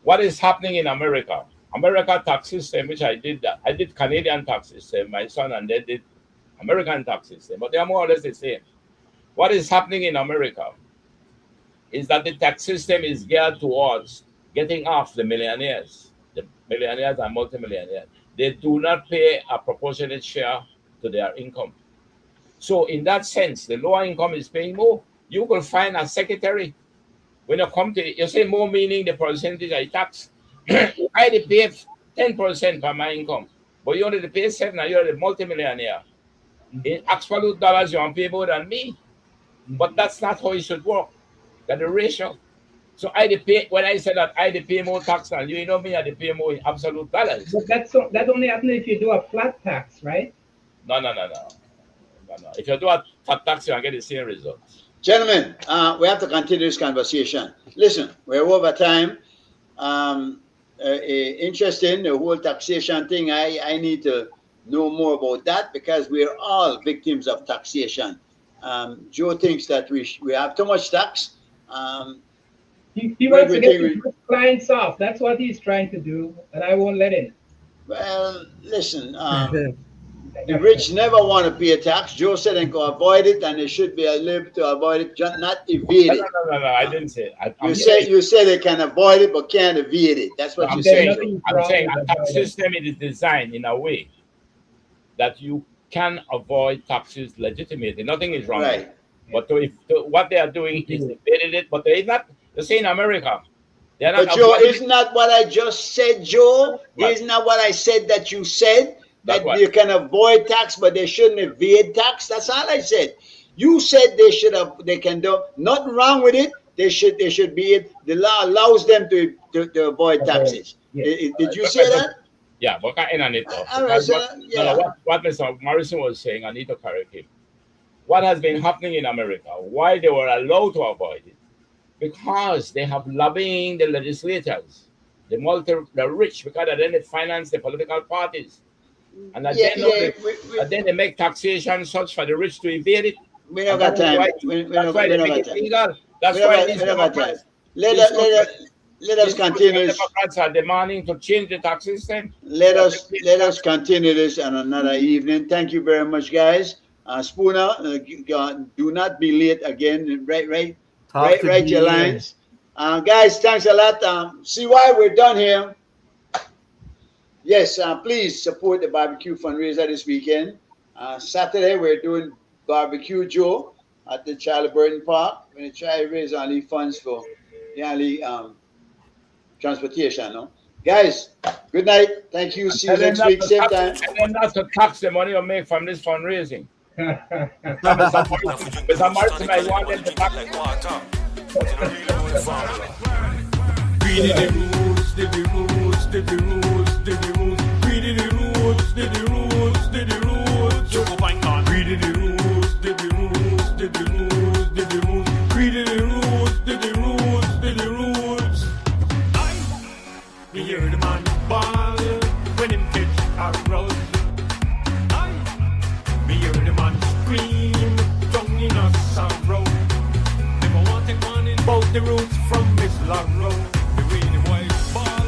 What is happening in America? America tax system, which I did that. I did Canadian tax system. My son and they did American tax system, but they are more or less the same. What is happening in America is that the tax system is geared towards getting off the millionaires and multimillionaires. they do not pay a proportionate share to their income. So in that sense, the lower income is paying more. You will find a secretary when you come to, you say more meaning the percentage I tax. I pay 10% for my income, but you only pay 7, and you're a multimillionaire. In absolute dollars, you want to pay more than me. But that's not how it should work. That's the ratio. So I pay, when I say that I pay more tax than you, know me, I pay more in absolute dollars.
But that only happens if you do a flat tax, right?
No. If you do a flat tax, you get the same results.
Gentlemen, we have to continue this conversation. Listen, we're over time. Interesting, the whole taxation thing. I need to know more about that because we're all victims of taxation. Joe thinks that we have too much tax.
He wants to get his clients off. That's what he's trying to do, and I won't let him.
Well, listen, the rich never want to pay a tax. Joe said they can avoid it, and they should be able to avoid it, not evade it.
No, I didn't say
it. You say they can avoid it, but can't evade it. That's what
I'm
you're
saying. I'm saying a tax system is designed in a way that you can avoid taxes legitimately. Nothing is wrong.
Right.
But what they are doing is evading it. But they're not. The same in America.
But Joe, isn't that what I just said, Joe? Isn't that what I said that you said? That you can avoid tax, but they shouldn't evade tax. That's all I said. You said they can do nothing wrong with it. They should be it. The law allows them to avoid taxes. Did you say that?
Yeah, but I end on it. What Mr. Morrison was saying, I need to correct him. What has been happening in America? Why they were allowed to avoid it? Because they have lobbying the legislators, the rich, because then they finance the political parties. And then they make taxation such for the rich to evade it.
We don't got time.
That's why they make it illegal. That's why these Democrats.
Let us continue.
Democrats are demanding to change the tax system.
Let us continue this on another evening. Thank you very much, guys. Spooner, do not be late again. Write your lines. Guys, thanks a lot. See why we're done here. Yes, please support the barbecue fundraiser this weekend. Saturday, we're doing Barbecue Joe at the Charlie Burton Park. We're going to try to raise only funds for the transportation. No? Guys, good night. Thank you. See you next week, same time.
And then not to tax the money you make from this fundraising. Mr. Martin, I want them to tax
the rules, the rules, the rules, the rules. Read the rules, the rules, the rules. Joko Bankan. Read the rules, the rules, the rules, the rules. Read the rules, the rules, the rules. Me hear the man ball when him catch a road. Me hear the man scream, down in a sorrow. Never want to take one in both the rules from Miss Larrow.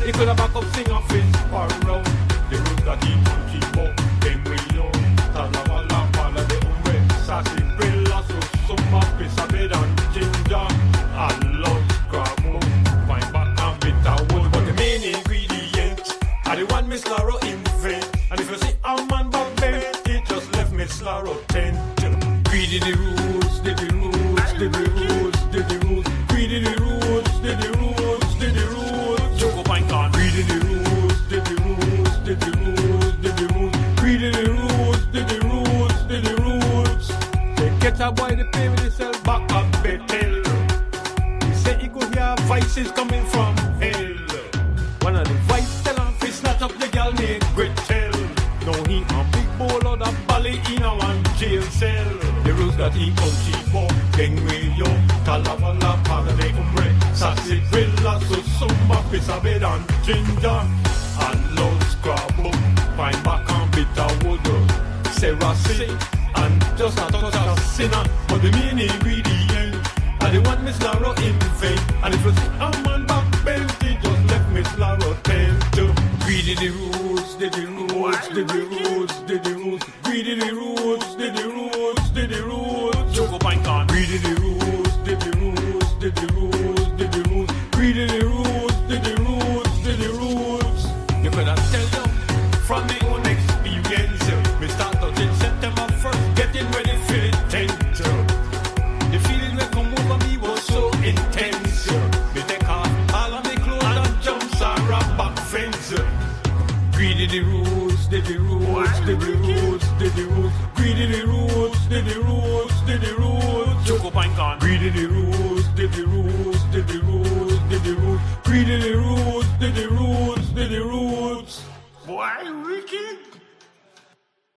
He could have back up sing off his parrow. The root that he won't keep up. Then we know Talawala, Pala de Umbre, Sassy, Bella, so Summa, Pisabed, and Ginger. I love Scrabble. Find back and bitter wood. But the main ingredient are the one Miss Larrow invent. And if you see a man back then, it just left Miss Larrow 10. Greedy the rules, the rules, the rules, the rules. Greedy the rules, the rules, the rules. Read the rules, the rules, the rules, the rules. Read the rules, the rules, the rules. They get a boy to pay with himself back up Bethel. He said he could hear voices coming from hell. One of the voices tell him to snatch up the girl named Gretel. Now he a big bowl of the bally in a one jail cell. The rules that he out cheap for, then we yo, Talavala, Pada de Umbre. Sassy Villa, so Sumba, Pisabed, and Ginger. And Lord Scrabble, find back and bitter wood. Sarah say, and just not touch a sinner. But the main ingredient, and the one Miss Larrow invent. And if you see a man back bent, he just left Miss Larrow 10 to read the rules, the rules, the rules, the rules. Read the rules, the rules, the rules. Joko Bankan, read the rules, the rules, the rules. Read the rules, the rules, the rules. You could have tell them from the the roots, greedy the roots.